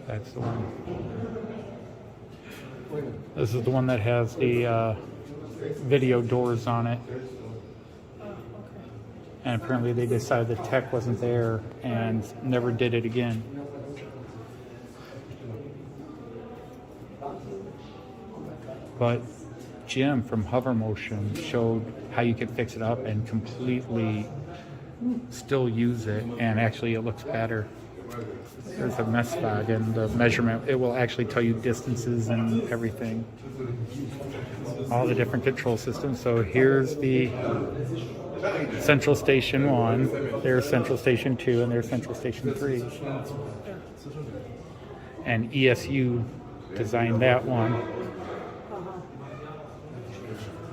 That's the one. This is the one that has the video doors on it. And apparently they decided the tech wasn't there and never did it again. But Jim from Hover Motion showed how you could fix it up and completely still use it, and actually it looks better. There's a mess fog and the measurement, it will actually tell you distances and everything. All the different control systems. So here's the Central Station 1, there's Central Station 2, and there's Central Station 3. And ESU designed that one.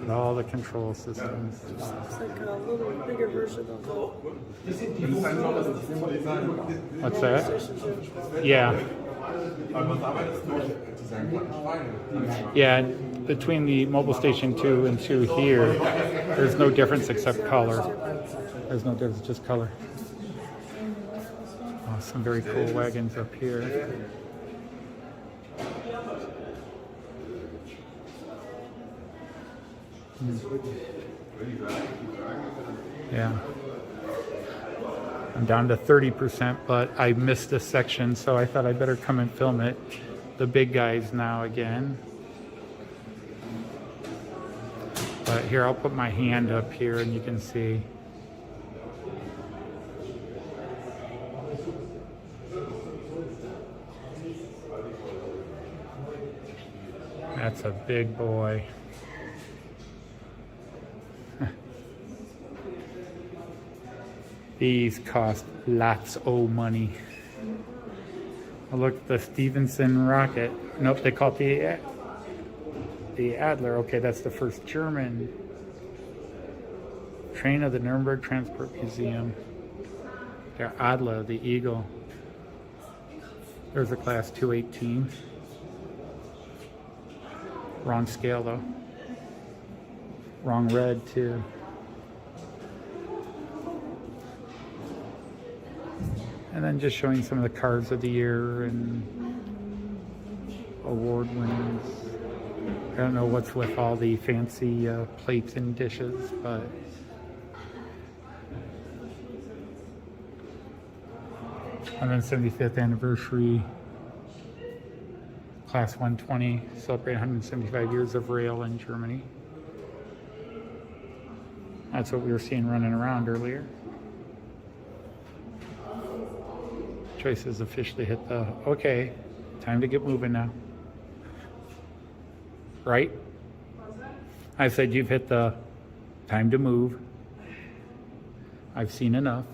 And all the control systems. It's like a little bigger version of the What's that? Yeah. Yeah, between the Mobile Station 2 and 2 here, there's no difference except color. There's no difference, just color. Oh, some very cool wagons up here. Yeah. I'm down to 30%, but I missed this section, so I thought I better come and film it. The big guys now again. But here, I'll put my hand up here and you can see. That's a big boy. These cost lots of money. Oh, look, the Stevenson rocket. Nope, they call it the Adler. Okay, that's the first German train of the Nuremberg Transport Museum. Der Adler, the eagle. There's a class 218. Wrong scale though. Wrong red too. And then just showing some of the cars of the year and award winners. I don't know what's with all the fancy plates and dishes, but and then 75th anniversary, Class 120, celebrate 175 years of rail in Germany. That's what we were seeing running around earlier. Choices officially hit the, okay, time to get moving now. Right? I said you've hit the time to move. I've seen enough.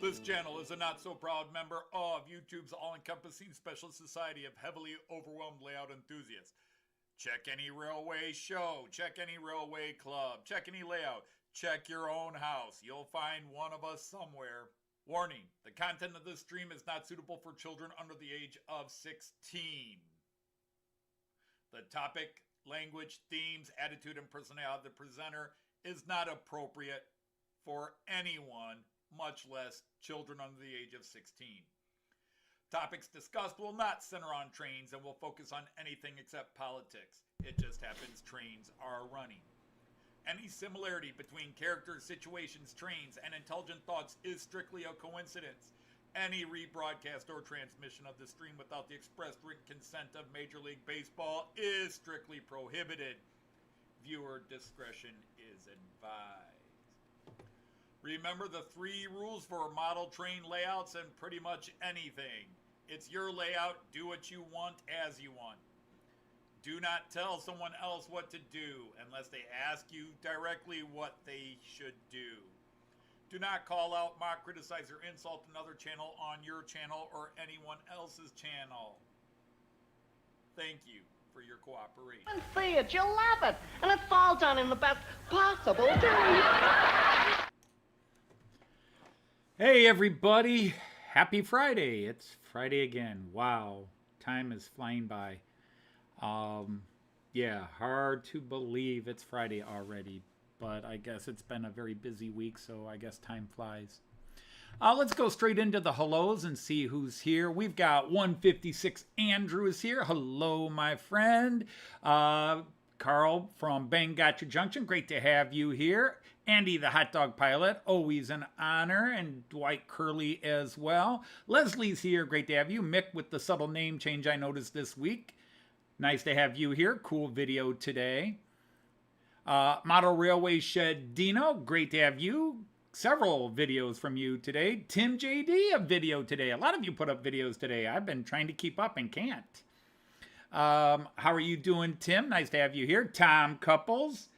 This channel is a not-so-proud member of YouTube's all-encompassing special society of heavily overwhelmed layout enthusiasts. Check any railway show, check any railway club, check any layout, check your own house. You'll find one of us somewhere. Warning, the content of this stream is not suitable for children under the age of 16. The topic, language, themes, attitude, and personality of the presenter is not appropriate for anyone, much less children under the age of 16. Topics discussed will not center on trains and will focus on anything except politics. It just happens trains are running. Any similarity between characters, situations, trains, and intelligent thoughts is strictly a coincidence. Any rebroadcast or transmission of the stream without the express written consent of Major League Baseball is strictly prohibited. Viewer discretion is advised. Remember the 3 rules for model train layouts and pretty much anything. It's your layout. Do what you want as you want. Do not tell someone else what to do unless they ask you directly what they should do. Do not call out, mock, criticize, or insult another channel on your channel or anyone else's channel. Thank you for your cooperation. And see it, you'll love it. And it's all done in the best possible way. Hey everybody, happy Friday. It's Friday again. Wow, time is flying by. Yeah, hard to believe it's Friday already, but I guess it's been a very busy week, so I guess time flies. Let's go straight into the hellos and see who's here. We've got 156 Andrew is here. Hello, my friend. Carl from Bang Gotcha Junction, great to have you here. Andy, the hot dog pilot, always an honor, and Dwight Curley as well. Leslie's here, great to have you. Mick with the subtle name change I noticed this week. Nice to have you here. Cool video today. Model Railway Shed Dino, great to have you. Several videos from you today. Tim JD, a video today. A lot of you put up videos today. I've been trying to keep up and can't. How are you doing, Tim? Nice to have you here. Tom Couples,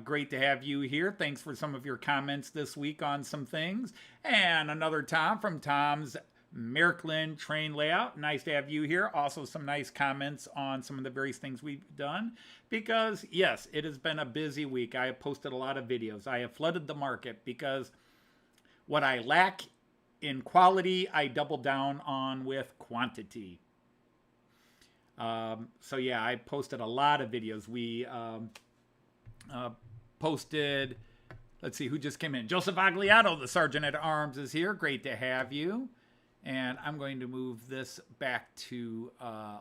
great to have you here. Thanks for some of your comments this week on some things. And another Tom from Tom's Märklin train layout. Nice to have you here. Also some nice comments on some of the various things we've done. Because, yes, it has been a busy week. I have posted a lot of videos. I have flooded the market because what I lack in quality, I double down on with quantity. So, yeah, I posted a lot of videos. We posted, let's see, who just came in? Joseph Agliato, the Sergeant at Arms, is here. Great to have you. And I'm going to move this back to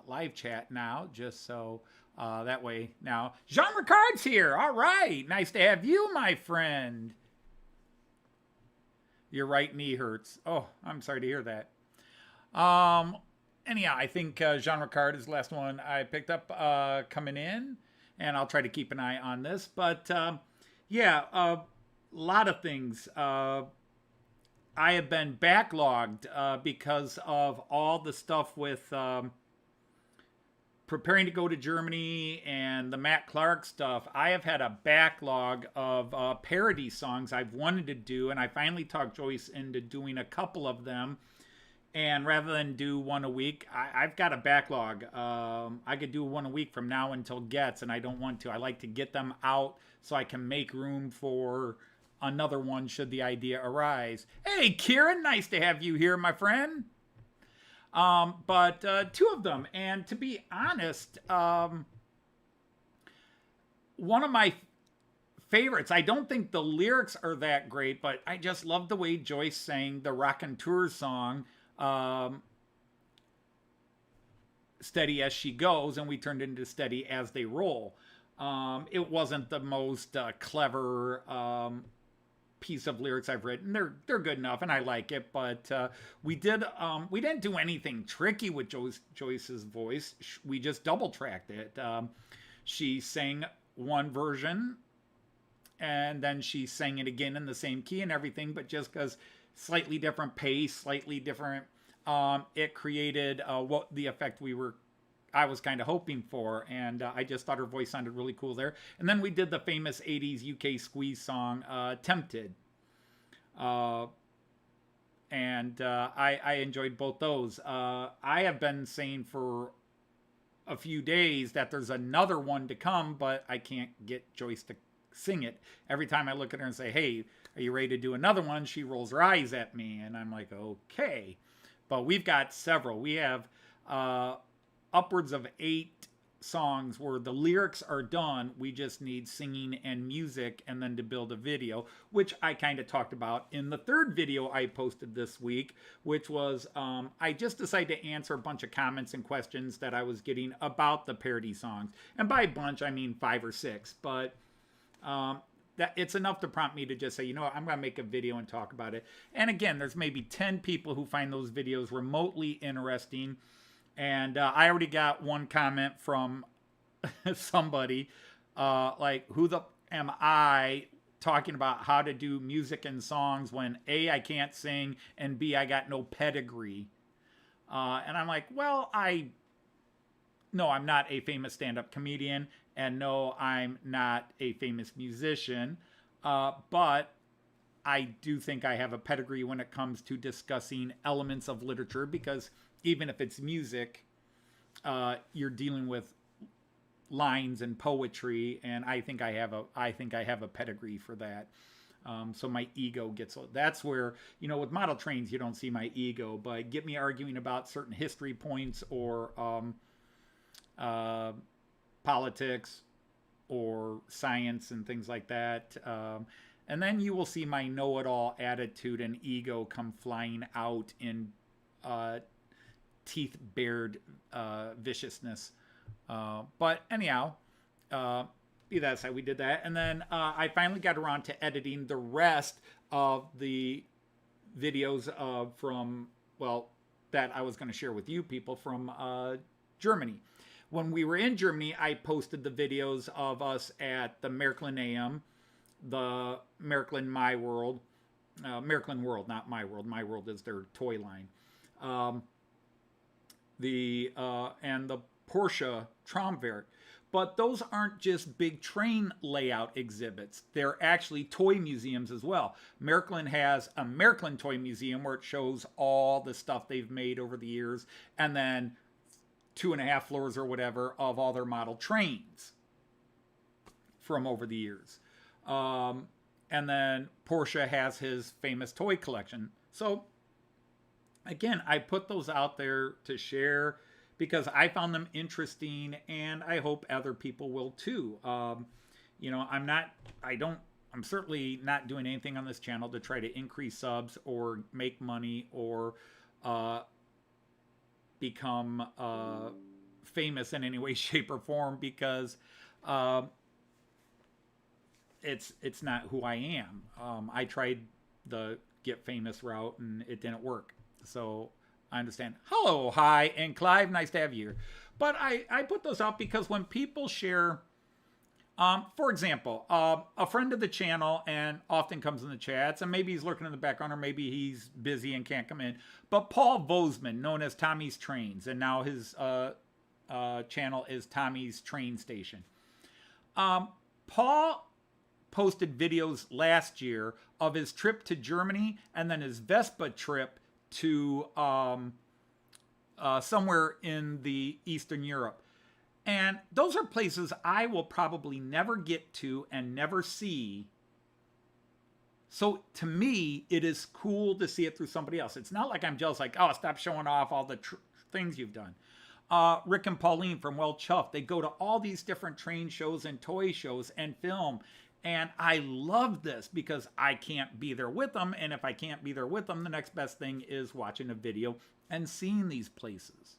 live chat now, just so that way now. Jean Ricard's here. All right. Nice to have you, my friend. Your right knee hurts. Oh, I'm sorry to hear that. Anyhow, I think Jean Ricard is the last one I picked up coming in. And I'll try to keep an eye on this. But, yeah, a lot of things. I have been backlogged because of all the stuff with preparing to go to Germany and the Matt Clark stuff. I have had a backlog of parody songs I've wanted to do, and I finally talked Joyce into doing a couple of them. And rather than do one a week, I've got a backlog. I could do one a week from now until Gets, and I don't want to. I like to get them out so I can make room for another one should the idea arise. Hey, Kieran, nice to have you here, my friend. But 2 of them, and to be honest, one of my favorites, I don't think the lyrics are that great, but I just love the way Joyce sang the Raconteur song, Steady As She Goes, and we turned it into Steady As They Roll. It wasn't the most clever piece of lyrics I've written. They're good enough, and I like it. But we didn't do anything tricky with Joyce's voice. We just double tracked it. She sang one version, and then she sang it again in the same key and everything. But just because slightly different pace, slightly different, it created what the effect I was kind of hoping for, and I just thought her voice sounded really cool there. And then we did the famous 80s UK squeeze song, Tempted. I enjoyed both those. I have been saying for a few days that there's another one to come, but I can't get Joyce to sing it. Every time I look at her and say, hey, are you ready to do another one? She rolls her eyes at me, and I'm like, okay. But we've got several. We have upwards of 8 songs where the lyrics are done. We just need singing and music and then to build a video, which I kind of talked about in the 3rd video I posted this week, which was I just decided to answer a bunch of comments and questions that I was getting about the parody songs. And by bunch, I mean 5 or 6, but that it's enough to prompt me to just say, you know what, I'm going to make a video and talk about it. And again, there's maybe 10 people who find those videos remotely interesting. And I already got one comment from somebody like, who the am I talking about how to do music and songs when A, I can't sing, and B, I got no pedigree. And I'm like, well, no, I'm not a famous stand-up comedian, and no, I'm not a famous musician, but I do think I have a pedigree when it comes to discussing elements of literature, because even if it's music, you're dealing with lines and poetry, and I think I have a pedigree for that. So my ego gets, that's where, with model trains, you don't see my ego, but get me arguing about certain history points or politics or science and things like that. And then you will see my know-it-all attitude and ego come flying out in teeth-bared viciousness. But anyhow, be that aside, we did that. And then I finally got around to editing the rest of the videos that I was going to share with you people from Germany. When we were in Germany, I posted the videos of us at the Märklin AM, the Märklin My World, Märklin World, not My World. My World is their toy line. And the Porsche Traumwerk. But those aren't just big train layout exhibits. They're actually toy museums as well. Märklin has a Märklin Toy Museum where it shows all the stuff they've made over the years, and then 2.5 floors or whatever of all their model trains from over the years. And then Porsche has his famous toy collection. So again, I put those out there to share because I found them interesting, and I hope other people will too. I'm certainly not doing anything on this channel to try to increase subs or make money or become famous in any way, shape, or form, because it's not who I am. I tried the get famous route and it didn't work. So I understand. Hello, hi, and Clive, nice to have you here. But I put those out because when people share, for example, a friend of the channel and often comes in the chats, and maybe he's lurking in the background, or maybe he's busy and can't come in, but Paul Vosman, known as Tommy's Trains, and now his channel is Tommy's Train Station. Paul posted videos last year of his trip to Germany and then his Vespa trip to somewhere in the Eastern Europe. And those are places I will probably never get to and never see. So to me, it is cool to see it through somebody else. It's not like I'm jealous, like, oh, stop showing off all the things you've done. Rick and Pauline from Well Chuff, they go to all these different train shows and toy shows and film. And I love this because I can't be there with them. And if I can't be there with them, the next best thing is watching a video and seeing these places.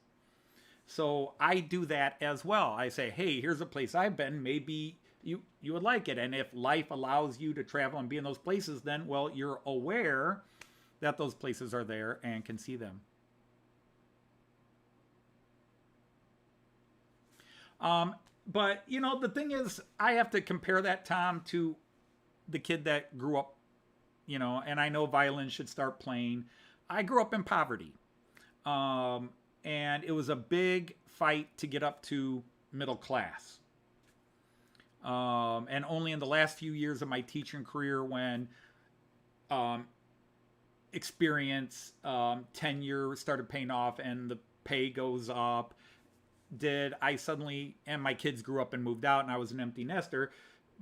So I do that as well. I say, hey, here's a place I've been. Maybe you would like it. And if life allows you to travel and be in those places, then, well, you're aware that those places are there and can see them. But, the thing is, I have to compare that, Tom, to the kid that grew up, and I know violin should start playing. I grew up in poverty. And it was a big fight to get up to middle class. And only in the last few years of my teaching career, when experience, tenure started paying off and the pay goes up, did I suddenly, and my kids grew up and moved out and I was an empty nester,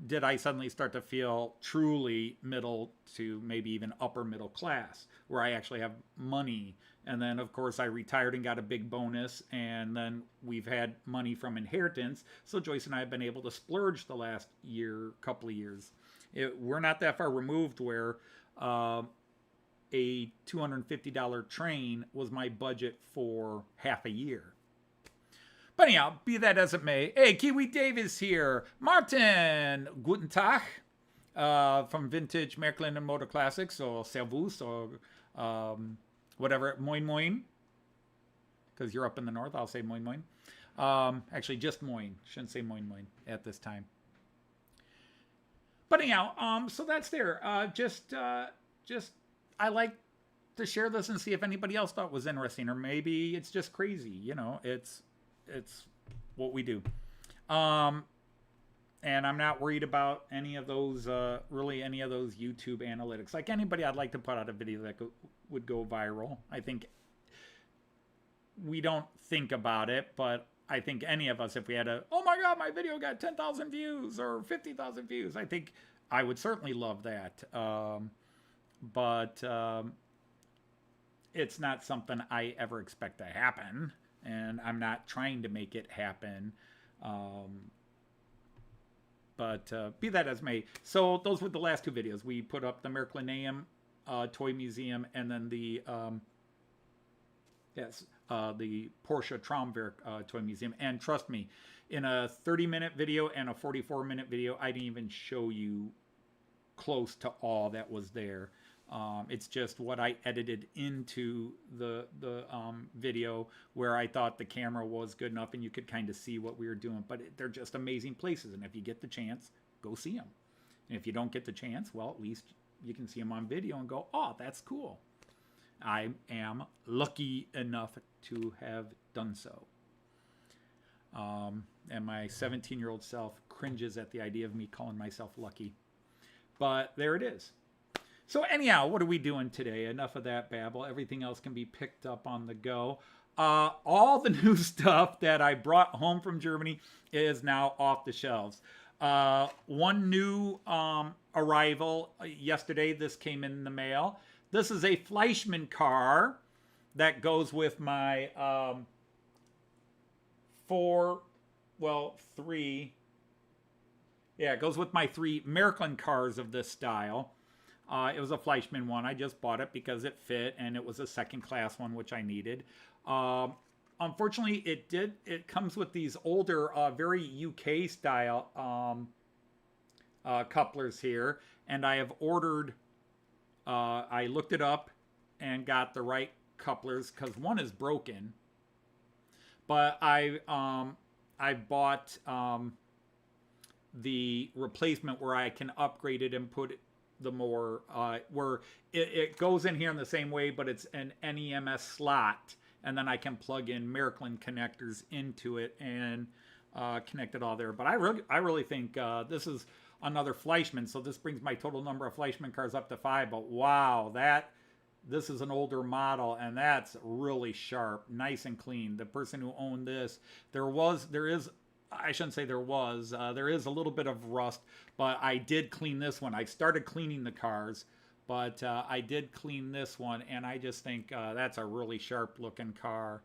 did I suddenly start to feel truly middle to maybe even upper middle class, where I actually have money. And then, of course, I retired and got a big bonus, and then we've had money from inheritance. So Joyce and I have been able to splurge the last couple of years. We're not that far removed where a $250 train was my budget for half a year. But anyhow, be that as it may. Hey, Kiwi Dave is here. Martin, guten Tag. From Vintage Märklin and Motor Classics, or Servus, or whatever. Moin Moin. Because you're up in the north, I'll say Moin Moin. Actually, just Moin. Shouldn't say Moin Moin at this time. But anyhow, so that's there. Just I like to share this and see if anybody else thought it was interesting, or maybe it's just crazy. You know, it's what we do. And I'm not worried about any of those, really any of those YouTube analytics. Like anybody, I'd like to put out a video that would go viral. I think we don't think about it, but I think any of us, if we had oh my God, my video got 10,000 views or 50,000 views, I think I would certainly love that. But it's not something I ever expect to happen, and I'm not trying to make it happen. But be that as may. So those were the last two videos. We put up the Märklin Toy Museum, and then the Porsche Traumwerk Toy Museum. And trust me, in a 30-minute video and a 44-minute video, I didn't even show you close to all that was there. It's just what I edited into the video, where I thought the camera was good enough and you could kind of see what we were doing. But they're just amazing places, and if you get the chance, go see them. And if you don't get the chance, well, at least you can see them on video and go, oh, that's cool. I am lucky enough to have done so. And my 17-year-old self cringes at the idea of me calling myself lucky. But there it is. So anyhow, what are we doing today? Enough of that babble. Everything else can be picked up on the go. All the new stuff that I brought home from Germany is now off the shelves. One new arrival yesterday. This came in the mail. This is a Fleischmann car that goes with my three. Yeah, it goes with my 3 Märklin cars of this style. It was a Fleischmann one. I just bought it because it fit, and it was a second-class one, which I needed. Unfortunately, it comes with these older, very UK-style couplers here, and I have ordered. I looked it up and got the right couplers because one is broken. But I bought the replacement where I can upgrade it and put the more where it goes in here in the same way, but it's an NEMS slot, and then I can plug in Märklin connectors into it and connect it all there. But I really think this is another Fleischmann, so this brings my total number of Fleischmann cars up to 5. But wow, this is an older model, and that's really sharp, nice and clean. The person who owned this, there is a little bit of rust, but I did clean this one. I started cleaning the cars, but I did clean this one, and I just think that's a really sharp looking car.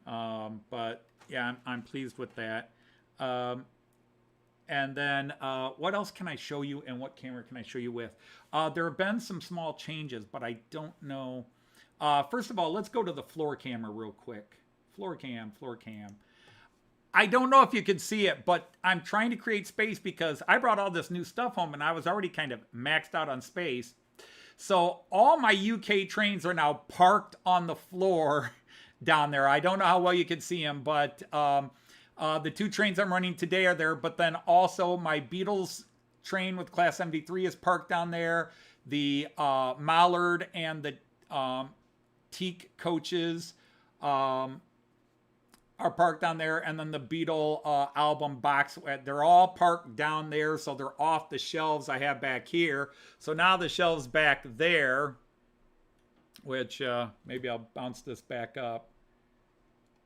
But yeah, I'm pleased with that. And then what else can I show you, and what camera can I show you with? There have been some small changes, but I don't know. First of all, let's go to the floor camera real quick. Floor cam. I don't know if you can see it, but I'm trying to create space because I brought all this new stuff home and I was already kind of maxed out on space. So all my UK trains are now parked on the floor down there. I don't know how well you can see them, but the 2 trains I'm running today are there. But then also my Beatles train with Class MD3 is parked down there. The Mallard and the Teak coaches are parked down there, and then the Beatle album box, they're all parked down there, so they're off the shelves I have back here. So now the shelves back there, which maybe I'll bounce this back up.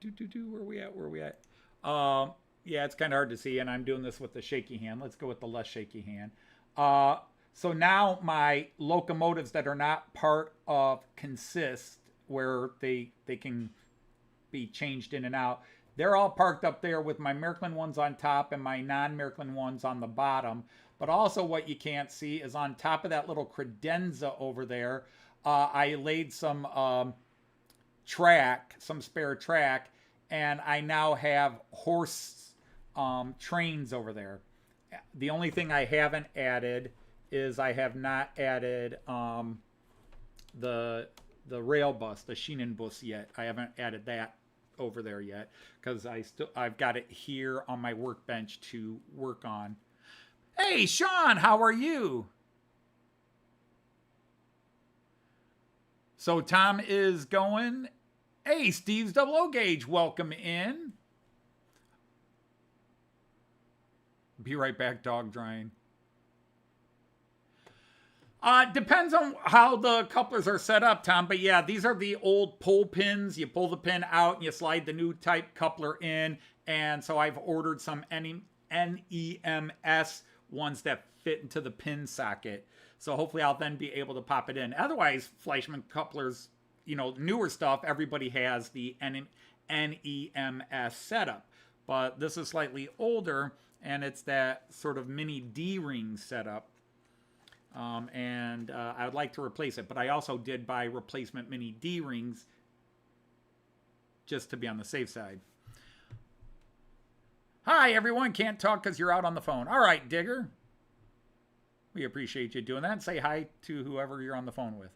Where we at? Yeah, it's kind of hard to see, and I'm doing this with the shaky hand. Let's go with the less shaky hand. So now my locomotives that are not part of Consist, where they can be changed in and out, they're all parked up there with my Märklin ones on top and my non-Märklin ones on the bottom. But also what you can't see is on top of that little credenza over there, I laid some spare track, and I now have horse trains over there. The only thing I haven't added is I have not added the rail bus, the Schienenbus yet. I haven't added that over there yet because I've got it here on my workbench to work on. Hey, Sean, how are you? So Tom is going. Hey, Steve's double O gauge, welcome in. Be right back, dog drying. Depends on how the couplers are set up, Tom. But yeah, these are the old pull pins. You pull the pin out and you slide the new type coupler in. And so I've ordered some NEMS ones that fit into the pin socket. So hopefully I'll then be able to pop it in. Otherwise, Fleischmann couplers, you know, newer stuff, everybody has the NEMS setup. But this is slightly older, and it's that sort of mini D-ring setup. I would like to replace it, but I also did buy replacement mini D-rings just to be on the safe side. Hi, everyone. Can't talk because you're out on the phone. All right, Digger. We appreciate you doing that. Say hi to whoever you're on the phone with.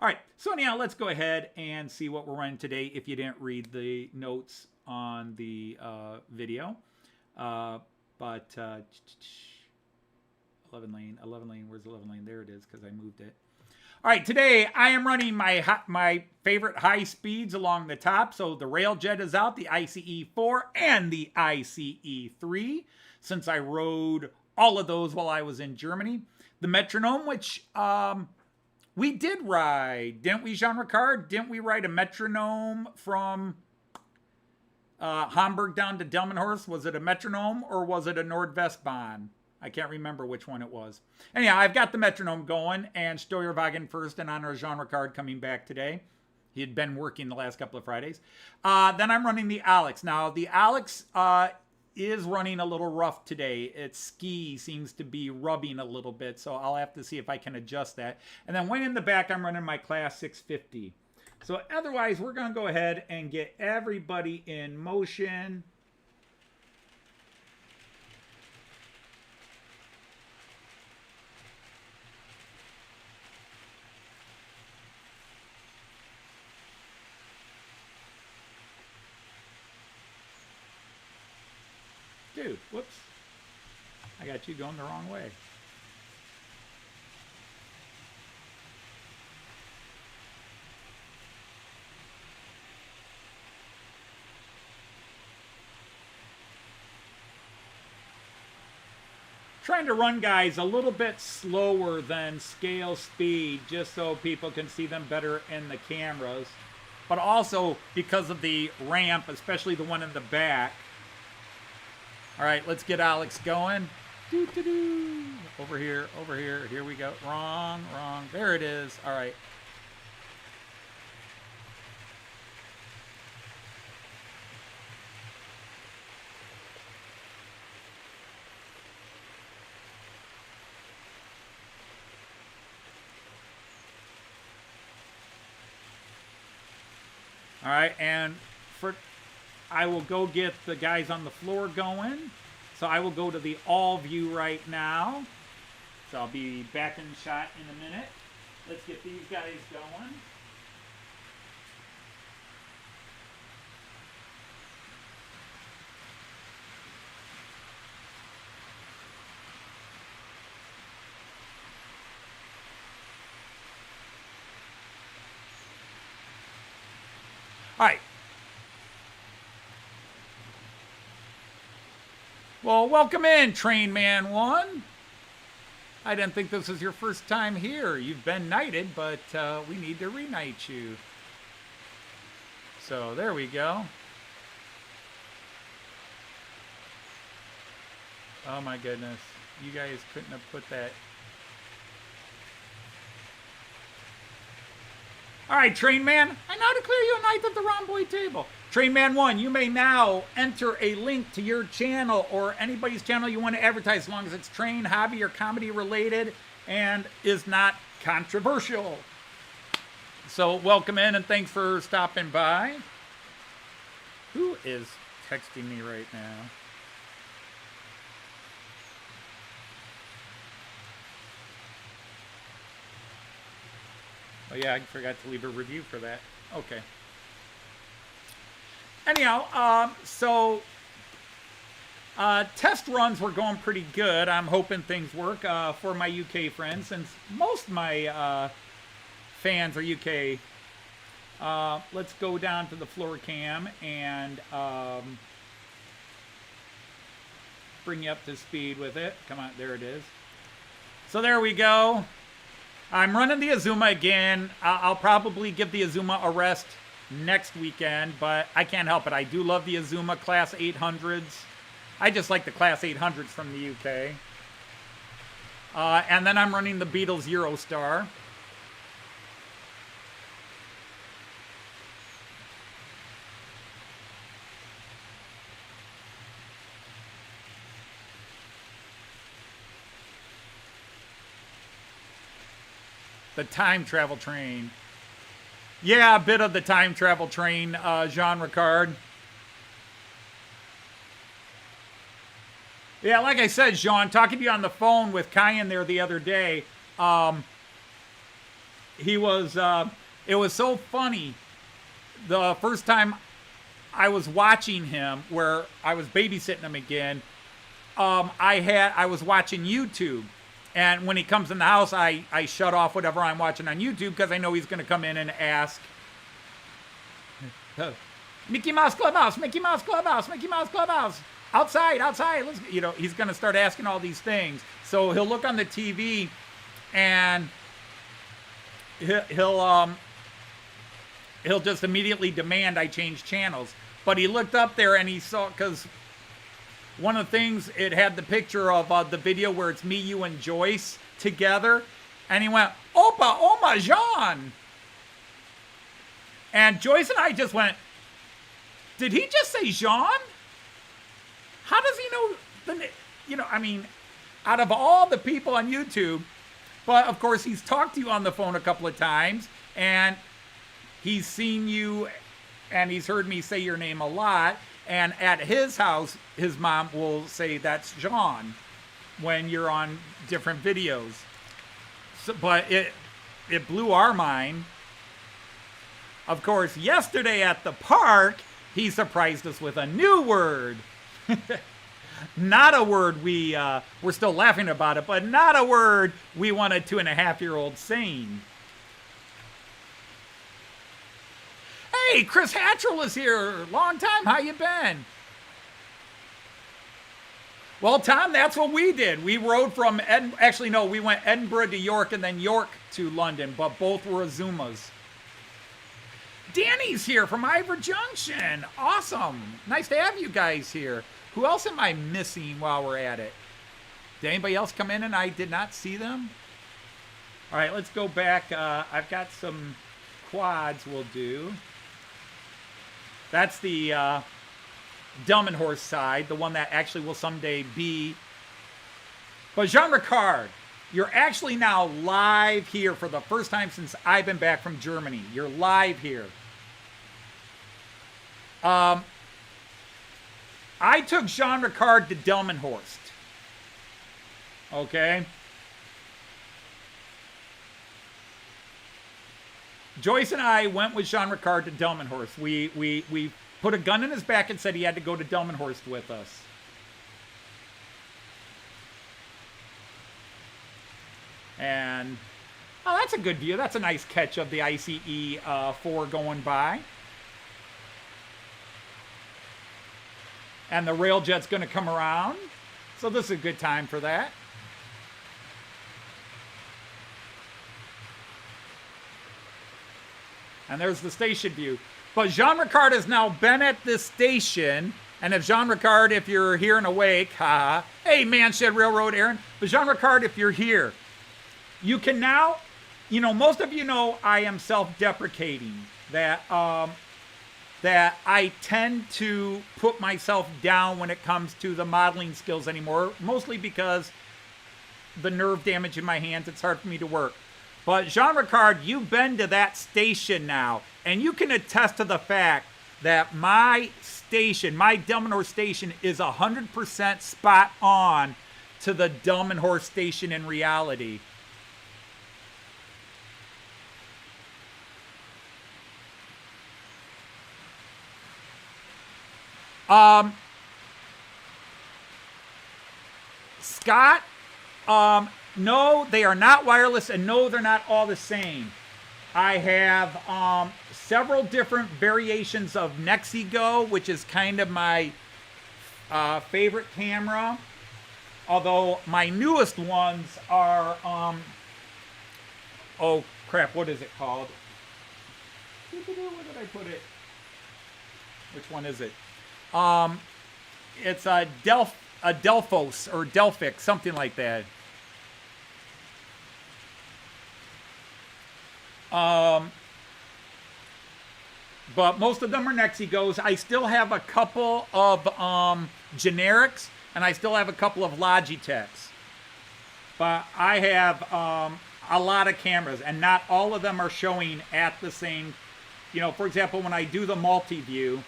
All right, so anyhow, let's go ahead and see what we're running today if you didn't read the notes on the video. 11 lane, where's 11 lane? There it is, because I moved it. All right, today I am running my favorite high speeds along the top. So the Railjet is out, the ICE-4 and the ICE-3, since I rode all of those while I was in Germany. The Metronom, which we did ride, didn't we, Jean Ricard? Didn't we ride a Metronom from Hamburg down to Delmenhorst? Was it a Metronom or was it a Nordwestbahn? I can't remember which one it was. Anyhow, I've got the Metronom going, and Steuerwagen first in honor of Jean Ricard coming back today. He had been working the last couple of Fridays. Then I'm running the Alex. Now, the Alex is running a little rough today. Its ski seems to be rubbing a little bit, so I'll have to see if I can adjust that. And then way in the back, I'm running my Class 650. So otherwise, we're going to go ahead and get everybody in motion. Dude, whoops. I got you going the wrong way. Trying to run guys a little bit slower than scale speed just so people can see them better in the cameras. But also because of the ramp, especially the one in the back. All right, let's get Alex going. Doo-doo-doo. Over here, over here. Here we go. Wrong, wrong. There it is. All right. All right, and I will go get the guys on the floor going. So I will go to the all view right now. So I'll be back in shot in a minute. Let's get these guys going. All right. Well, welcome in, Train Man 1. I didn't think this was your first time here. You've been knighted, but we need to re-knight you. So there we go. Oh my goodness. You guys couldn't have put that. All right, Train Man, I now declare you a knight of the Rhomboid table. Train Man 1, you may now enter a link to your channel or anybody's channel you want to advertise, as long as it's train, hobby, or comedy related and is not controversial. So welcome in and thanks for stopping by. Who is texting me right now? Oh yeah, I forgot to leave a review for that. Okay. anyhow, test runs were going pretty good. I'm hoping things work for my UK friends, since most of my fans are UK. Let's go down to the floor cam and bring you up to speed with it. Come on, there it is. So there we go. I'm running the Azuma again. I'll probably give the Azuma a rest next weekend, but I can't help it. I do love the Azuma Class 800s. I just like the Class 800s from the UK. And then I'm running the Beatles Eurostar. The time travel train. Yeah, a bit of the time travel train, Jean Ricard. Yeah, like I said, Jean, talking to you on the phone with Kyan there the other day, he was, it was so funny. The first time I was watching him, where I was babysitting him again, I was watching YouTube. And when he comes in the house, I shut off whatever I'm watching on YouTube because I know he's going to come in and ask, Mickey Mouse Clubhouse, Mickey Mouse Clubhouse, Mickey Mouse Clubhouse, outside, outside. Let's, he's going to start asking all these things. So he'll look on the TV and he'll just immediately demand I change channels. But he looked up there and he saw, because one of the things, it had the picture of the video where it's me, you, and Joyce together. And he went, Opa, Oma, Jean. And Joyce and I just went, did he just say Jean? How does he know out of all the people on YouTube, but of course he's talked to you on the phone a couple of times, and he's seen you, and he's heard me say your name a lot. And at his house, his mom will say that's Jean when you're on different videos. So, but it blew our mind. Of course, yesterday at the park, he surprised us with a new word. Not a word we're still laughing about it, but not a word we want a 2.5-year-old saying. Hey, Chris Hatchell is here. Long time. How you been? Well, Tom, that's what we did. We rode from we went Edinburgh to York and then York to London, but both were Azumas. Danny's here from Ivor Junction. Awesome. Nice to have you guys here. Who else am I missing while we're at it? Did anybody else come in and I did not see them? All right, let's go back. I've got some quads we'll do. That's the Dumb and Horse side, the one that actually will someday be. But Jean Ricard, you're actually now live here for the first time since I've been back from Germany. You're live here. I took Jean Ricard to Delmenhorst. Okay. Joyce and I went with Jean Ricard to Delmenhorst. We put a gun in his back and said he had to go to Delmenhorst with us. And, oh, that's a good view. That's a nice catch of the ICE 4 going by. And the Railjet's going to come around. So this is a good time for that. And there's the station view. But Jean Ricard has now been at this station. And if Jean Ricard, if you're here and awake, haha. Hey, Manshed Railroad, Aaron. But Jean Ricard, if you're here, you can now, most of you know I am self-deprecating. That I tend to put myself down when it comes to the modeling skills anymore. Mostly because the nerve damage in my hands, it's hard for me to work. But Jean Ricard, you've been to that station now, and you can attest to the fact that my station, my Delmenhorst station, is 100% spot on to the Delmenhorst station in reality. Scott, no, they are not wireless, and no, they're not all the same. I have several different variations of Nexigo, which is kind of my favorite camera. Although my newest ones are, oh crap, what is it called? Where did I put it? Which one is it? It's a Delphos or Delphic, something like that. But most of them are Nexigos. I still have a couple of generics, and I still have a couple of Logitechs. But I have a lot of cameras, and not all of them are showing at the same. You know, for example, when I do the multi-view,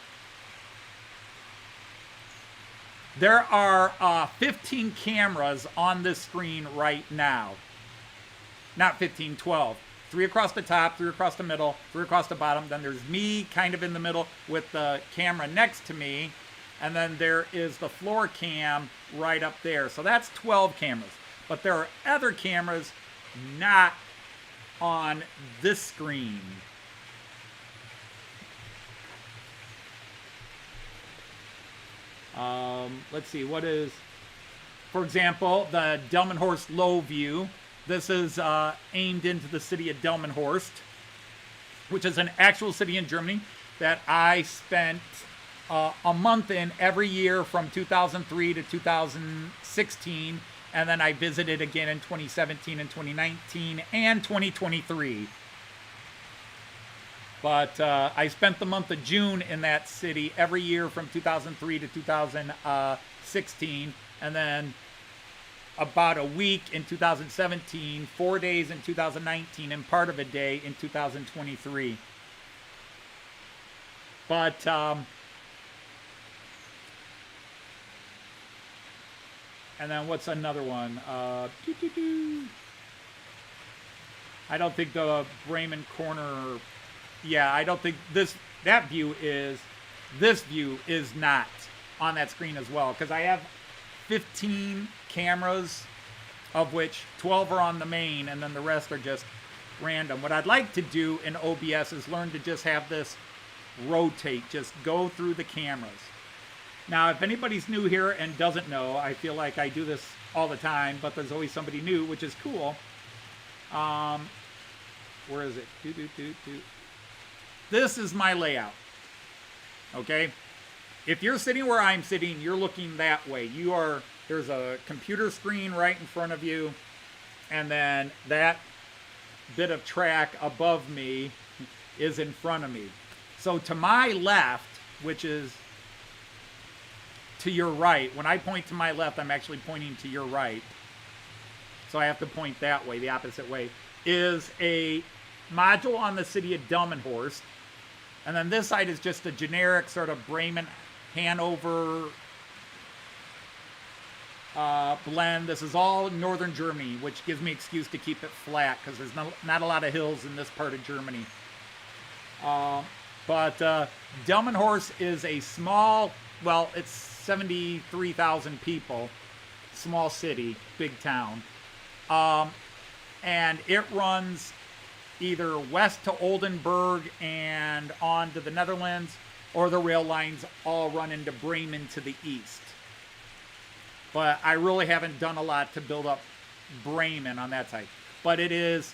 there are 15 cameras on this screen right now. Not 15, 12. 3 across the top, 3 across the middle, 3 across the bottom. Then there's me kind of in the middle with the camera next to me. And then there is the floor cam right up there. So that's 12 cameras. But there are other cameras not on this screen. Let's see, what is, for example, the Delmenhorst low view. This is aimed into the city of Delmenhorst, which is an actual city in Germany that I spent a month in every year from 2003 to 2016, and then I visited again in 2017 and 2019 and 2023. But I spent the month of June in that city every year from 2003 to 2016, and then about a week in 2017, 4 days in 2019, and part of a day in 2023. But and then what's another one? I don't think the Bremen corner. Yeah, I don't think this view is not on that screen as well, because I have 15 cameras, of which 12 are on the main, and then the rest are just random. What I'd like to do in OBS is learn to just have this rotate, just go through the cameras. Now, if anybody's new here and doesn't know, I feel like I do this all the time, but there's always somebody new, which is cool. Where is it? This is my layout. Okay? If you're sitting where I'm sitting, you're looking that way. There's a computer screen right in front of you, and then that bit of track above me is in front of me. So to my left, which is to your right, when I point to my left, I'm actually pointing to your right. So I have to point that way, the opposite way, is a module on the city of Delmenhorst. And then this side is just a generic sort of Bremen, Hanover blend. This is all northern Germany, which gives me excuse to keep it flat because there's not a lot of hills in this part of Germany. But Delmenhorst is a small, well, it's 73,000 people, small city, big town. And it runs either west to Oldenburg and on to the Netherlands, or the rail lines all run into Bremen to the east. But I really haven't done a lot to build up Bremen on that side. But it is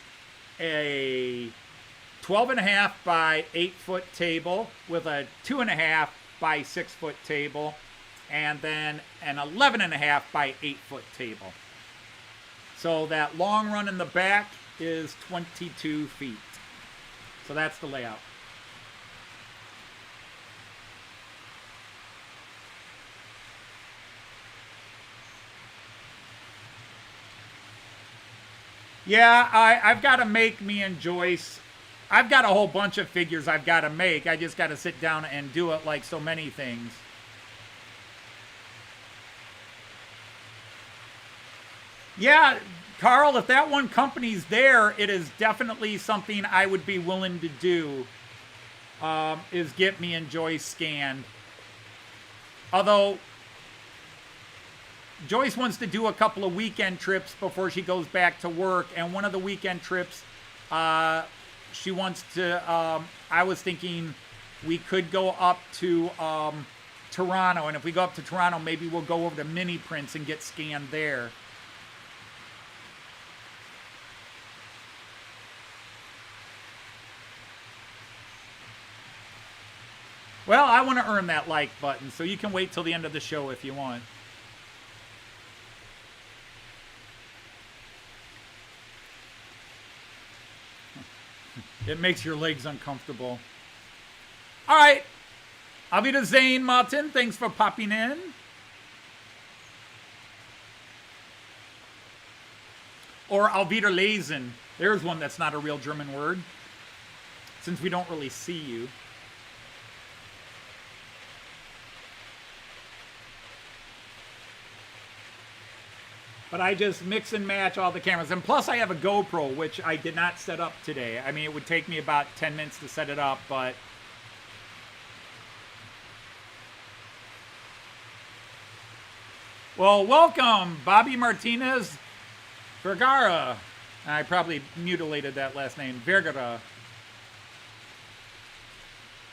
a 12.5 by 8 foot table with a 2.5 by 6 foot table, and then an 11.5 by 8 foot table. So that long run in the back is 22 feet. So that's the layout. Yeah, I've got to make me and Joyce. I've got a whole bunch of figures I've got to make. I just got to sit down and do it like so many things. Yeah, Carl, if that one company's there, it is definitely something I would be willing to do, is get me and Joyce scanned. Although Joyce wants to do a couple of weekend trips before she goes back to work, and one of the weekend trips she wants to, I was thinking we could go up to Toronto, and if we go up to Toronto, maybe we'll go over to Mini Prints and get scanned there. Well, I want to earn that like button, so you can wait till the end of the show if you want. It makes your legs uncomfortable. All right. Auf Wiedersehen, Martin. Thanks for popping in. Or Auf Wiederlesen. There's one that's not a real German word, since we don't really see you. But I just mix and match all the cameras. And plus I have a GoPro, which I did not set up today. I mean, it would take me about 10 minutes to set it up, but... Well, welcome, Bobby Martinez Vergara. I probably mutilated that last name. Vergara.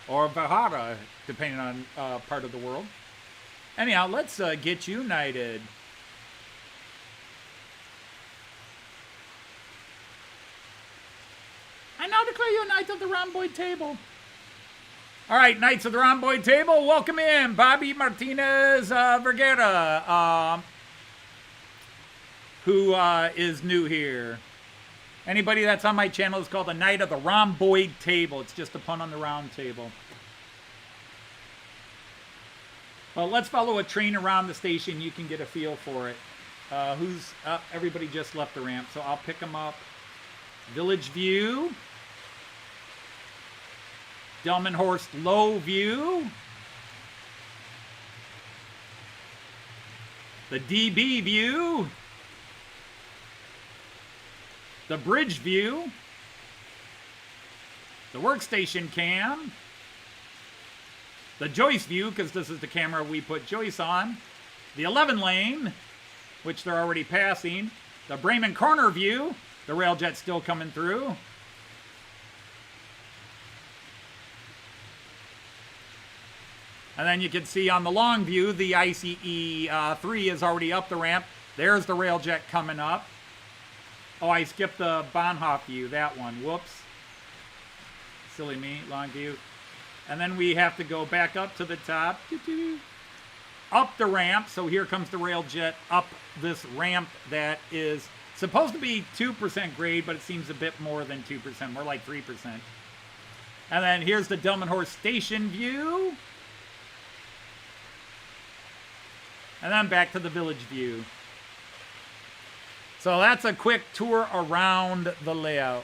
Or Vergara, depending on part of the world. Anyhow, let's get united. I now declare you a knight of the Rhomboid table. All right, Knights of the Rhomboid table, welcome in Bobby Martinez Vergara, who is new here. Anybody that's on my channel is called a Knight of the Rhomboid table. It's just a pun on the round table. Well, let's follow a train around the station. You can get a feel for it. Who's up? Everybody just left the ramp, so I'll pick them up. Village View. Delmenhorst Low View. The DB View. The Bridge View. The Workstation Cam. The Joyce View, because this is the camera we put Joyce on. The 11 lane, which they're already passing. The Bremen Corner View. The Railjet's still coming through. And then you can see on the long view, the ICE 3 is already up the ramp. There's the Railjet coming up. Oh, I skipped the Bahnhof view, that one. Whoops. Silly me, long view. And then we have to go back up to the top. Up the ramp. So here comes the Railjet up this ramp that is supposed to be 2% grade, but it seems a bit more than 2%, more like 3%. And then here's the Delmenhorst Station view. And then back to the Village View. So that's a quick tour around the layout.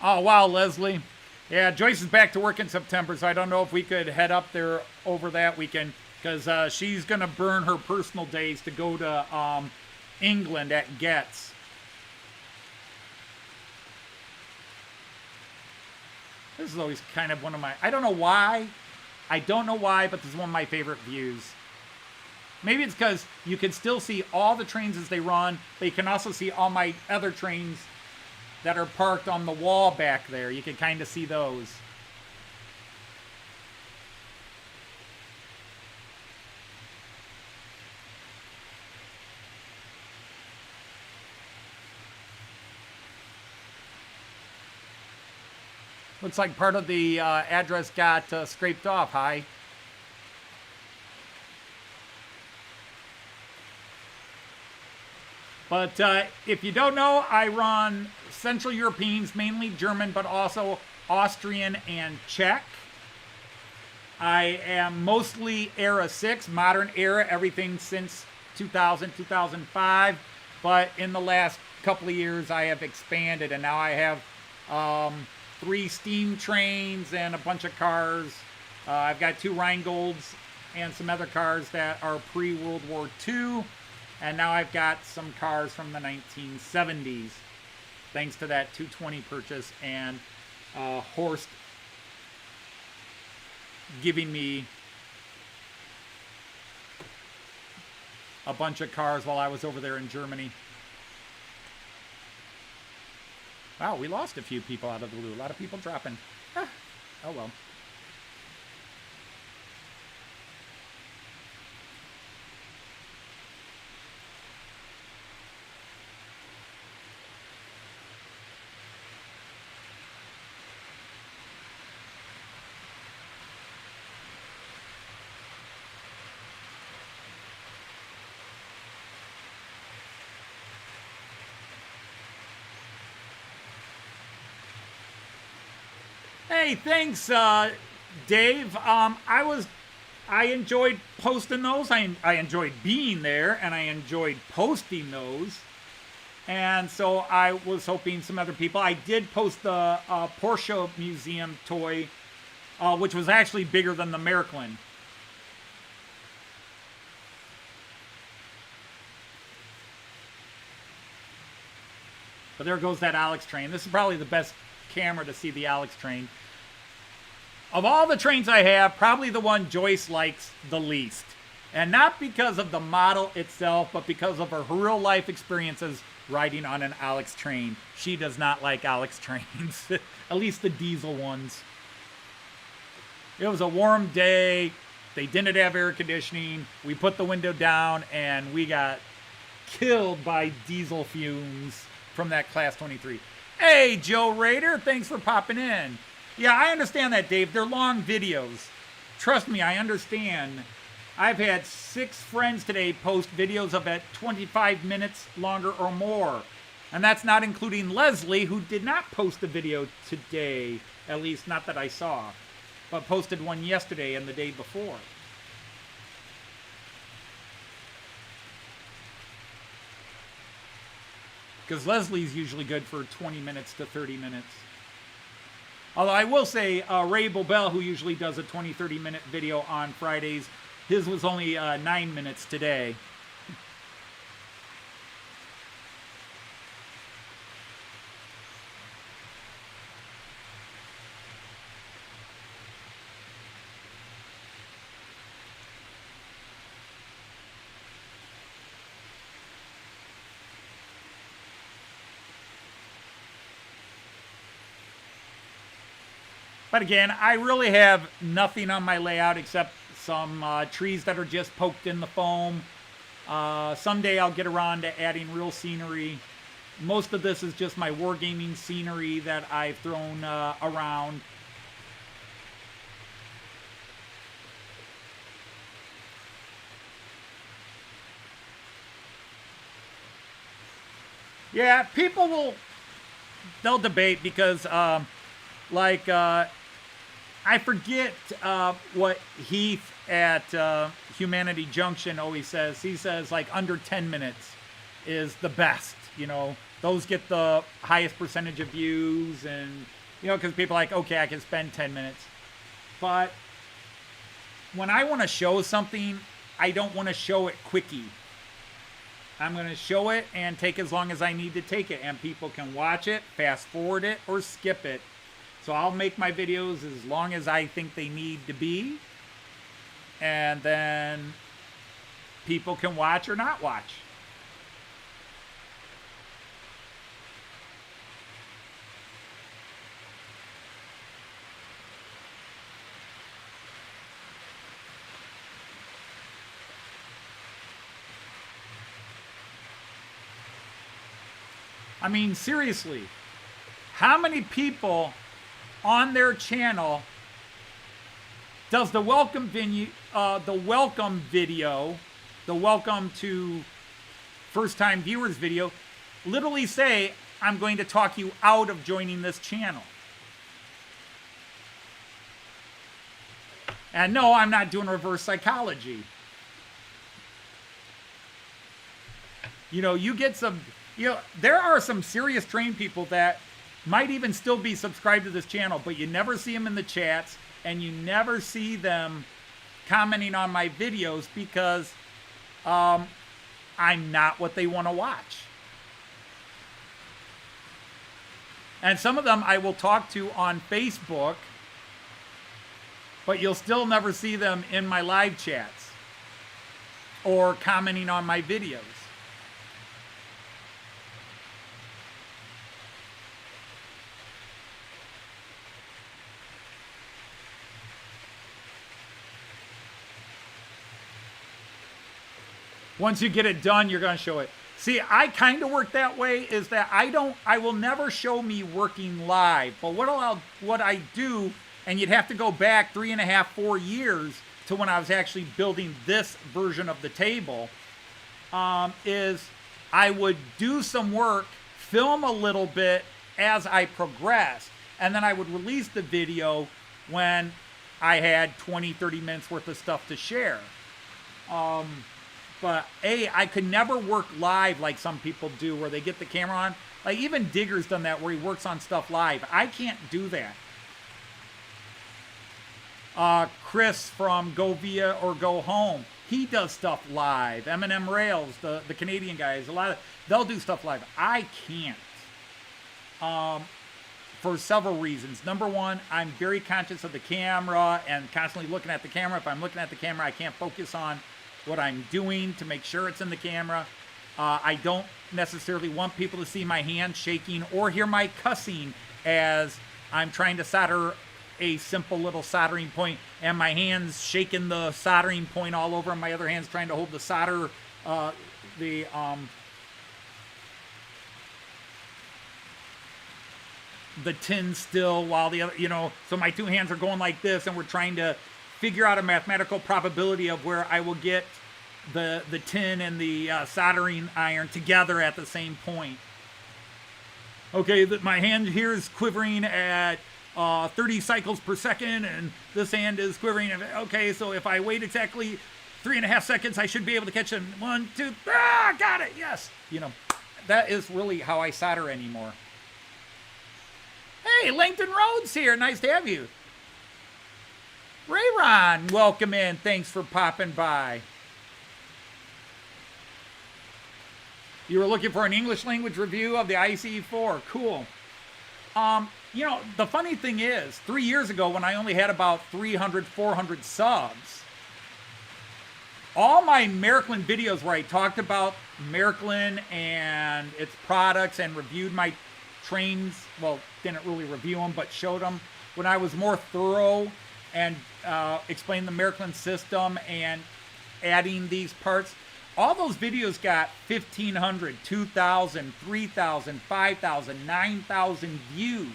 Oh, wow, Leslie. Yeah, Joyce is back to work in September, so I don't know if we could head up there over that weekend, because she's going to burn her personal days to go to England at Getz. This is always kind of one of my... I don't know why, but this is one of my favorite views. Maybe it's because you can still see all the trains as they run, but you can also see all my other trains that are parked on the wall back there. You can kind of see those. Looks like part of the address got scraped off. Hi. But if you don't know, I run Central Europeans, mainly German, but also Austrian and Czech. I am mostly Era 6, modern era, everything since 2000, 2005. But in the last couple of years, I have expanded, and now I have 3 steam trains and a bunch of cars. I've got 2 Rheingolds and some other cars that are pre-World War II. And now I've got some cars from the 1970s. thanks to that 220 purchase and Horst giving me a bunch of cars while I was over there in Germany. Wow, we lost a few people out of the blue. A lot of people dropping. Ah, oh well. Hey, thanks, Dave. I enjoyed posting those. I enjoyed being there, and I enjoyed posting those. And so I was hoping some other people. I did post the Porsche Museum toy, which was actually bigger than the Märklin. But there goes that Alex train. This is probably the best camera to see the Alex train. Of all the trains I have, probably the one Joyce likes the least. And not because of the model itself, but because of her real life experiences riding on an Alex train. She does not like Alex trains, at least the diesel ones. It was a warm day. They didn't have air conditioning. We put the window down and we got killed by diesel fumes from that Class 23. Hey, Joe Rader, thanks for popping in. Yeah, I understand that, Dave. They're long videos. Trust me, I understand. I've had 6 friends today post videos of at 25 minutes longer or more. And that's not including Leslie, who did not post a video today, at least not that I saw, but posted one yesterday and the day before. Because Leslie's usually good for 20 minutes to 30 minutes. Although I will say, Ray Bobel, who usually does a 20, 30-minute video on Fridays, his was only 9 minutes today. But again, I really have nothing on my layout except some trees that are just poked in the foam. Someday I'll get around to adding real scenery. Most of this is just my wargaming scenery that I've thrown around. Yeah, people they'll debate because, I forget what Heath at Humanity Junction always says. He says, like, under 10 minutes is the best, you know. Those get the highest percentage of views and, you know, because people are like, okay, I can spend 10 minutes. But when I want to show something, I don't want to show it quickie. I'm going to show it and take as long as I need to take it. And people can watch it, fast forward it, or skip it. So I'll make my videos as long as I think they need to be. And then people can watch or not watch. I mean, seriously, how many people on their channel does the welcome video, the welcome to first-time viewers video, literally say, I'm going to talk you out of joining this channel? And no, I'm not doing reverse psychology. You know, you get some, you know, there are some serious trained people that might even still be subscribed to this channel, but you never see them in the chats, and you never see them commenting on my videos because I'm not what they want to watch. And some of them I will talk to on Facebook, but you'll still never see them in my live chats or commenting on my videos. Once you get it done, you're going to show it. See, I kind of work that way, is that I will never show me working live. But what I do, and you'd have to go back 3.5, 4 years to when I was actually building this version of the table, is I would do some work, film a little bit as I progressed, and then I would release the video when I had 20, 30 minutes worth of stuff to share. But I could never work live like some people do, where they get the camera on. Like even Digger's done that, where he works on stuff live. I can't do that. Chris from Go Via or Go Home, he does stuff live. M&M Rails, the Canadian guys, they'll do stuff live. I can't. For several reasons. Number one, I'm very conscious of the camera and constantly looking at the camera. If I'm looking at the camera, I can't focus on what I'm doing to make sure it's in the camera. I don't necessarily want people to see my hand shaking or hear my cussing as I'm trying to solder a simple little soldering point, and my hands shaking the soldering point all over, and my other hand's trying to hold the solder, the tin still, while the other, so my two hands are going like this, and we're trying to figure out a mathematical probability of where I will get the tin and the soldering iron together at the same point. Okay, my hand here is quivering at 30 cycles per second, and this hand is quivering. Okay, so if I wait exactly 3.5 seconds, I should be able to catch them. 1, 2, got it, yes. That is really how I solder anymore. Hey, Langton Rhodes here, nice to have you. Ray Ron, welcome in. Thanks for popping by. You were looking for an English language review of the ICE-4. Cool. The funny thing is, 3 years ago when I only had about 300, 400 subs, all my Märklin videos where I talked about Märklin and its products and reviewed my trains, well, didn't really review them, but showed them when I was more thorough and explain the Märklin system and adding these parts. All those videos got 1,500, 2,000, 3,000, 5,000, 9,000 views.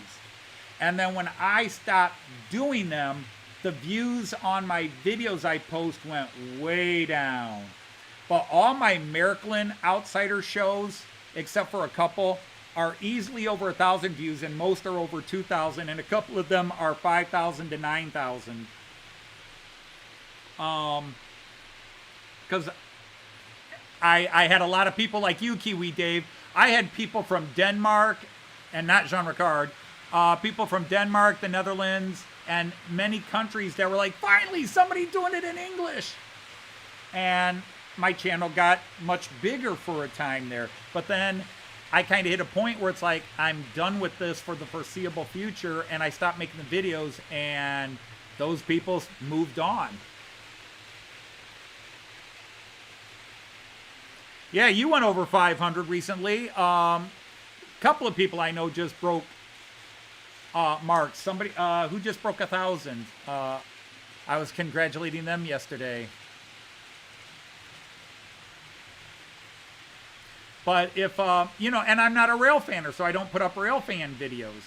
And then when I stopped doing them, the views on my videos I post went way down. But all my Märklin outsider shows, except for a couple, are easily over 1,000 views, and most are over 2,000, and a couple of them are 5,000 to 9,000. Because I had a lot of people like you, Kiwi Dave. I had people from Denmark, and not Jean Ricard, people from Denmark, the Netherlands, and many countries that were like, finally, somebody doing it in English. And my channel got much bigger for a time there. But then I kind of hit a point where it's like, I'm done with this for the foreseeable future, and I stopped making the videos, and those people moved on. Yeah, you went over 500 recently. Couple of people I know just broke marks. Somebody who just broke 1,000. I was congratulating them yesterday. But if, and I'm not a rail fanner, so I don't put up rail fan videos.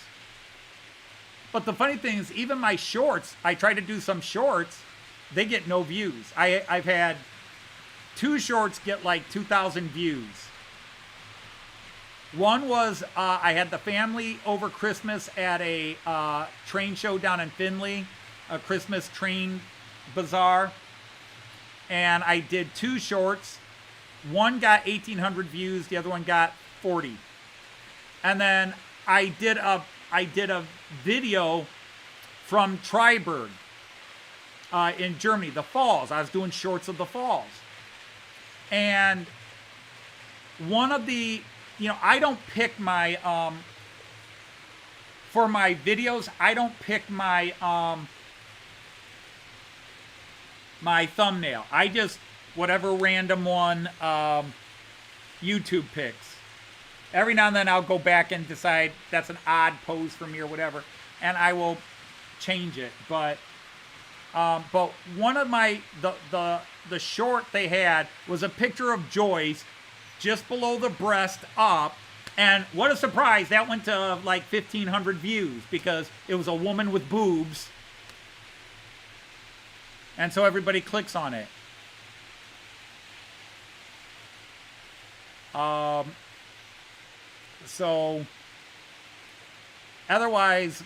But the funny thing is, even my shorts, I try to do some shorts, they get no views. I've had 2 shorts get like 2,000 views. One was, I had the family over Christmas at a train show down in Findlay, a Christmas train bazaar. And I did 2 shorts. One got 1,800 views, the other one got 40. And then I did a video from Triberg in Germany, the falls. I was doing shorts of the falls. And one of the, I don't pick my for my videos, I don't pick my my thumbnail. I just, whatever random one YouTube picks. Every now and then I'll go back and decide that's an odd pose for me or whatever, and I will change it. But one of my, the short they had was a picture of Joyce just below the breast up, and what a surprise, that went to like 1,500 views because it was a woman with boobs, and so everybody clicks on it. So otherwise,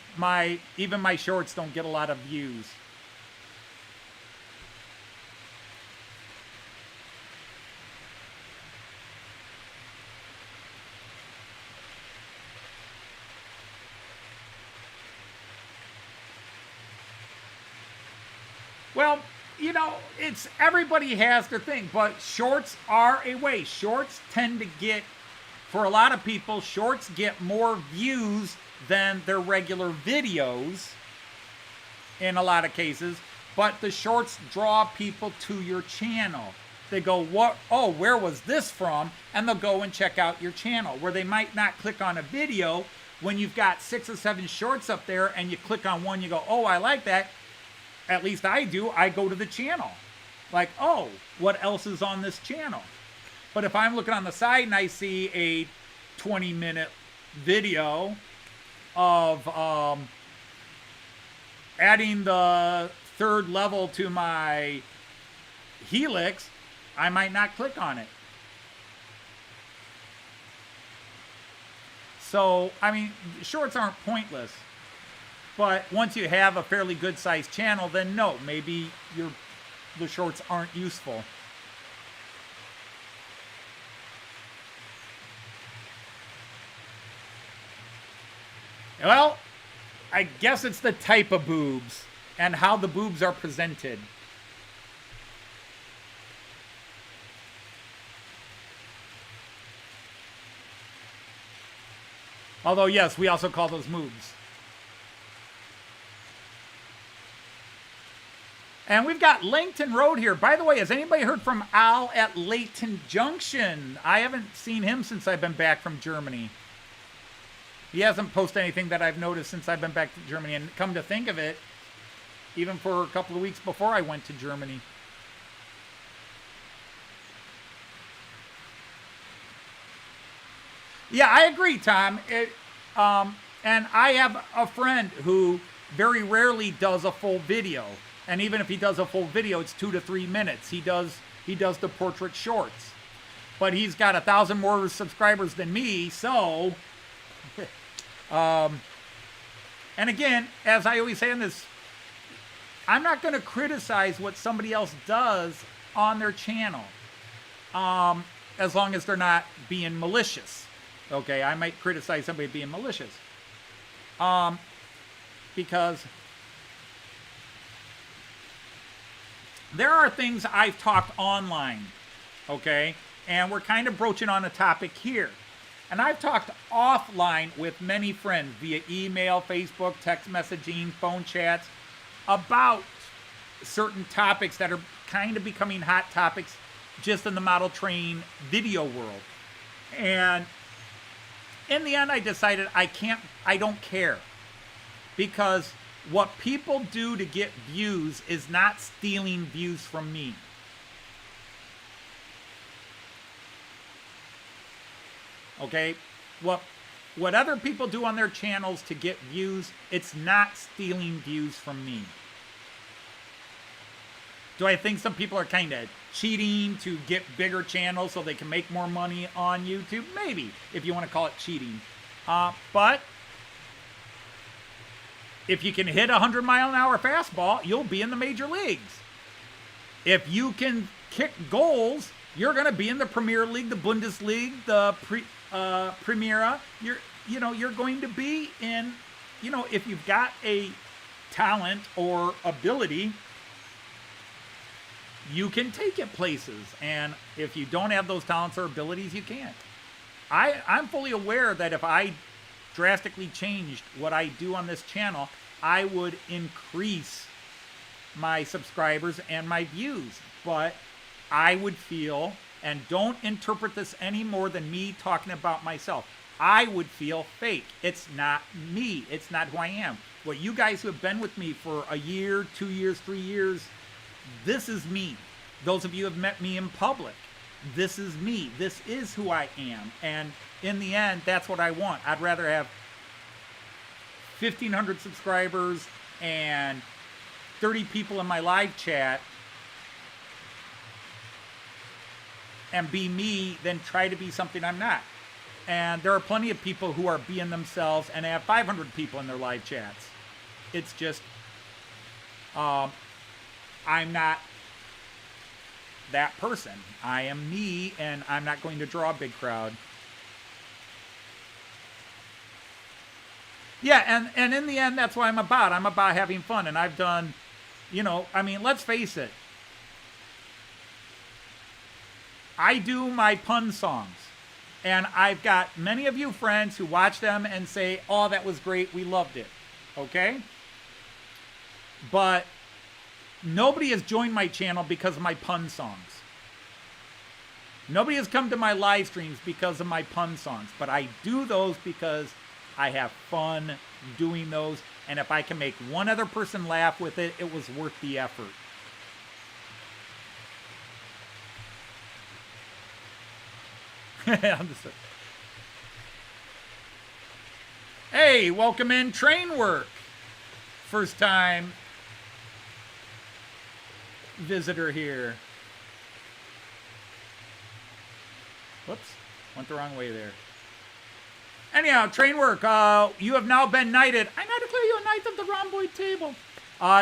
even my shorts don't get a lot of views. Well, you know, it's everybody has their thing, but shorts are a way. Shorts tend to get, for a lot of people, shorts get more views than their regular videos in a lot of cases, but the shorts draw people to your channel. They go, what? Oh, where was this from? And they'll go and check out your channel, where they might not click on a video. When you've got 6 or 7 shorts up there and you click on one, you go, oh, I like that. At least I do. I go to the channel. Like, oh, what else is on this channel? But if I'm looking on the side and I see a 20-minute video of adding the 3rd level to my Helix, I might not click on it. So, I mean, shorts aren't pointless. But once you have a fairly good-sized channel, then no, maybe the shorts aren't useful. Well, I guess it's the type of boobs and how the boobs are presented. Although, yes, we also call those moves. And we've got Langton Road here. By the way, has anybody heard from Al at Leighton Junction? I haven't seen him since I've been back from Germany. He hasn't posted anything that I've noticed since I've been back to Germany. And come to think of it, even for a couple of weeks before I went to Germany. Yeah, I agree, Tom. And I have a friend who very rarely does a full video. And even if he does a full video, it's 2 to 3 minutes. He does the portrait shorts. But he's got 1,000 more subscribers than me, so... and again, as I always say in this, I'm not going to criticize what somebody else does on their channel. As long as they're not being malicious. Okay, I might criticize somebody being malicious. Because... there are things I've talked online, okay? And we're kind of broaching on a topic here. And I've talked offline with many friends via email, Facebook, text messaging, phone chats about certain topics that are kind of becoming hot topics just in the model train video world. And in the end, I decided I don't care. Because what people do to get views is not stealing views from me. Okay? What other people do on their channels to get views, it's not stealing views from me. Do I think some people are kind of cheating to get bigger channels so they can make more money on YouTube? Maybe, if you want to call it cheating. But if you can hit a 100-mile-an-hour fastball, you'll be in the major leagues. If you can kick goals, you're going to be in the Premier League, the Bundesliga, the Primera. You're going to be in, if you've got a talent or ability, you can take it places. And if you don't have those talents or abilities, you can't. I'm fully aware that if I drastically changed what I do on this channel, I would increase my subscribers and my views. But I would feel, and don't interpret this any more than me talking about myself, I would feel fake. It's not me. It's not who I am. What you guys who have been with me for a year, 2 years, 3 years, this is me. Those of you who have met me in public, this is me. This is who I am. And in the end, that's what I want. I'd rather have 1,500 subscribers and 30 people in my live chat and be me than try to be something I'm not. And there are plenty of people who are being themselves and have 500 people in their live chats. It's just, I'm not that person. I am me, and I'm not going to draw a big crowd. Yeah, and in the end, that's what I'm about. I'm about having fun, and I've done, I mean, let's face it. I do my pun songs, and I've got many of you friends who watch them and say, oh, that was great, we loved it, okay? But nobody has joined my channel because of my pun songs. Nobody has come to my live streams because of my pun songs, but I do those because I have fun doing those, and if I can make one other person laugh with it, it was worth the effort. Hey, welcome in Train Work. First time visitor here. Whoops, went the wrong way there. Anyhow, Train Work, you have now been knighted. I now declare you a knight of the rhomboid table.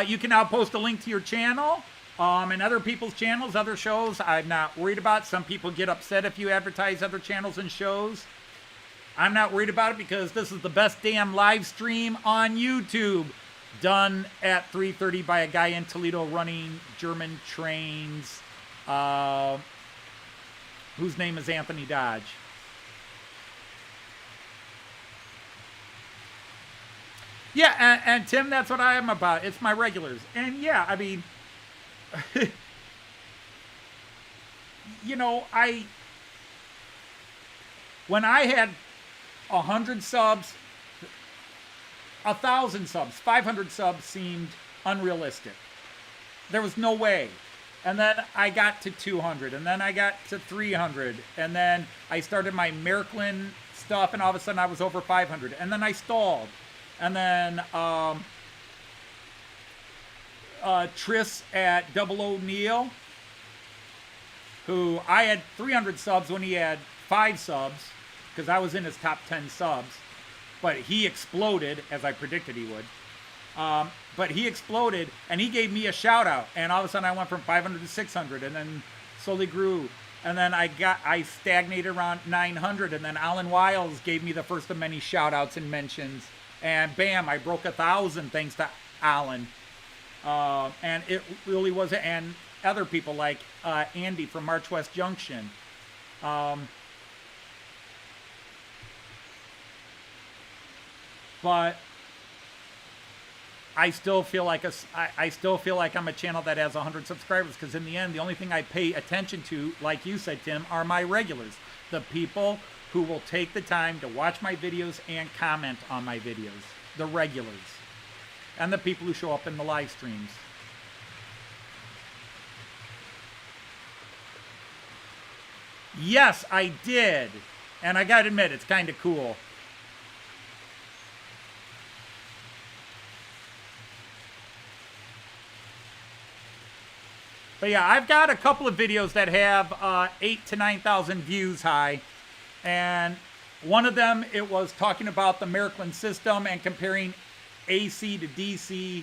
You can now post a link to your channel and other people's channels, other shows. I'm not worried about it. Some people get upset if you advertise other channels and shows. I'm not worried about it because this is the best damn live stream on YouTube, done at 3:30 by a guy in Toledo running German trains, whose name is Anthony Dodge. Yeah, and Tim, that's what I am about. It's my regulars. And yeah, I mean, when I had 100 subs, 1,000 subs, 500 subs seemed unrealistic. There was no way. And then I got to 200, and then I got to 300, and then I started my Märklin stuff, and all of a sudden I was over 500, and then I stalled. And then Tris at Double O'Neill, who I had 300 subs when he had 5 subs, because I was in his top 10 subs. But he exploded, as I predicted he would. But he exploded, and he gave me a shout out. And all of a sudden I went from 500 to 600, and then slowly grew. And then I stagnated around 900, and then Alan Wiles gave me the first of many shout outs and mentions. And bam, I broke 1,000 thanks to Alan. And it really was, and other people like Andy from March West Junction. But I still feel like I'm a channel that has 100 subscribers, because in the end, the only thing I pay attention to, like you said, Tim, are my regulars. The people who will take the time to watch my videos and comment on my videos. The regulars. And the people who show up in the live streams. Yes, I did. And I gotta admit, it's kind of cool. But yeah, I've got a couple of videos that have 8,000 to 9,000 views high. And one of them, it was talking about the Märklin system and comparing AC to DC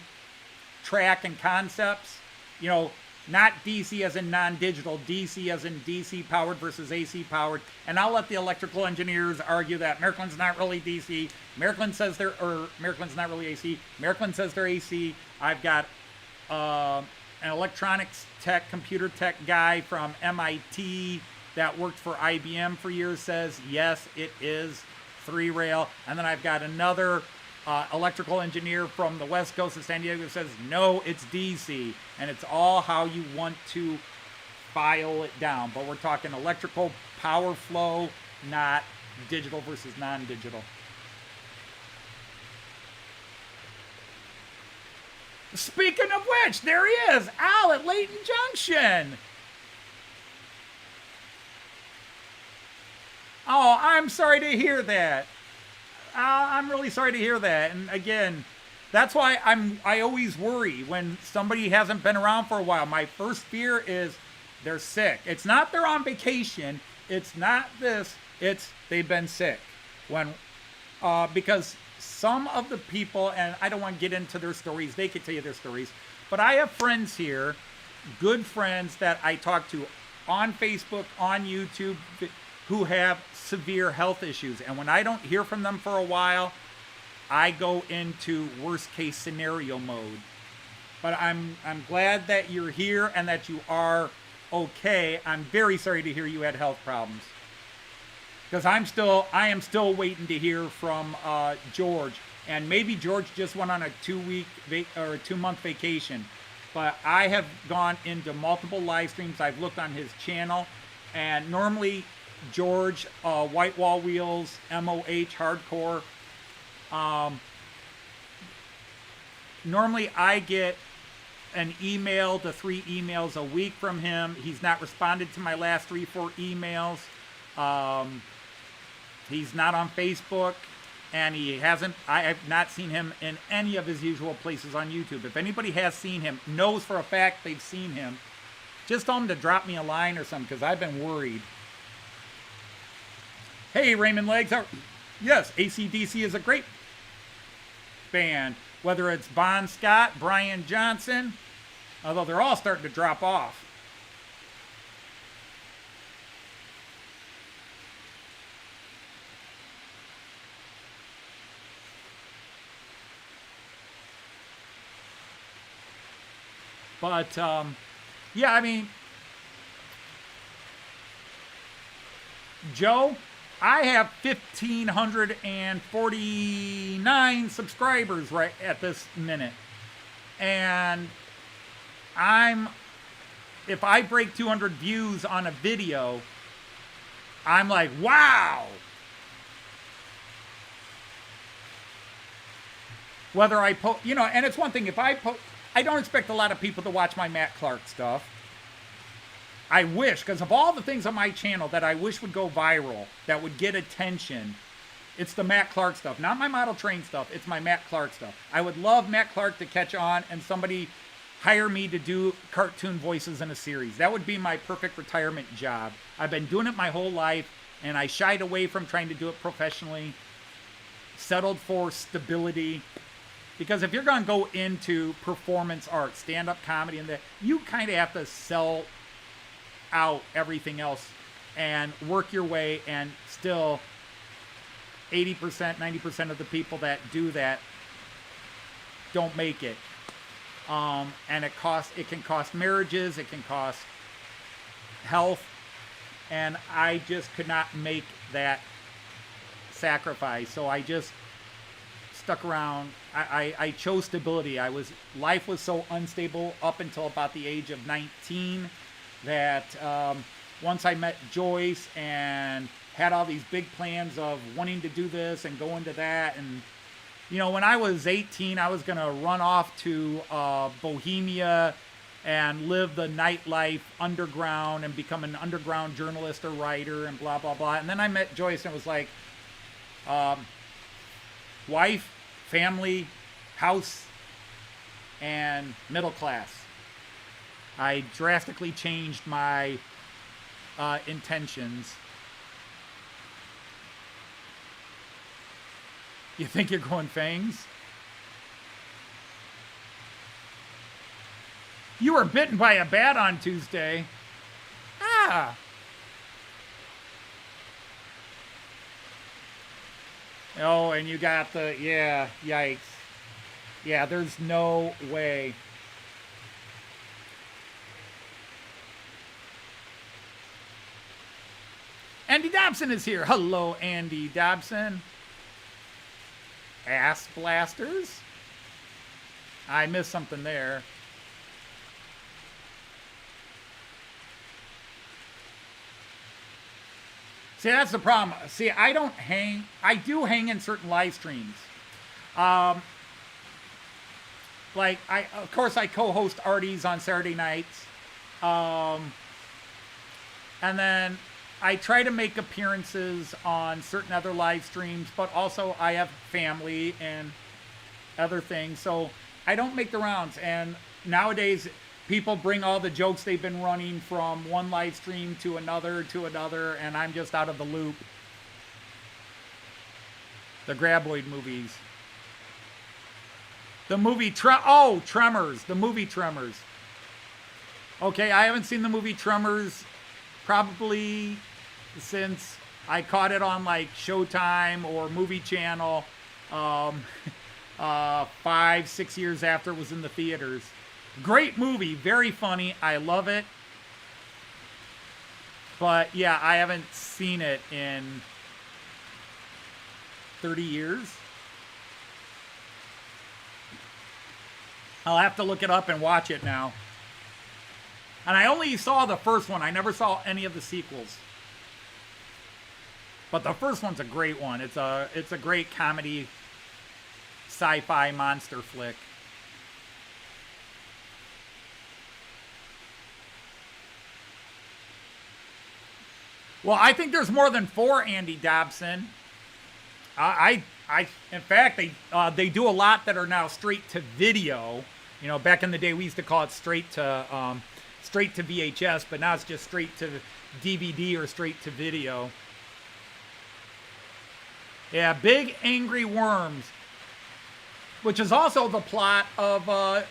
track and concepts. Not DC as in non-digital, DC as in DC powered versus AC powered. And I'll let the electrical engineers argue that Märklin's not really DC. Märklin says Märklin's not really AC. Märklin says they're AC. I've got an electronics tech, computer tech guy from MIT that worked for IBM for years, says yes, it is 3-rail. And then I've got another electrical engineer from the west coast of San Diego who says, no, it's DC. And it's all how you want to file it down. But we're talking electrical power flow, not digital versus non-digital. Speaking of which, there he is, Al at Layton Junction. Oh, I'm sorry to hear that. I'm really sorry to hear that. And again, that's why I always worry when somebody hasn't been around for a while. My first fear is they're sick. It's not they're on vacation. It's not this. It's they've been sick. Because some of the people, and I don't want to get into their stories, they could tell you their stories, but I have friends here, good friends that I talk to on Facebook, on YouTube, who have severe health issues. And when I don't hear from them for a while, I go into worst case scenario mode. But I'm glad that you're here and that you are okay. I'm very sorry to hear you had health problems. Because I am still waiting to hear from George, and maybe George just went on a 2-month vacation. But I have gone into multiple live streams. I've looked on his channel, and normally George, White Wall Wheels, MOH Hardcore. Normally I get an email to 3 emails a week from him. He's not responded to my last 3-4 emails. He's not on Facebook, and I have not seen him in any of his usual places on YouTube. If anybody has seen him, knows for a fact they've seen him, just tell him to drop me a line or something, because I've been worried. Hey, Raymond Legs. Yes, AC/DC is a great band. Whether it's Bon Scott, Brian Johnson, although they're all starting to drop off. But, yeah, I mean, Joe, I have 1,549 subscribers right at this minute. And if I break 200 views on a video, I'm like, wow. Whether I post, and it's one thing, if I post, I don't expect a lot of people to watch my Matt Clark stuff. I wish, because of all the things on my channel that I wish would go viral, that would get attention, it's the Matt Clark stuff. Not my model train stuff, it's my Matt Clark stuff. I would love Matt Clark to catch on and somebody hire me to do cartoon voices in a series. That would be my perfect retirement job. I've been doing it my whole life, and I shied away from trying to do it professionally, settled for stability. Because if you're going to go into performance art, stand-up comedy, and that, you kind of have to sell out everything else and work your way, and still 80%, 90% of the people that do that don't make it. And it can cost marriages, it can cost health, and I just could not make that sacrifice. So I just stuck around. I chose stability. Life was so unstable up until about the age of 19 that once I met Joyce and had all these big plans of wanting to do this and go into that, and when I was 18, I was going to run off to Bohemia and live the nightlife underground and become an underground journalist or writer and blah, blah, blah. And then I met Joyce, and it was like, wife, family, house, and middle class. I drastically changed my intentions. You think you're going fangs? You were bitten by a bat on Tuesday. Ah. Oh, and you got yikes. Yeah, there's no way. Andy Dobson is here. Hello, Andy Dobson. Ass blasters? I missed something there. See, that's the problem. See, I don't hang. I do hang in certain live streams. Like, of course, I co-host Artie's on Saturday nights. And then I try to make appearances on certain other live streams, but also I have family and other things. So I don't make the rounds. And nowadays, people bring all the jokes they've been running from one live stream to another, and I'm just out of the loop. The Graboid movies. The movie Tremors. The movie Tremors. Okay, I haven't seen the movie Tremors probably since I caught it on like Showtime or Movie Channel 5-6 years after it was in the theaters. Great movie, very funny. I love it. But yeah, I haven't seen it in 30 years. I'll have to look it up and watch it now. And I only saw the first one. I never saw any of the sequels. But the first one's a great one. It's a great comedy sci-fi monster flick. Well, I think there's more than 4 Andy Dobson. In fact, they do a lot that are now straight to video. You know, back in the day, we used to call it straight to VHS, but now it's just straight to DVD or straight to video. Yeah, Big Angry Worms, which is also the plot of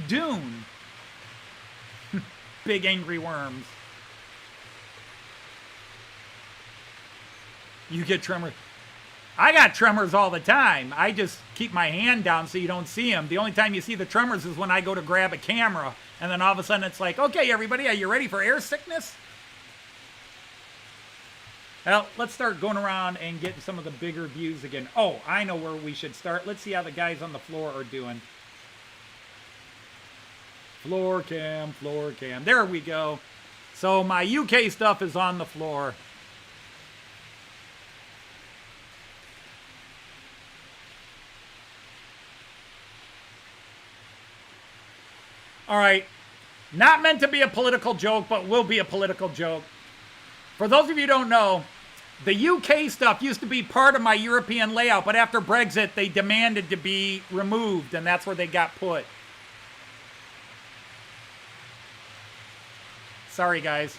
Dune. Big Angry Worms. You get tremors. I got tremors all the time. I just keep my hand down so you don't see them. The only time you see the tremors is when I go to grab a camera. And then all of a sudden it's like, okay, everybody, are you ready for air sickness? Well, let's start going around and getting some of the bigger views again. Oh, I know where we should start. Let's see how the guys on the floor are doing. Floor cam, floor cam. There we go. So my UK stuff is on the floor. All right, not meant to be a political joke, but will be a political joke. For those of you who don't know, the UK stuff used to be part of my European layout, but after Brexit, they demanded to be removed, and that's where they got put. Sorry, guys.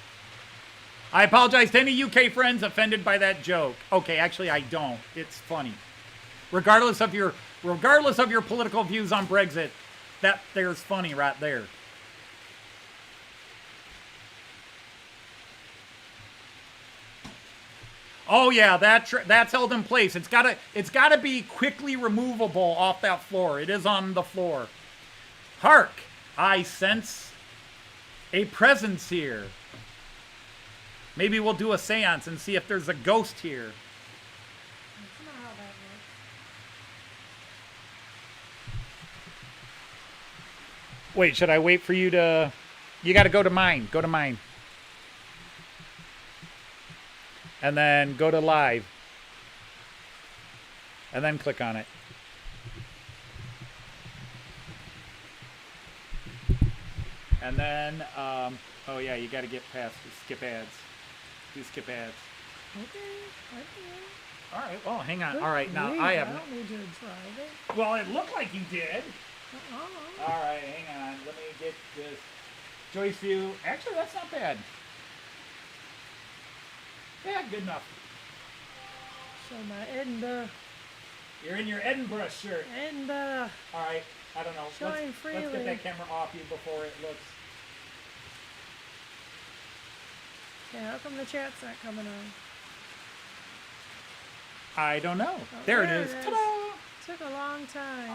I apologize to any UK friends offended by that joke. Okay, actually, I don't. It's funny. Regardless of your political views on Brexit, that there's funny right there. Oh yeah, that's held in place. It's gotta be quickly removable off that floor. It is on the floor. Hark! I sense a presence here. Maybe we'll do a seance and see if there's a ghost here. That's not how that works. Wait, should I wait for you to... You got to go to mine. Go to mine. And then go to live. And then click on it. And then, oh yeah, you got to get past the skip ads. Do skip ads. Okay. All right, well, hang on. Good All right, now grief, I I have... don't need you to drive it. Well, it looked like you did. Uh-uh. All right, hang on. Let me get this. Joyce view. Actually, that's not bad. Yeah, good enough. So my Edinburgh. You're in your Edinburgh shirt. Edinburgh. All right, I don't know. Showing Let's freely. get that camera off you before it looks... Okay, how come the chat's not coming on? I don't know. Oh, there it is. Ta-da! Took a long time.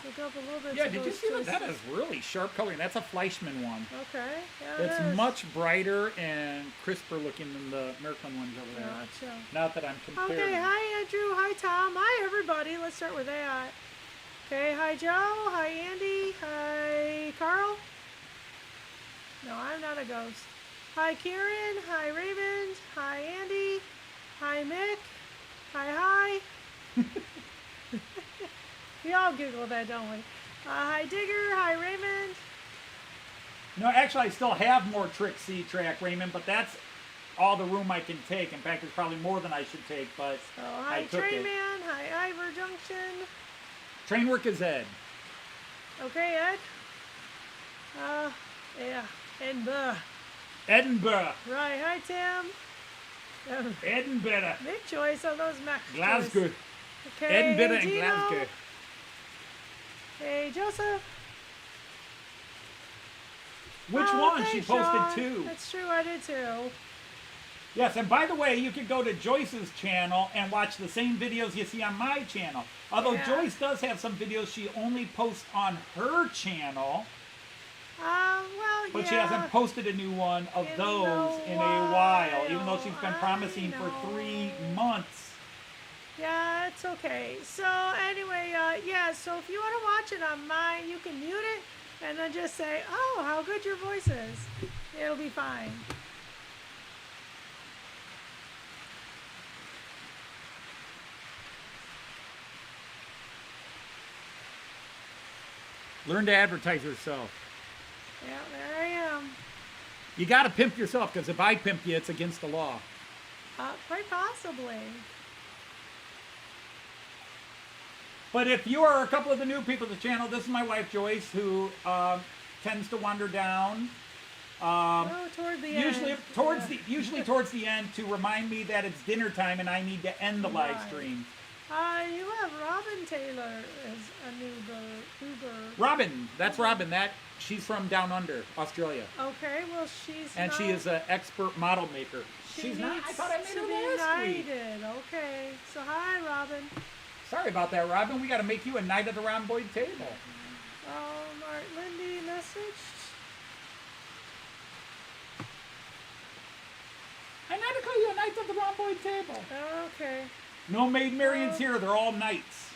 Look up a little bit. Yeah, to did you those see that? choices. That is really sharp coloring. That's a Fleischmann one. Okay. Yeah, it It's is. much brighter and crisper looking than the Märklin ones over there. Gotcha. Not that I'm comparing. Okay, hi Andrew, hi Tom, hi everybody. Let's start with that. Okay, hi Joe, hi Andy, hi Carl. No, I'm not a ghost. Hi Karen, hi Raymond, hi Andy, hi Mick, hi. We all giggle that, don't we? Hi Digger, hi Raymond. No, actually, I still have more Trick C-Track, Raymond, but that's all the room I can take. In fact, there's probably more than I should take, but So hi I took it. Trayman, hi Ivor Junction. Train work is Ed. Okay, Ed. Yeah, Edinburgh. Edinburgh. Right, hi Tim. Edinburgh. Make choice on those Mac. Glasgow. choice. Okay, Edinburgh and Gino. Glasgow. Hey, Joseph. Which Oh, one? She thanks, posted Sean. 2. That's true, I did too. Yes, and by the way, you can go to Joyce's channel and watch the same videos you see on my channel. Although Yeah. Joyce does have some videos she only posts on her channel, Well, but yeah. she hasn't posted a new one of In those a in a while, even though while. she's been I promising for know. 3 months. Yeah, it's okay. So anyway, yeah, so if you want to watch it on mine, you can mute it and then just say, oh, how good your voice is. It'll be fine. Learn to advertise yourself. Yeah, there I am. You got to pimp yourself, because if I pimp you, it's against the law. Quite possibly. But if you are a couple of the new people to the channel, this is my wife Joyce, who tends to wander down. Toward the Usually end. usually towards the end to remind me that it's dinner time and I need to end the live Right. stream. You have Robin Taylor as a Uber. Robin, that's Robin. She's from down under, Australia, Okay, well she's and not, she is an expert model maker. She's not. I needs thought I made to her be last week. knighted. Okay, so hi Robin. Sorry about that, Robin. We got to make you a knight of the rhomboid table. Art Lindy messaged. I got to call you a knight of the rhomboid table. Okay. No Maid Marians here. They're all knights.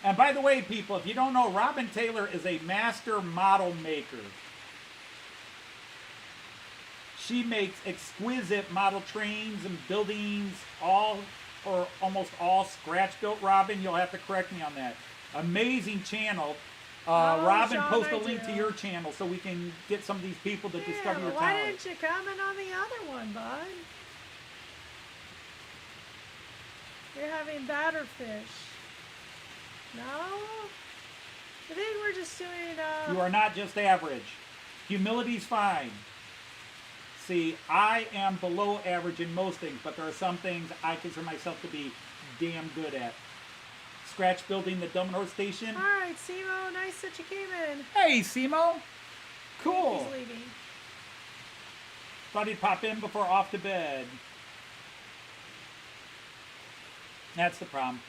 And by the way, people, if you don't know, Robin Taylor is a master model maker. She makes exquisite model trains and buildings, all or almost all scratch built. Robin, you'll have to correct me on that. Amazing channel. Robin, Sean, post I a link do. to your channel so we can get some of these people to discover your but why talent. didn't you comment on the other one, bud? You're having batterfish. No? I think we're just doing, You are not just average. Humility's fine. See, I am below average in most things, but there are some things I consider myself to be damn good at. Scratch building the Domino station. Alright, Simo, nice that you came in. Hey, Simo. Cool. He's leaving. Thought he'd pop in before off to bed. That's the problem.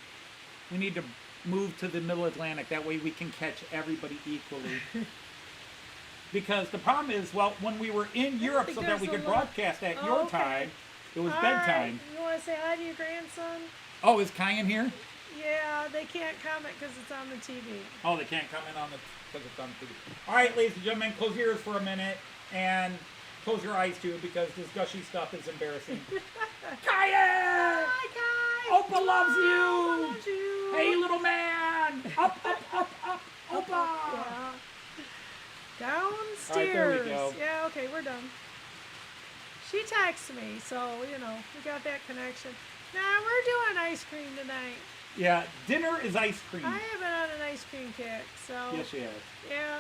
We need to move to the middle Atlantic. That way we can catch everybody equally. Because the problem is, well, when we were in Europe so that there's we a could lot- broadcast at Oh, your okay. time, it was All bedtime. right, you want to say hi to your grandson? Oh, is Kyan here? Yeah, they can't comment because it's on the TV. Oh, they can't come in on the because it's on TV. All right, ladies and gentlemen, close your ears for a minute and close your eyes too, because this gushy stuff is embarrassing. Kyan! Hi, Kai! Opa loves you! Loves you! Hey, little man! Up, up, up, up, Opa! Yeah. Downstairs. All right, there we go. Yeah, okay, we're done. She texts me, so, you know, we got that connection. Nah, we're doing ice cream tonight. Yeah, dinner is ice cream. I have been on an ice cream kick, so. Yes, she has. Yeah.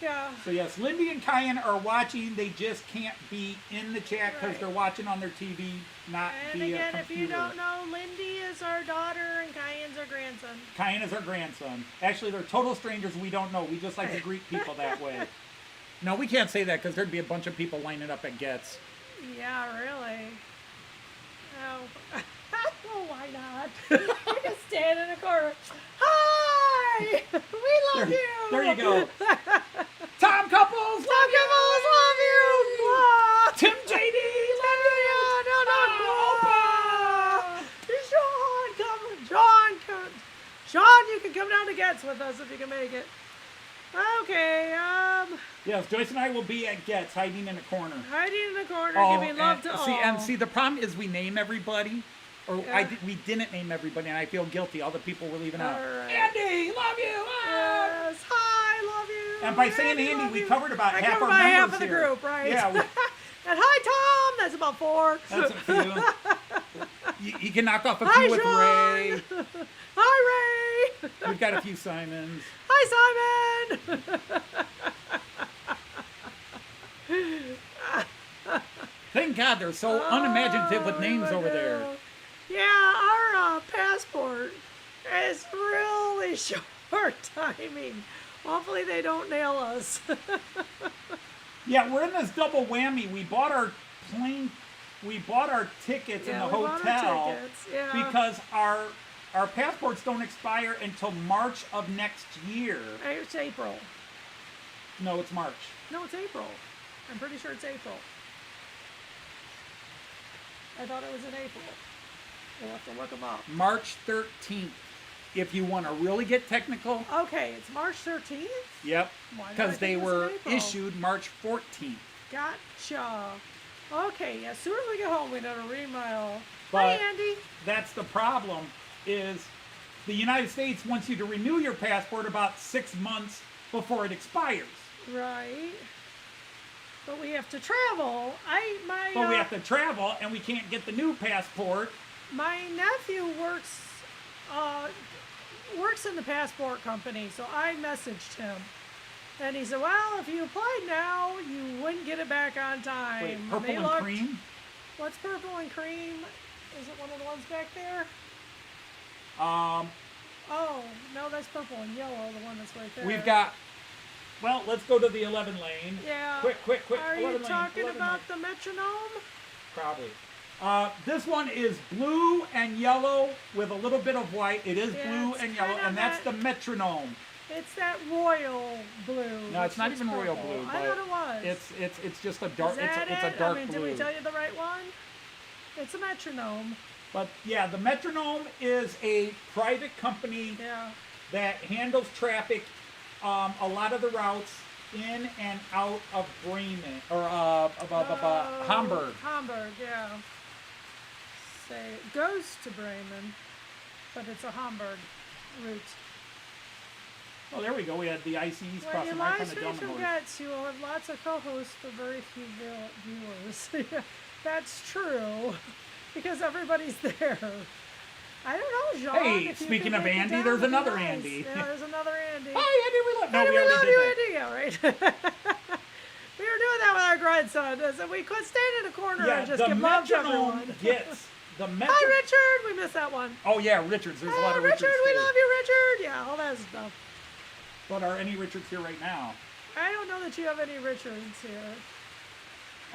Yeah. So yes, Lindy and Kyan are watching. They just can't be in the chat because Right. they're watching on their TV, not And via again, if computer. you don't know, Lindy is our daughter and Kyan's our grandson. Kyan is our grandson. Actually, they're total strangers we don't know. We just like to greet people that way. No, we can't say that because there'd be a bunch of people lining up at Getz. Yeah, really. Oh. Well, why not? You can stand in a corner. Hi! We love you! There you go. Tom Couples, Tom Couples, love you! Ah. Tim JD, love you! No. Sean, you can come down to Getz with us if you can make it. Okay, Yes, Joyce and I will be at Getz, hiding in a corner. hiding in the corner, Oh, giving love to all. see, the problem is we name everybody, or Yeah. we didn't name everybody, and I feel guilty. All the people we're leaving out. All right. Andy, love you! Ah! Yes, hi, love you. And by saying Andy, love we you. covered about I half covered our about members half of the here. group, right? Yeah, And hi, Tom. That's about 4. that's a few. You can knock off a Hi, few with Sean. Ray. Hi, Ray. We've got a few Simons. Hi, Simon. Thank God they're so unimaginative with names over there. Yeah, our passport is really short timing. Hopefully they don't nail us. Yeah, we're in this double whammy. We bought our tickets in the we bought hotel our tickets, yeah. because our passports don't expire until March of next year. It's April. No, it's March. No, it's April. I'm pretty sure it's April. I thought it was in April. We'll have to look them up. March 13th. If you want to really get technical. Okay, it's March 13th? Yep. Why did I Because they think it was in were April? issued March 14th. Gotcha. Okay, yeah, as soon as we get home, we know to remile. Hi, But Andy. that's the problem, is the United States wants you to renew your passport about 6 months before it expires. Right. But we have to travel. But we have to travel, and we can't get the new passport. My nephew works in the passport company, so I messaged him. And he said, well, if you applied now, you wouldn't get it back on time. Wait, And purple they and looked- cream? What's purple and cream? Is it one of the ones back there? Oh, no, that's purple and yellow, the one that's right there. We've got, well, let's go to the 11 lane. Yeah. Quick. Are 11 you lane, talking 11 about lane. the metronome? Probably. This one is blue and yellow with a little bit of white. It is Yeah, blue it's and yellow, kinda and that's that- the metronome. It's that royal blue. No, it's which not looks even royal purple. blue, I but thought it was. it's just a dark. Is that It's a it? dark I mean, blue. did we tell you the right one? It's a metronome. But yeah, the Metronome is a private company Yeah. that handles traffic, a lot of the routes in and out of Bremen or Hamburg. Hamburg, yeah. Say it goes to Bremen, but it's a Hamburg route. Oh, there we go. We had the ICEs When crossing you right live from the stream from Delmar. Getz, you will have lots of co-hosts for very few viewers. Yeah, that's true, because everybody's there. I don't know, Jean. Hey, if you speaking can of make it Andy, down, there's it'd be another nice. Andy. Yeah, there's another Andy. Hi, Andy. We love. No, Andy, we we already love did you, that. Andy. Yeah, right. We were doing that with our grandson. So we could stand in a corner Yeah, and just the give love to Metronome everyone. gets the Hi, Metronome. Richard. We missed that one. Oh yeah, Richards. There's a lot Hi, of Richard. Richards. We too. love you, Richard. Yeah, all that stuff. But are any Richards here right now? I don't know that you have any Richards here.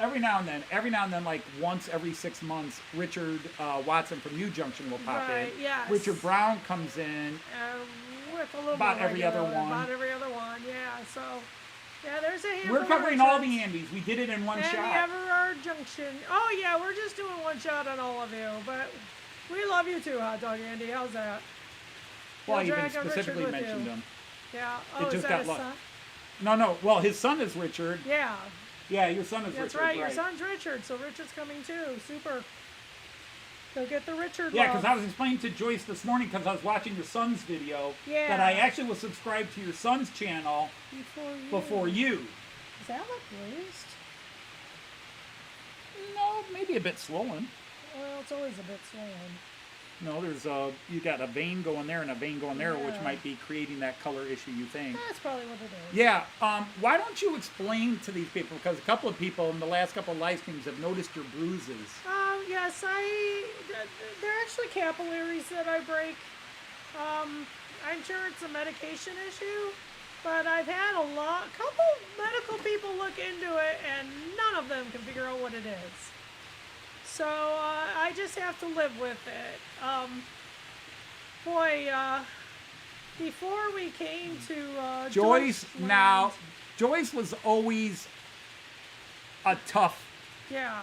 Every now and then, like once every 6 months, Richard Watson from New Junction will pop Right, in. yes. Richard Brown comes in. With a little About more every other regular, one. About every other one, yeah. So, yeah, there's a handful We're of covering all the Richards. Andys. We did it in one And the shot. Everard Junction. Oh, yeah, we're just doing one shot on all of you. But we love you too, Hot Dog Andy. How's that? Well, I You'll even drag a Richard specifically with mentioned you. him. Yeah. It Oh, is just that got his luck. son? No. Well, his son is Richard. Yeah. Yeah, your son is That's Richard. right. Your son's Richard, so Richard's coming too. Super. Go get the Richard Yeah, love. because I was explaining to Joyce this morning because I was watching your son's video Yeah. that I actually was subscribed to your son's channel before you. Is that like bruised? No, maybe a bit swollen. Well, it's always a bit swollen. No, there's you got a vein going there and a vein going there, which Yeah. might be creating that color issue you think. That's probably what it is. Yeah. Why don't you explain to these people, because a couple of people in the last couple of live streams have noticed your bruises. Yes, they're actually capillaries that I break. I'm sure it's a medication issue, but I've had a couple medical people look into it, and none of them can figure out what it is. So I just have to live with it. Boy, before we came to Joyce, Deutschland- now, Joyce was always a tough Yeah.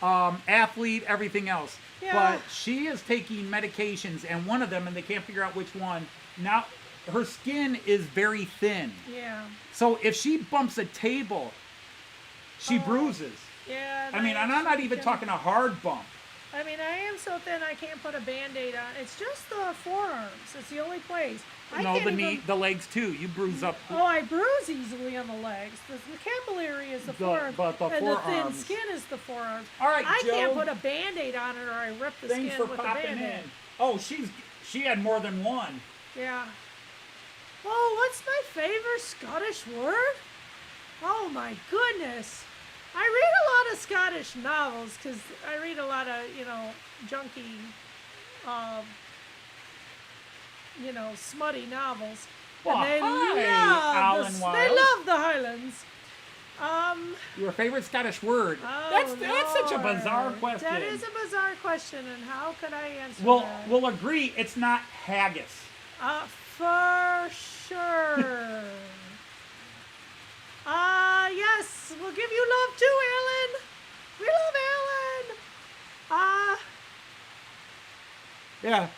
athlete, everything else. Yeah. But she is taking medications, and one of them, and they can't figure out which one. Now, her skin is very thin. Yeah. So if she bumps a table, she bruises. Yeah. I mean, and I'm not even talking a hard bump. I mean, I am so thin I can't put a Band-Aid on. It's just the forearms. It's the only place. I No, can't the even- knee, the legs too. You bruise up. Oh, I bruise easily on the legs. The capillary is the forearms, but the and forearms. the thin skin is the forearms. All right, I can't Joe. put a Band-Aid on it, or I rip the Thanks skin for with a popping Band-Aid. in. Oh, she had more than one. Yeah. Oh, what's my favorite Scottish word? Oh my goodness. I read a lot of Scottish novels because I read a lot of, junky, smutty novels. Well, and they hi, Alan they Wiles. love the Highlands. Your favorite Scottish word? Oh, that's such a bizarre Lord. question. That is a bizarre question, and how could I answer We'll that? we'll agree it's not haggis. For sure. Yes, we'll give you love too, Alan. We love Alan. Yeah,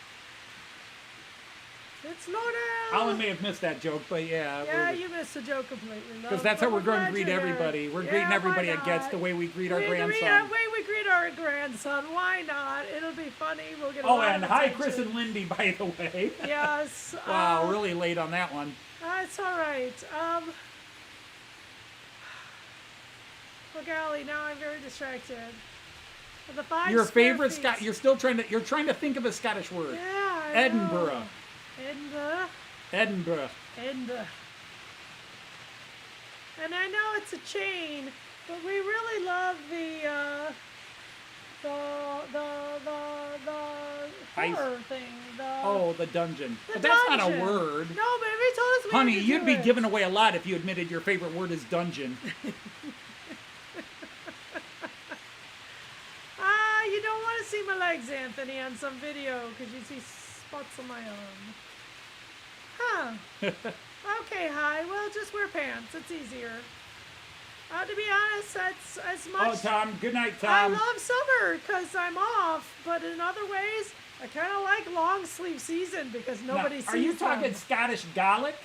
It's Lord Alan may have missed that joke, but Yeah, yeah. you missed the joke completely. Because that's how we're going to greet everybody. We're greeting everybody at Gets the way we greet our grandson. The way we greet our grandson. Why not? It'll be funny. We'll get a Oh, lot and of hi, attention. Chris and Lindy, by the way. Yes. Wow, really late on that one. It's all right. Oh golly, now I'm very distracted. The five Your square favorite feet. Scott? You're trying to think of a Scottish word. Yeah. I Edinburgh. know. Edinburgh. Edinburgh. Edinburgh. And I know it's a chain, but we really love the Ice. horror thing. Oh, the dungeon. The But that's not a dungeon. word. No, but we told us we Honey, had to you'd do be it. giving away a lot if you admitted your favorite word is dungeon. You don't want to see my legs, Anthony, on some video because you see spots on my arm. Huh. Okay, hi. Well, just wear pants. It's easier. To be honest, that's as much. Oh, Tom. Good night, I Tom. love summer because I'm off, but in other ways, I kind of like long sleeve season because Now, nobody sees are you them. talking Scottish Gaelic,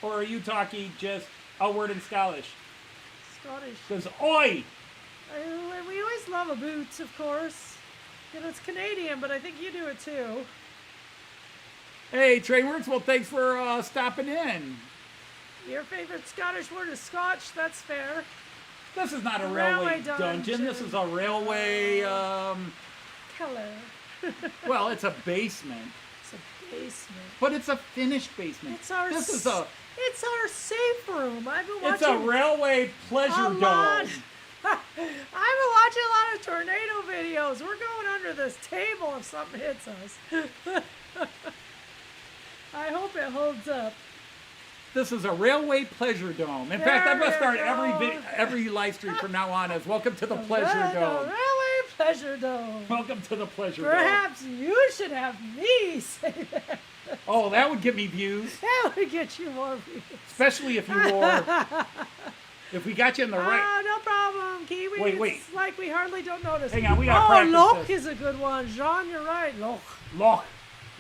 or are you talking just a word in Scottish? Scottish. Because oi! And we always love a boots, of course. It's Canadian, but I think you do it too. Hey, Trainworks. Well, thanks for stopping in. Your favorite Scottish word is Scotch. That's fair. This is not a Railway railway dungeon. This is a railway. Keller. Well, it's a basement, It's a basement. but it's a finished basement. It's our. This is It's our safe room. I've been It's a watching railway pleasure a lot. dome. I've been watching a lot of tornado videos. We're going under this table if something hits us. I hope it holds up. This is a railway pleasure dome. In fact, I'm There gonna start you go. every live stream from now on as "Welcome to the pleasure The dome." Railway Pleasure Dome. Welcome to the pleasure dome. Perhaps you should have me say that. Oh, that would get me views, That would get you more views. especially if you wore. If we got you in the right. No problem, Kiwi. Wait. It's like we hardly don't notice. Hang on, we gotta Oh, practice Loch this. is a good one. John, you're right. Loch.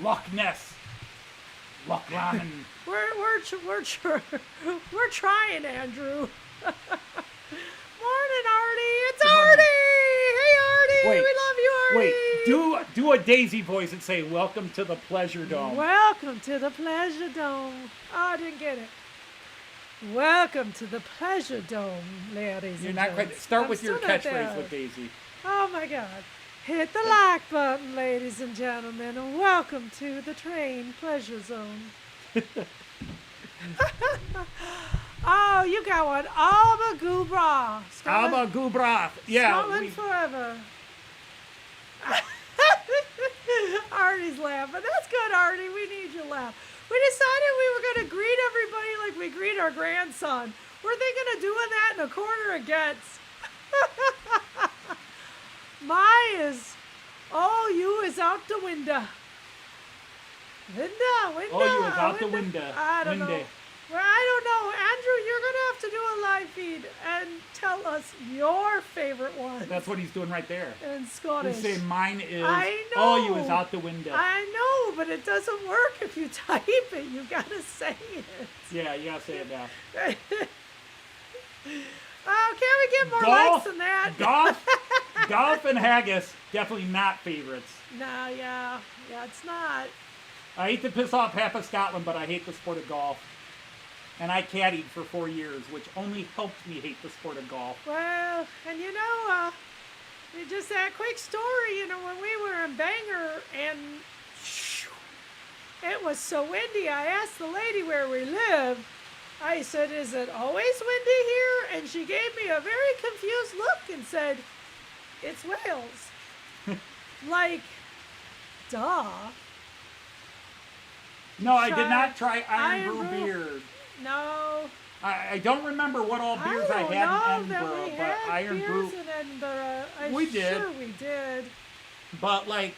Loch Ness. Loch Lomond. We're trying, Andrew. Morning, Artie. It's Artie. Hey, Artie. Wait, we love you, Artie. Wait, do a Daisy voice and say "Welcome to the pleasure dome." Welcome to the Pleasure Dome. Oh, I didn't get it. Welcome to the Pleasure Dome, ladies You're and not gents. quite. Start I'm with your still not catchphrase there. with Daisy. Oh my God. Hit the like button, ladies and gentlemen, and welcome to the train pleasure zone. Oh, you got one. Alba Gubra. Alba Gubra. Yeah. Scotland forever. Artie's laughing. That's good, Artie. We need your laugh. We decided we were going to greet everybody like we greet our grandson. We're thinking of doing that in a corner of Gets. My is out the window. Window. Oh, you was out the window. I don't know. Well, I don't know. Andrew, you're going to have to do a live feed and tell us your favorite one. That's what he's doing right there. In You Scottish. say mine is, I know. oh, you was out the window. I know, but it doesn't work if you type it. You got to say it. Yeah, you gotta say it now. Oh, can we get more likes than that? Golf and haggis, definitely not favorites. No, yeah, it's not. I hate to piss off half of Scotland, but I hate the sport of golf. And I caddied for 4 years, which only helped me hate the sport of golf. Well, and just that quick story, when we were in Bangor and it was so windy, I asked the lady where we lived. I said, is it always windy here? And she gave me a very confused look and said, it's Wales. Like, duh. No, I did not try Iron Brew beer. No. I don't remember what all beers I had in Edinburgh, but Iron Brew. In Edinburgh. We did. Sure we did. But like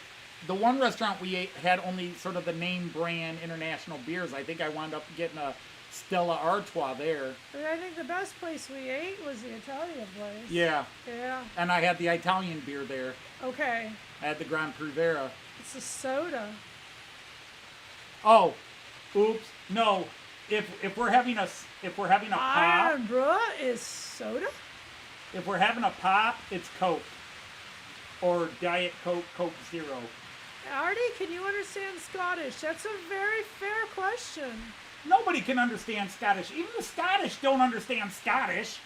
the one restaurant we ate had only sort of the name brand international beers. I think I wound up getting a Stella Artois there. But I think the best place we ate was the Italian place. Yeah. Yeah. And I had the Italian beer there. Okay. I had the Gran Pruvera. It's a soda. Oh, oops. No. If we're having a pop, Iron Brew is soda? if we're having a pop, it's Coke. Or Diet Coke, Coke Zero. Artie, can you understand Scottish? That's a very fair question. Nobody can understand Scottish. Even the Scottish don't understand Scottish.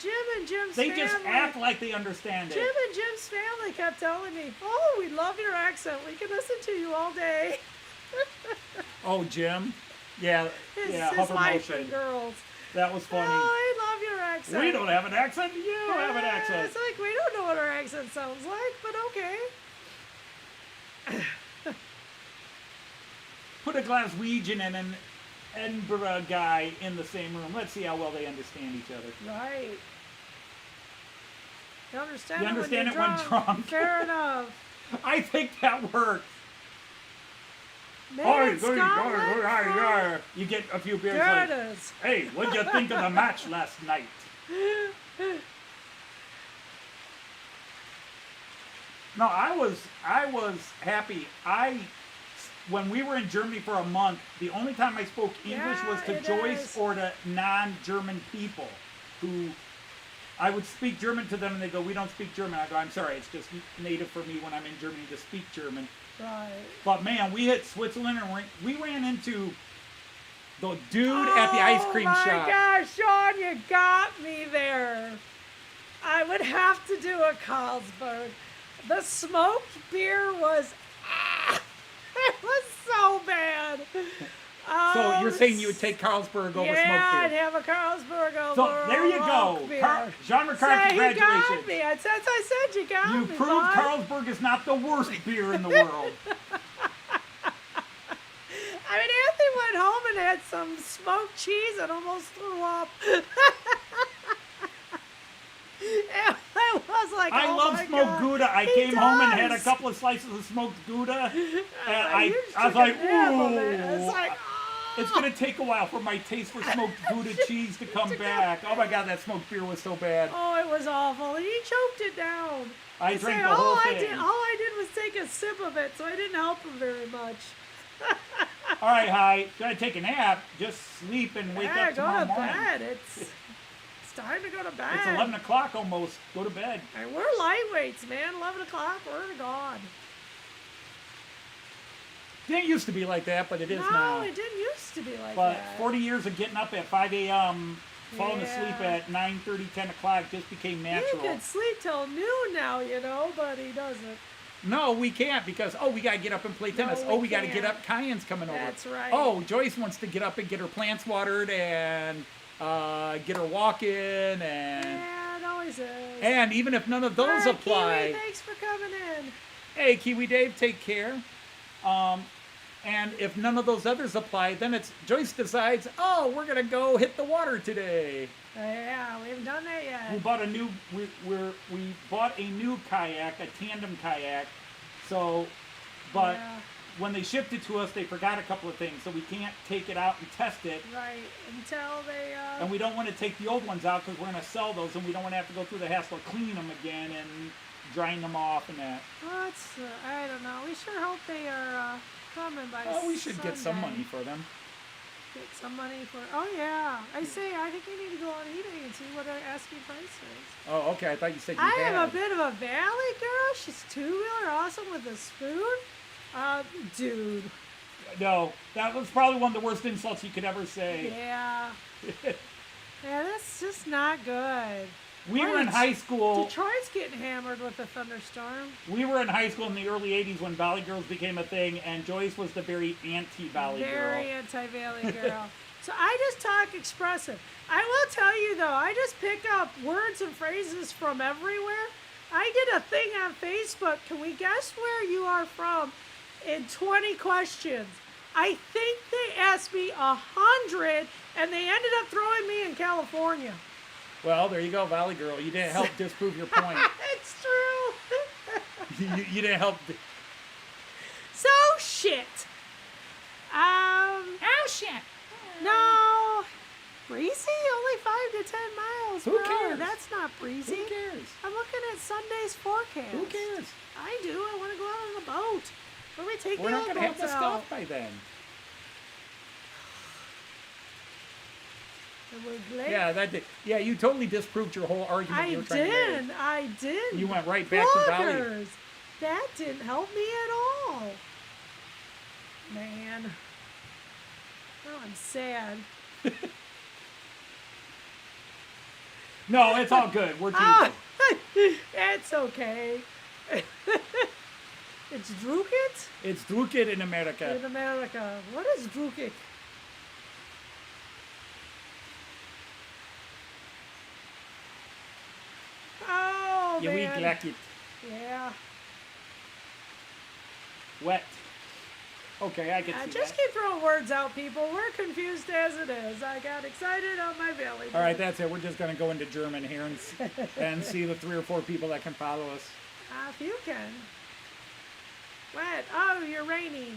Jim and Jim's They family. just act like they understand Jim it. and Jim's family kept telling me, "Oh, we love your accent. We can listen to you all day." Oh, Jim? Yeah, His Hover wife Motion. and girls. That was funny. Oh, I love your accent. We don't have an accent. You have an accent. It's like we don't know what our accent sounds like, but okay. Put a Glaswegian and an Edinburgh guy in the same room. Let's see how well they understand each other. Right. You understand, You understand it it when drunk. Fair enough. I think that works. Man, Scotland, You get a few beers there like, it is. hey, what'd you think of the match last night? No, I was happy. When we were in Germany for a month, the only time I spoke English was to it Joyce is. or to non-German people who I would speak German to them and they go, we don't speak German. I go, I'm sorry, it's just native for me when I'm in Germany to speak German. Right. But man, we hit Switzerland and we ran into the dude at the ice cream shop. Oh my gosh, Sean, you got me there. I would have to do a Carlsberg. The smoked beer was, it was so bad. So you're saying you would take Carlsberg over smoked Yeah, I'd beer? have a Carlsberg over So there you go. John McCarthy, You got congratulations. me. Since I said you got You me. proved bud. Carlsberg is not the worst beer in the world. I mean, Anthony went home and had some smoked cheese and almost threw up. And I was like, I oh love my smoked God. Gouda. I He came home and had a does. couple of slices of smoked Gouda. And I You was took a like, nap of it. ooh. It's like, It's going to take a while for my taste for smoked Gouda cheese to come back. Oh my God, that smoked beer was so bad. oh, it was awful. He choked it down. I He drank said, the whole all thing. all I did was take a sip of it, so I didn't help him very much. All right, Hi. Gotta take a nap. Just sleep and wake Yeah, up go tomorrow to morning. bed. It's time to go to bed. It's 11 o'clock almost. Go to bed. And we're lightweights, man. 11 o'clock, we're gone. Didn't used to be like that, but it is No, now. it didn't used to be like But that. 40 years of getting up at 5 a.m., falling asleep Yeah. at 9:30, 10 o'clock just became natural. He could sleep till noon now, but he doesn't. No, we can't because, we got to get up and play tennis. we We got to get can't. up. Cayenne's coming over. That's right. Oh, Joyce wants to get up and get her plants watered and get her walking and Yeah, it always is. and even if none of those All right, apply. Kiwi, thanks for coming in. Hey, Kiwi Dave, take care. And if none of those others apply, then it's Joyce decides, we're gonna go hit the water today. Yeah, we haven't done that yet. We bought a new we bought a new kayak, a tandem kayak. So but Yeah. when they shipped it to us, they forgot a couple of things, so we can't take it out and test it. Right, until they, And we don't want to take the old ones out because we're going to sell those, and we don't want to have to go through the hassle of cleaning them again and drying them off and that. I don't know. We sure hope they are coming by Oh, we should get some Sunday. money for them. Get some money for. Oh yeah, I think we need to go on eBay and see what our asking price is. Oh, okay. I thought you said you I had. am a bit of a valley girl. She's two-wheeler, awesome with a spoon. Dude. No, that was probably one of the worst insults you could ever say. Yeah. Yeah, that's just not good. We were in high school. Detroit's getting hammered with a thunderstorm. We were in high school in the early 80s when Valley Girls became a thing, and Joyce was the very anti-Valley girl. Very anti-Valley girl. So I just talk expressive. I will tell you, though, I just pick up words and phrases from everywhere. I did a thing on Facebook. Can we guess where you are from in 20 questions? I think they asked me 100, and they ended up throwing me in California. Well, there you go, Valley Girl. You didn't help disprove your point. It's true. you didn't help. So shit. Oh shit. No. Breezy? Only 5 to 10 miles. Who Bro. cares? That's not breezy. Who cares? I'm looking at Sunday's forecast. Who cares? I do. I want to go out on a boat. Where we take We're the not other going to have boats the out? stuff by then. And we're glad- Yeah, that did. Yeah, you totally disproved your whole argument I you were trying to did. make. I did. You went right back to Valley. Bloggers. That didn't help me at all. Man. Oh, I'm sad. No, it's all good. We're teasing. Ah, it's okay. It's Drukit It's Drukit in America. in America. What is Drukit? Oh, You man. eat like it. Yeah. Wet. Okay, I can see Just that. keep throwing words out, people. We're confused as it is. I got excited on my belly. All right, that's it. We're just going to go into German here and see the 3 or 4 people that can follow us. If you can. Wet. Oh, you're raining.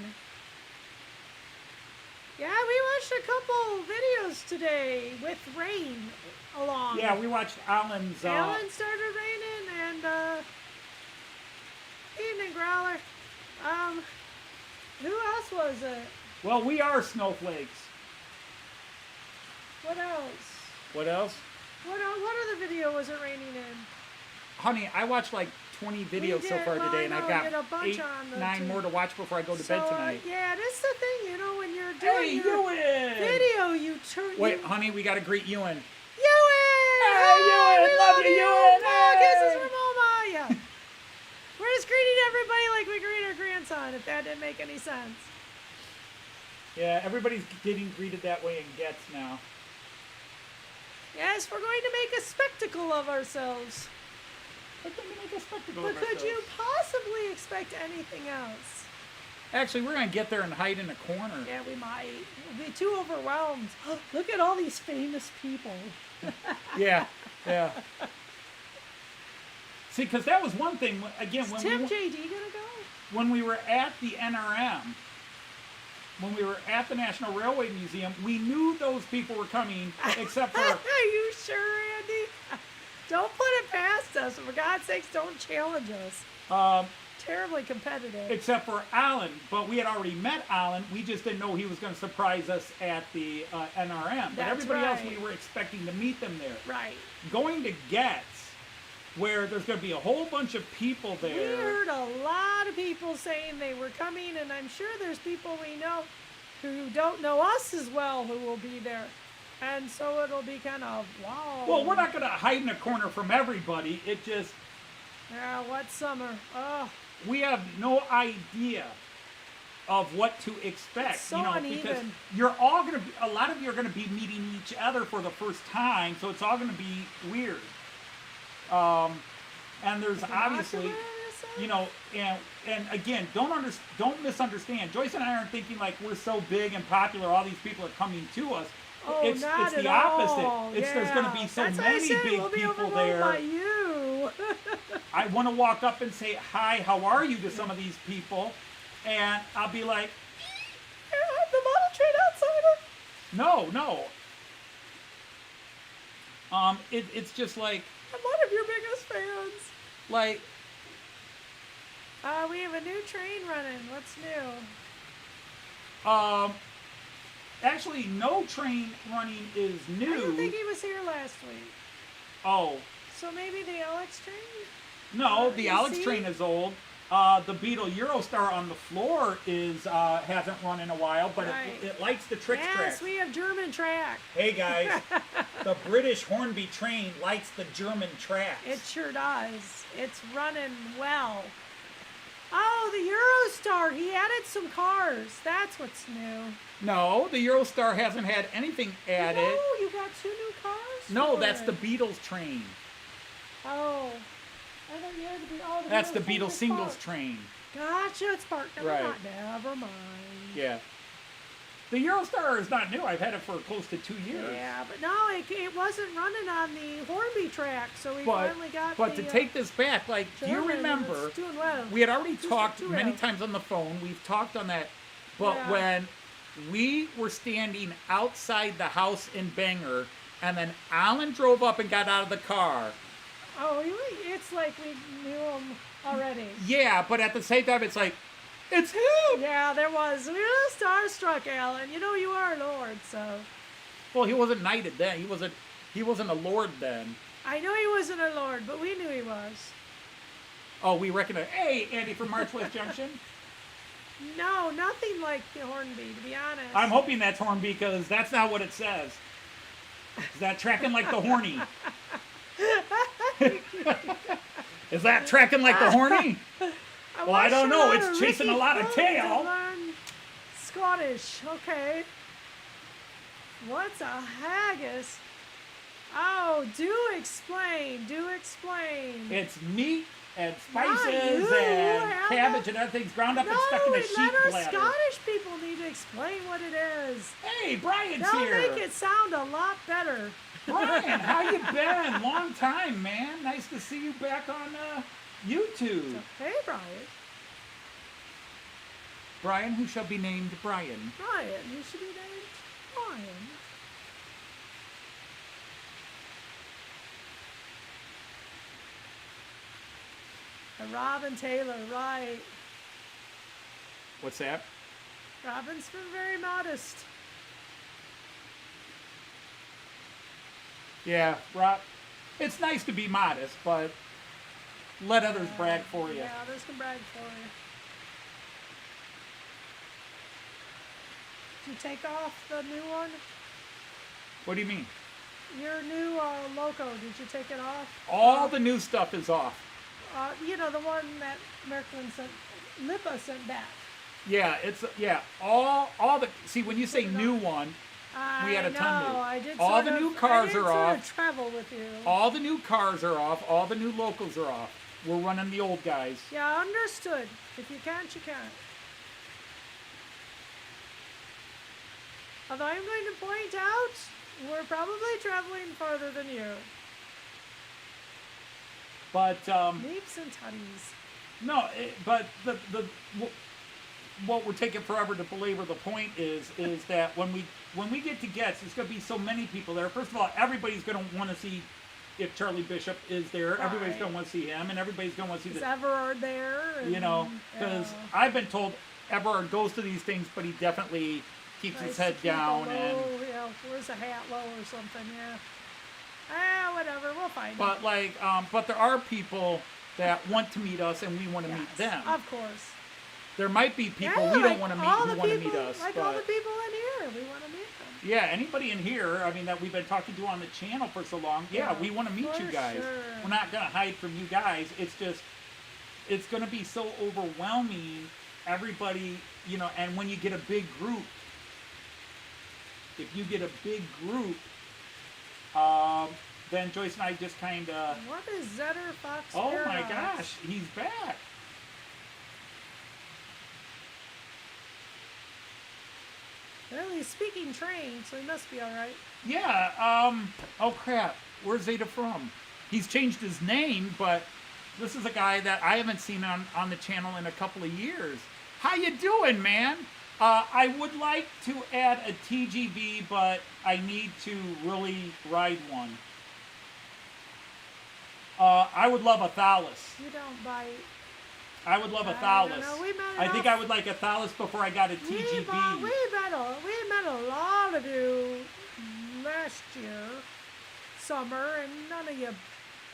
Yeah, we watched a couple videos today with rain along. Yeah, we watched Alan's... Alan started raining and evening growler. Who else was it? Well, we are snowflakes. What else? What else? What other video was it raining in? Honey, I watched like 20 videos so did. far Well, today, I and know, I've you had a got bunch 8, on the 9 more to watch before I go to bed tonight. Yeah, that's the thing, when you're Hey, doing your Ewan! video, you turn... Wait, honey, we got to greet Ewan. Ewan! Hey, Ewan! We Love you, Ewan! Oh, Hey! kisses from Omaya! We're just greeting everybody like we greet our grandson, if that didn't make any sense. Yeah, everybody's getting greeted that way in Getz now. Yes, we're going to make a spectacle of ourselves. But then we make a spectacle But of could you ourselves. possibly expect anything else? Actually, we're going to get there and hide in a corner. Yeah, we might. We'll be too overwhelmed. Look at all these famous people. Yeah, yeah. See, because that was one thing, again, Is when Tim we, JD gonna go? when we were at the NRM, when we were at the National Railway Museum, we knew those people were coming, except for... Are you sure, Andy? Don't put it past us. For God's sakes, don't challenge us. Terribly competitive. Except for Alan, but we had already met Alan. We just didn't know he was going to surprise us at the NRM. But That's everybody else, right. we were expecting to meet them there. Right. Going to Getz, where there's going to be a whole bunch of people We there. heard a lot of people saying they were coming, and I'm sure there's people we know who don't know us as well who will be there. And so it'll be kind of, wow. Well, we're not going to hide in a corner from everybody. It just, Yeah, what summer? Oh, we have no idea of what to expect. It's so because uneven. you're all going to be, a lot of you are going to be meeting each other for the first time, so it's all going to be weird. And there's obviously, and again, don't misunderstand. Joyce and I aren't thinking like we're so big and popular. All these people are coming to us. Oh, it's not the at opposite. all. There's going to be so That's why I many said big we'll be people overwhelmed there. by you. I want to walk up and say hi, how are you to some of these people, And I'll be like, The model train outsider. no. It's just like, I'm one of your biggest fans. like, We have a new train running. What's new? actually, no train running is I new. didn't think he was here last week. Oh, So maybe the Alex train? no, the You Alex see? train is old. The Beetle Eurostar on the floor is hasn't run in a while, but Right. it likes the trick Yes, tracks. we have German track. Hey guys, the British Hornby train likes the German tracks. It sure does. It's running well. Oh, the Eurostar. He added some cars. That's what's new. No, the Eurostar hasn't had anything added. No, you got 2 new cars? No, for that's it. the Beatles train. Oh. I thought you had to be, oh, That's the Beatles Beatles singles parked. train. Gotcha, it's parked. Never Right. mind. Never mind. Yeah. The Eurostar is not new. I've had it for close to 2 years. Yeah, but no, it wasn't running on the Hornby track, so we But, finally got but the, to take this back, like, do you German, and remember? it's doing well. We had already Just talked too many well. times on the phone. We've talked on that. But Yeah. when we were standing outside the house in Bangor, and then Alan drove up and got out of the car. Oh, it's like we knew him already. Yeah, but at the same time, it's like, it's him! Yeah, there was. We were starstruck, Alan. You know you are a lord, so. Well, he wasn't knighted then. He wasn't a lord then. I know he wasn't a lord, but we knew he was. Oh, we recognize. Hey, Andy from March West Junction. No, nothing like the Hornby, to be honest. I'm hoping that's Hornby because that's not what it says. Is that tracking like the horny? Is that tracking like the horny? Well, I don't know. It's chasing a lot of tail. Scottish, okay. What's a haggis? Oh, do explain. It's meat and Not spices you, and Anna. cabbage and other things ground up and stuck in a sheep let us bladder. Scottish people need to explain what it is. Hey, Brian's They'll here. make it sound a lot better. Brian, how you been? Long time, man. Nice to see you back on YouTube. Hey, Brian. Brian, who shall be named Brian. Brian, you should be named Brian. Robin Taylor, right. What's that? Robin's been very modest. Yeah, Rob. It's nice to be modest, but let others brag for you. Yeah, others can brag for you. Did you take off the new one? What do you mean? Your new loco, did you take it off? All the new stuff is off. You know, the one that Märklin sent, Lipa sent back. Yeah, it's all the. See, when you say new one, we had a ton new. I did All sort the of- new cars I did are sort off. of travel with you. All the new cars are off. All the new locals are off. We're running the old guys. Yeah, understood. If you can't, you can't. Although I'm going to point out, we're probably traveling farther than you. But Leaps and tutties. no, but what we're taking forever to belabor the point is that when we get to guests, there's going to be so many people there. First of all, everybody's going to want to see if Charlie Bishop is there. Right. Everybody's going to want to see him, and everybody's going to want to see Is the Everard there? And, you know, because I've been told Everard goes to these things, but he definitely keeps his nice head to keep a down. low, And yeah, wears a hat low or something, yeah. Ah, whatever, we'll find but it. like, but there are people that want to meet us, and we want to meet Yes, them. Of course. There might be people Yeah, we like don't want to meet all who the want to people- meet us. Like but all the people in here, we want to meet them. yeah, anybody in here, I mean, that we've been talking to on the channel for so long, yeah, Yeah, we want to meet you for guys. sure. We're not going to hide from you guys. It's just, it's going to be so overwhelming, everybody, you know, and when you get a big group, if you get a big group, then Joyce and I just kind of, What is Zetter Fox oh my Paradox? gosh, he's back. Well, he's speaking train, so he must be alright. Yeah, oh crap, where's Zeta from? He's changed his name, but this is a guy that I haven't seen on the channel in a couple of years. How you doing, man? I would like to add a TGV, but I need to really ride one. I would love a Thalys. You don't bite. I would love a I Thalys. don't know. We met I think enough. I would like a Thalys before I got a We TGV. met a lot of you last year, summer, and none of you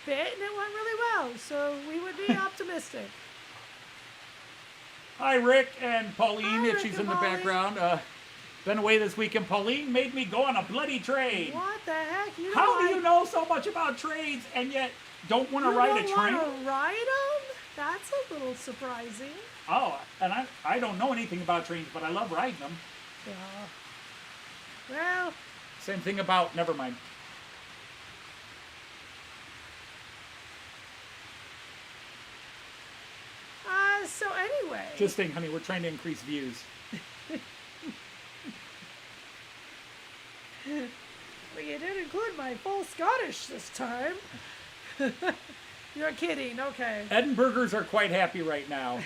bit, and it went really well. So we would be optimistic. Hi, Rick and Pauline, Hi, if Rick she's and in the Pauline. background. Been away this weekend. Pauline made me go on a bloody train. What the heck? You know How do you know so much about trains and yet don't want to ride a train? You don't want to ride them? That's a little surprising. Oh, and I don't know anything about trains, but I love riding them. Yeah. Well, Same thing about, never mind. so anyway. Just think, honey, we're trying to increase views. Well, you did include my full Scottish this time. You're kidding, okay. Edinburghers are quite happy right now.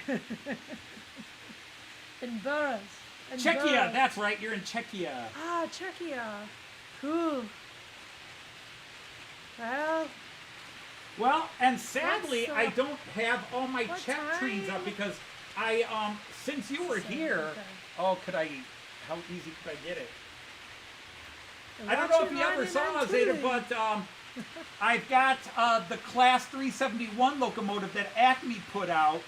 In Burras. Czechia, that's right, you're in Czechia. Ah, Czechia. Cool. Well, and sadly, What's, I don't have all my what Czech trains time? up because I, since you were here, Okay. how easy could I get it? And I don't know if watching you ever Riding saw on Zeta, TV. but I've got the Class 371 locomotive that Acme put out.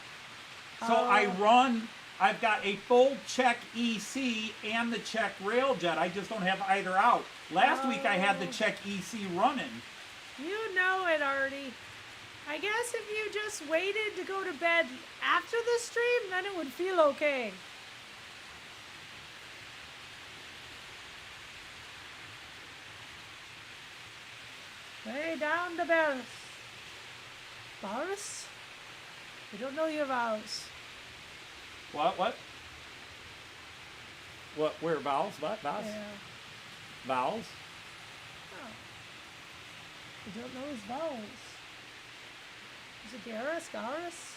So I've got a full Czech EC and the Czech Railjet. I just don't have either out. Last week I had the Czech EC running. You know it, Artie. I guess if you just waited to go to bed after the stream, then it would feel okay. Way down to Barris. Barris? I don't know your vows. What? Where, vowels? What? Vowels? Yeah. Vowels? Oh. I don't know his vowels. Is it Garrus? Garrus?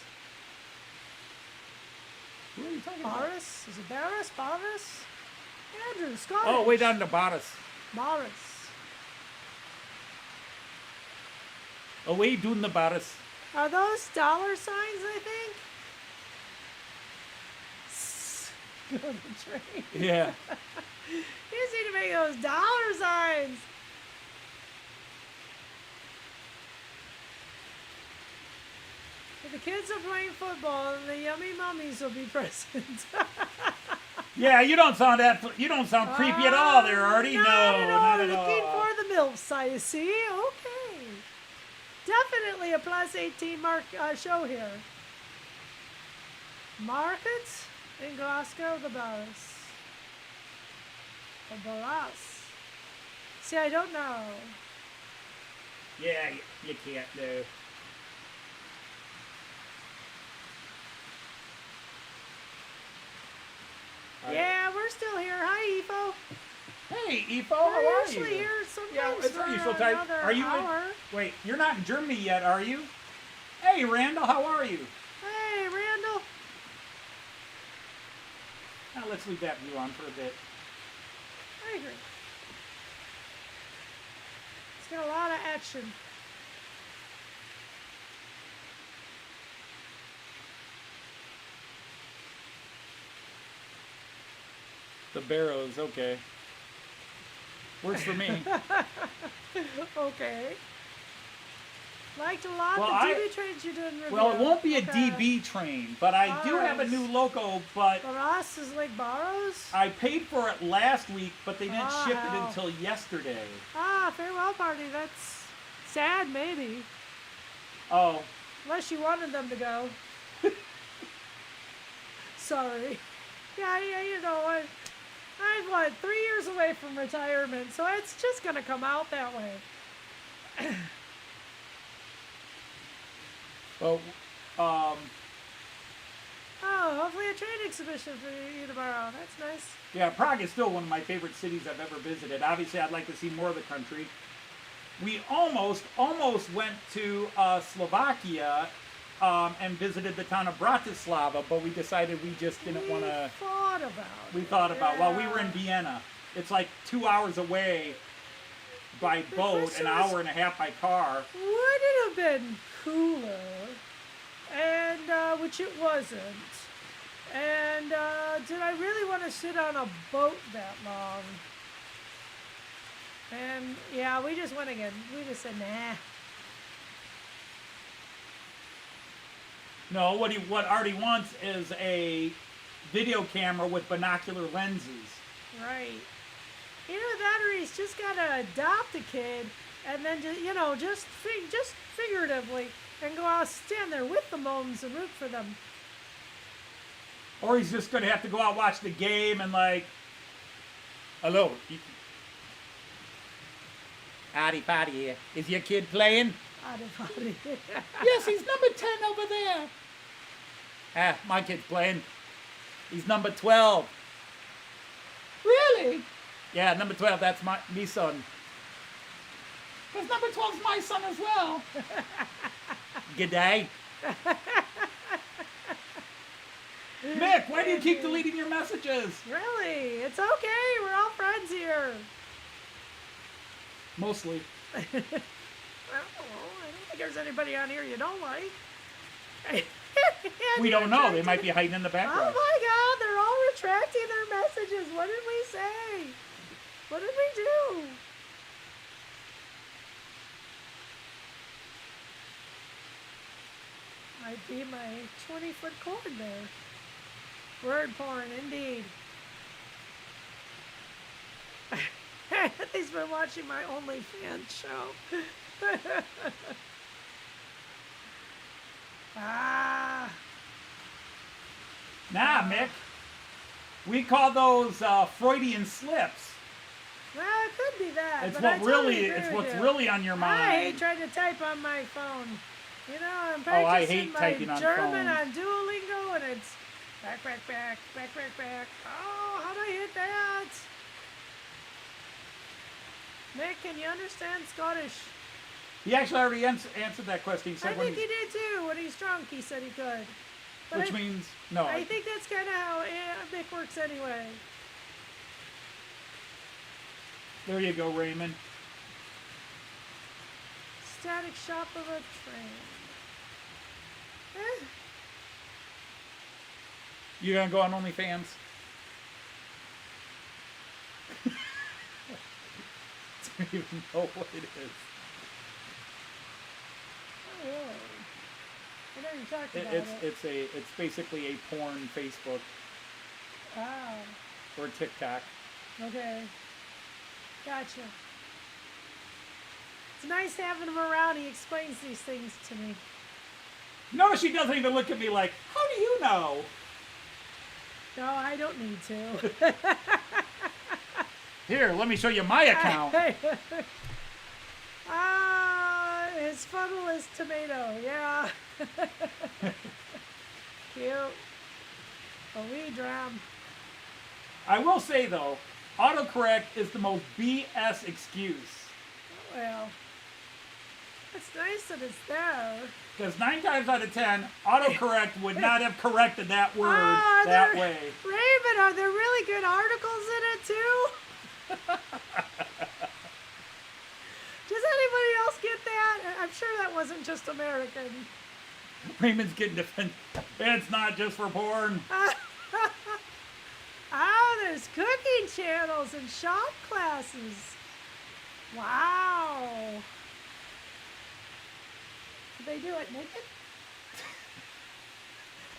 Who are you talking about? Barris? Is it Barris? Barris? Andrew, Scottish. Oh, way down to Boris. Morris. Away doing the Boris. Are those dollar signs, I think? Go to the train. Yeah. You just need to make those dollar signs. If the kids are playing football, and the yummy mummies will be present. Yeah, you don't sound creepy at all there, Artie. Not No, at all. not at Looking all. for the MILFs, I see. Okay. Definitely a plus 18 mark show here. Market in Glasgow, the Barras. The Barras. See, I don't know. Yeah, you can't do. Yeah, we're still here. Hi, Efo. Hey, Efo, how We're are usually you? here Yeah, sometimes it's our for usual time. another Are you? hour. Wait, you're not in Germany yet, are you? Hey, Randall, how are you? Hey, Randall. Now let's leave that view on for a bit. I agree. It's got a lot of action. The Barrows, okay. Works for me. Okay. Liked a lot Well, the I- DB trains you did in review. Well, it won't be a Okay. DB train, but I do have a Barrows. new loco, but Barras is like Barrows? I paid for it last week, but they didn't ship it Wow. until yesterday. Ah, farewell party. That's sad, maybe. Oh, Unless you wanted them to go. Sorry. Yeah, you know, I'm 3 years away from retirement, so it's just gonna come out that way. well, Oh, hopefully a train exhibition for you tomorrow. That's nice. yeah, Prague is still one of my favorite cities I've ever visited. Obviously, I'd like to see more of the country. We almost went to Slovakia, and visited the town of Bratislava, but we decided we just didn't want to. We thought about. Well, we were in Vienna. It's like 2 hours away by boat, an hour and a half by car. Would it have been cooler? And which it wasn't. And did I really want to sit on a boat that long? And yeah, we just went again. We just said nah. No, what Artie wants is a video camera with binocular lenses. Right. You know, that or he's just got to adopt a kid and then, just figuratively and go out, stand there with the moms and root for them. Or he's just going to have to go out, watch the game, and like, hello. Howdy, Patty, is your kid playing? Yes, he's number 10 over there. Ah, my kid's playing. He's number 12. Really? Yeah, number 12, that's me son. Because number 12's my son as well. G'day. Mick, why do you keep deleting your messages? Really? It's okay. We're all friends here. Mostly. Well, I don't think there's anybody on here you don't like. We don't know. They might be hiding in the background. Oh my God, they're all retracting their messages. What did we say? What did we do? Might be my 20-foot cord there. Word porn, indeed. He's been watching my OnlyFans show. Nah, Mick. We call those Freudian slips. Well, it could be that. It's but what's really on your mind. I hate trying to type on my phone. You know, I'm I practicing hate my typing on German phones. on Duolingo, and it's back. Oh, how do I hit that? Nick, can you understand Scottish? He actually already answered that question. He said I think he did too. When he's drunk, he said he could. But which means no. I think that's kind of how Mick works anyway. There you go, Raymond. Static shock of a train. You gonna go on OnlyFans? Don't even know what it is. Oh, really? I know you talked about it. It's basically a porn Facebook Wow. or TikTok. Okay. Gotcha. It's nice having him around. He explains these things to me. Notice she doesn't even look at me like, how do you know? No, I don't need to. Here, let me show you my account. His funnel is tomato. Yeah. Cute. A wee dram. I will say though, autocorrect is the most BS excuse. Well, it's nice that it's there. Because 9 times out of 10, autocorrect would not have corrected that word that way. Raven, are there really good articles in it too? Does anybody else get that? I'm sure that wasn't just American. Raymond's getting defended. It's not just for porn. There's cooking channels and shop classes. Wow. Did they do it naked?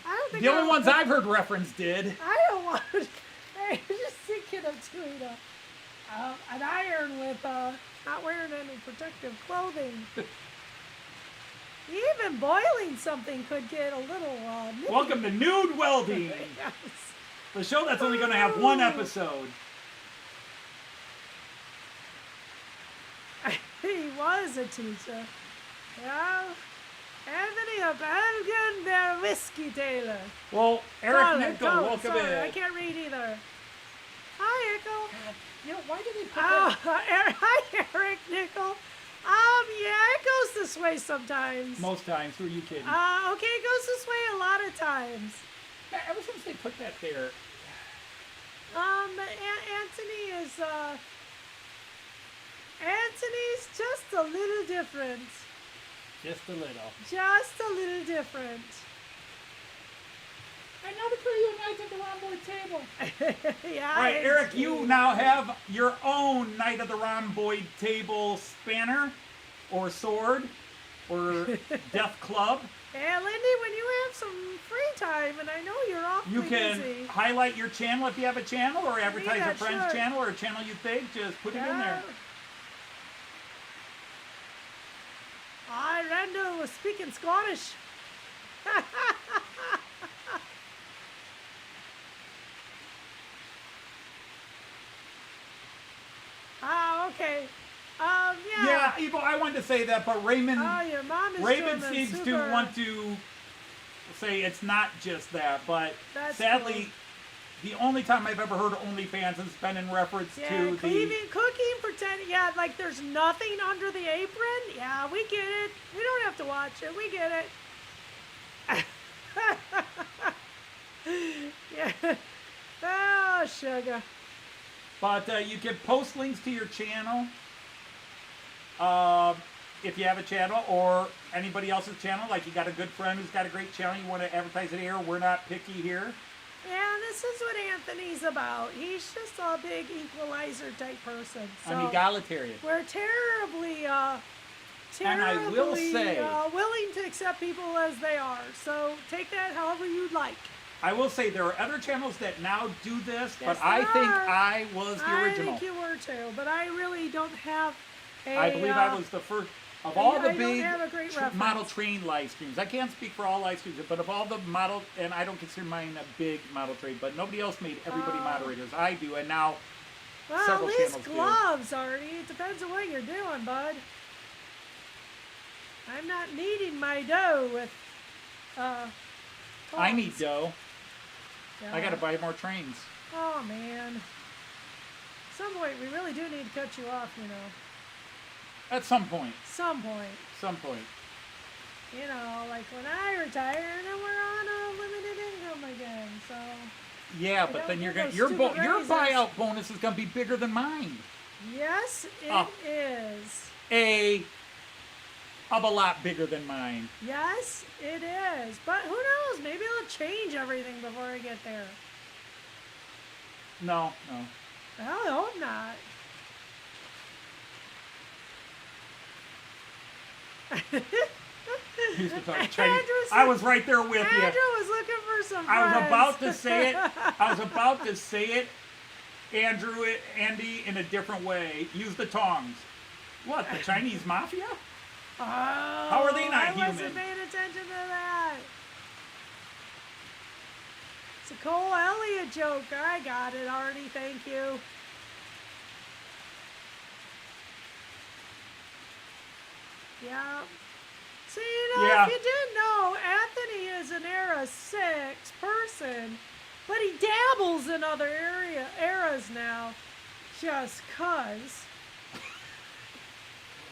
I don't think The only ones I've heard referenced did. I don't want to. I'm just thinking of doing an iron with not wearing any protective clothing. Even boiling something could get a little nippy. Welcome to Nude Welding, Yes. the show that's only going to have one episode. He was a teacher. Yeah. Anthony, a Belgian, their whiskey tailor. Well, Eric Colin, Nickel, welcome sorry, in. I can't read either. Hi, Nickel. You know, why do they put Oh, hi, Eric Nickel. Yeah, it goes this way sometimes. Most times. Who are you kidding? Okay, it goes this way a lot of times. Yeah, ever since they put that there. Anthony is, Anthony's just a little different. Just a little. Just a little different. And now to put you a Night of the Rhomboid table. Yeah. All right, I Eric, see. you now have your own Night of the Rhomboid table spanner, or sword, or death club. Yeah, Lindy, when you have some free time, and I know you're awfully You can busy. highlight your channel if you have a channel, or advertise Yeah, a friend's sure. channel, or a channel you think. Just put it in there. Randall was speaking Scottish. Okay. Yeah. Yeah, Evo, I wanted to say that, but Raymond, Oh, your mom is Raymond doing seems to super- want to say it's not just that, but That's sadly, the only time I've ever heard of OnlyFans has been in reference Yeah, to cleaving, cooking, pretending. Yeah, like there's nothing under the apron. Yeah, we get it. We don't have to watch it. We get it. Yeah. Oh, sugar. But you can post links to your channel if you have a channel, or anybody else's channel. Like you got a good friend who's got a great channel, you want to advertise it here. We're not picky here. Yeah, this is what Anthony's about. He's just a big equalizer type person. So I'm egalitarian. we're terribly, And I will say- willing to accept people as they are. So take that however you'd like. I will say there are other channels that now do this, Yes, but I there think are. I was the original. I think you were too, but I really don't have a. I believe I was the first of all the I don't big have a great reference. model train live streams. I can't speak for all live streams, but of all the model, and I don't consider mine a big model train, but nobody else made everybody moderators. I do, and now Well, several at least channels do. gloves, Artie. It depends on what you're doing, bud. I'm not kneading my dough with. I need tongs. dough. Yeah. I gotta buy more trains. Oh man. At some point, we really do need to cut you off. You know. At some point. Some point. Some point. You know, like when I retire, then we're on a limited income again. So. Yeah, They but don't then you're give gonna us your stupid your raises. buyout bonus is gonna be bigger than mine. Yes, it is. Of a lot bigger than mine. Yes, it is. But who knows? Maybe it'll change everything before I get there. No. Well, I hope not. He used to talk Chinese. Andrew's I was right there with you. Andrew was looking for some I was friends. about to say it. I was about to say it. Andy, in a different way. Use the tongs. What, the Chinese mafia? Oh, How are they not I human? wasn't paying attention to that. It's a Cole Elliott joke. I got it, Artie. Thank you. Yeah. See, you know, Yeah. if you didn't know, Anthony is an Era 6 person, but he dabbles in other eras now, just 'cause.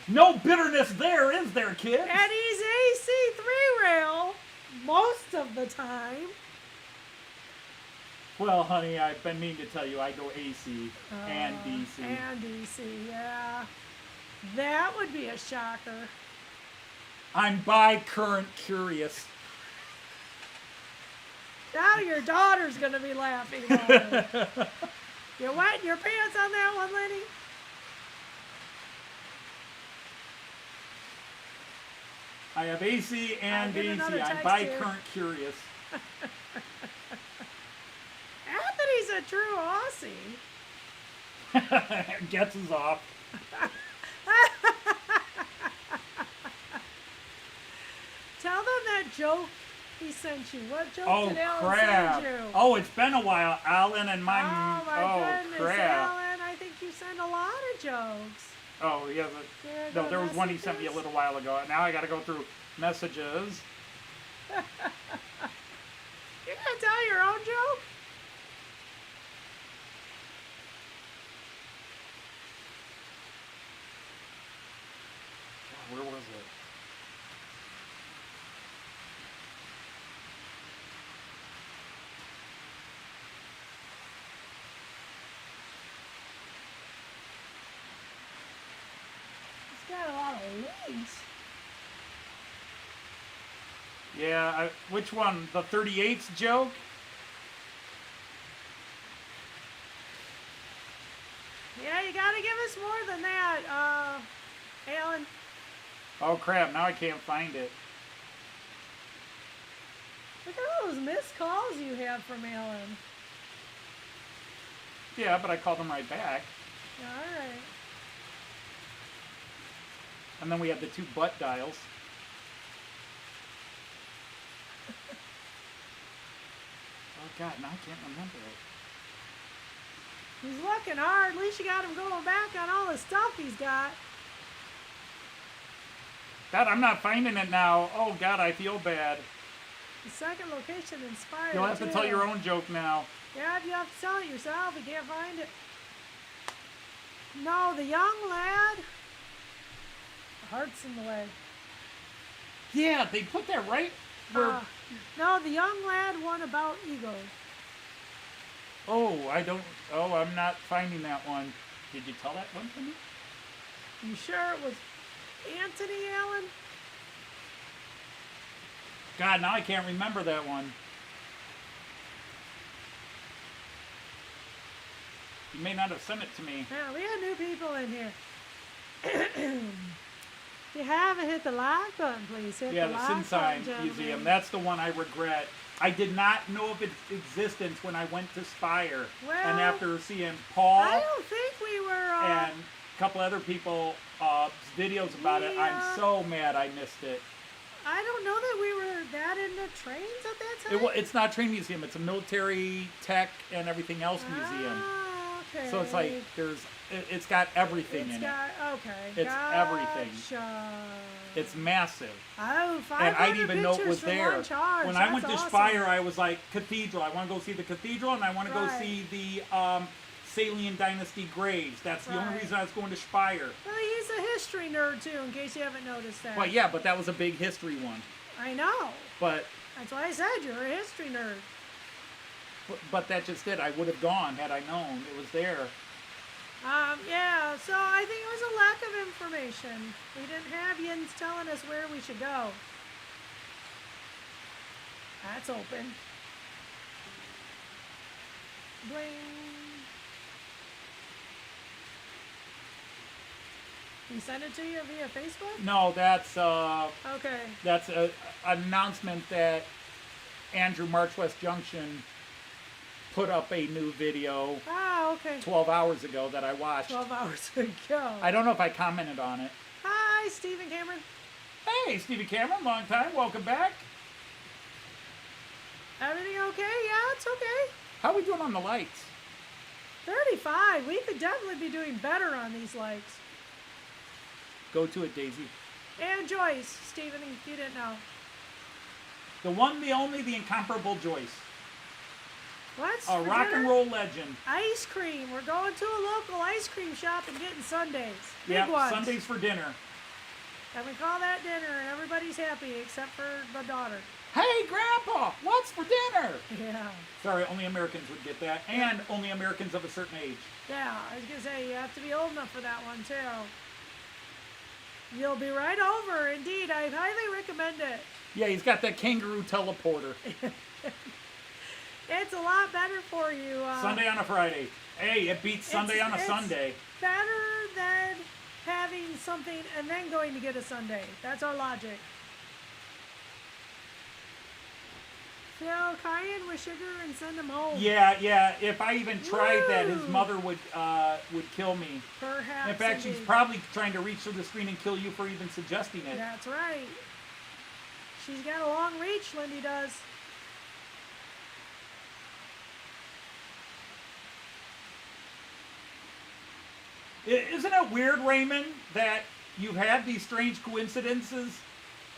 No bitterness there, is there, kid? And he's AC 3-rail most of the time. Well, honey, I've been meaning to tell you I go AC and DC. And DC, yeah. That would be a shocker. I'm by current curious. Now your daughter's gonna be laughing about it. You wetting your pants on that one, Lenny? I have AC and get another DC. I'm text by here. current curious. Anthony's a true Aussie. Gets us off. Tell them that joke he sent you. What joke Oh, did Alan crap. send you? Oh, it's been a while. Alan and my... Oh, my goodness, crap. Alan, I think you send a lot of jokes. Oh, he has There a... go No, there was one he sent me a messages. little while ago. Now I got to go through messages. You're gonna tell your own joke? trains. Yeah, which one? The 38's joke? Yeah, you gotta give us more than that, Alan. Oh crap, now I can't find it. Look at all those missed calls you have from Alan. Yeah, but I called him right back. Alright. And then we had the 2 butt dials. Oh god, now I can't remember it. He's looking hard. At least you got him going back on all the stuff he's got. God, I'm not finding it now. Oh god, I feel bad. The second location inspired. You'll have to tell your own joke now. Yeah, you have to tell it yourself. You can't find it. No, the young lad. The heart's in the way. Yeah, they put that right where... No, the young lad one about ego. Oh, I'm not finding that one. Did you tell that one to me? You sure it was Anthony Allen? God, now I can't remember that one. You may not have sent it to me. Yeah, we got new people in here. If you haven't hit the like button, please hit Yeah, the the like Sinsign button, gentlemen. Museum. That's the one I regret. I did not know of its existence when I went to Spire. Well, and after seeing Paul I don't think we were. and a couple other people videos about it, I'm so mad I missed it. I don't know that we were that into trains at that time. It's not a train museum. It's a military tech and everything else museum. Oh, okay. So it's like it's got everything in it. Okay. It's everything. It's massive. Oh, 500 And I didn't even know it pictures was for there. one charge. When I went to That's awesome. Spire, I was like, cathedral. I want to go see the cathedral, and I want to go Right. see the Salian Dynasty graves. That's the only Right. reason I was going to Spire. Well, he's a history nerd too, in case you haven't noticed that. Well, yeah, but that was a big history one. I know. But That's why I said you're a history nerd. that just did. I would have gone had I known it was there. Yeah, so I think it was a lack of information. We didn't have Yins telling us where we should go. That's open. Bling. He sent it to you via Facebook? No, that's Okay. that's an announcement that Andrew March West Junction put up a new video Ah, okay. 12 hours ago that I watched. 12 hours ago. I don't know if I commented on it. Hi, Stephen Cameron. Hey, Stevie Cameron, long time. Welcome back. Everything okay? Yeah, it's okay. How are we doing on the lights? 35. We could definitely be doing better on these lights. Go to it, Daisy. And Joyce, Stephen, if you didn't know. The one, the only, the incomparable Joyce. What's A for rock dinner? and roll legend. Ice cream. We're going to a local ice cream shop and getting sundaes. Big Yeah, ones. Sundays for dinner. And we call that dinner, and everybody's happy except for the daughter. Hey, Grandpa, what's for dinner? Yeah. Sorry, only Americans would get that, and only Americans of a certain age. Yeah, I was going to say, you have to be old enough for that one, too. You'll be right over. Indeed, I highly recommend it. Yeah, he's got that kangaroo teleporter. It's a lot better for you. Sunday on a Friday. Hey, it beats Sunday on a it's Sunday. Better than having something and then going to get a sundae. That's our logic. Fill cayenne with sugar and send them home. Yeah. If I even tried that, his Woo! mother would kill me. Perhaps. In fact, she's indeed. probably trying to reach through the screen and kill you for even suggesting it. That's right. She's got a long reach, Lindy does. Isn't it weird, Raymond, that you've had these strange coincidences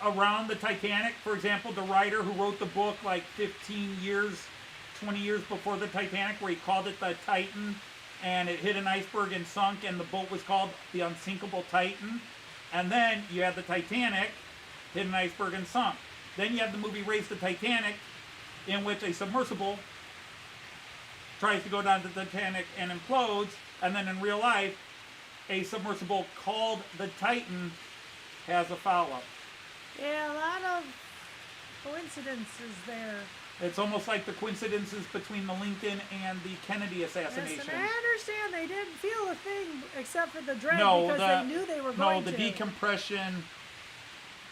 around the Titanic? For example, the writer who wrote the book like 15 years, 20 years before the Titanic, where he called it the Titan, and it hit an iceberg and sunk, and the boat was called the Unsinkable Titan. And then you had the Titanic, hit an iceberg and sunk. Then you have the movie Race the Titanic, in which a submersible tries to go down to the Titanic and implodes, and then in real life, a submersible called the Titan has a follow. Yeah, a lot of coincidences there. It's almost like the coincidences between the Lincoln and the Kennedy assassination. Yes, and I understand they didn't feel a thing except for the dread No, because they knew they were going the to.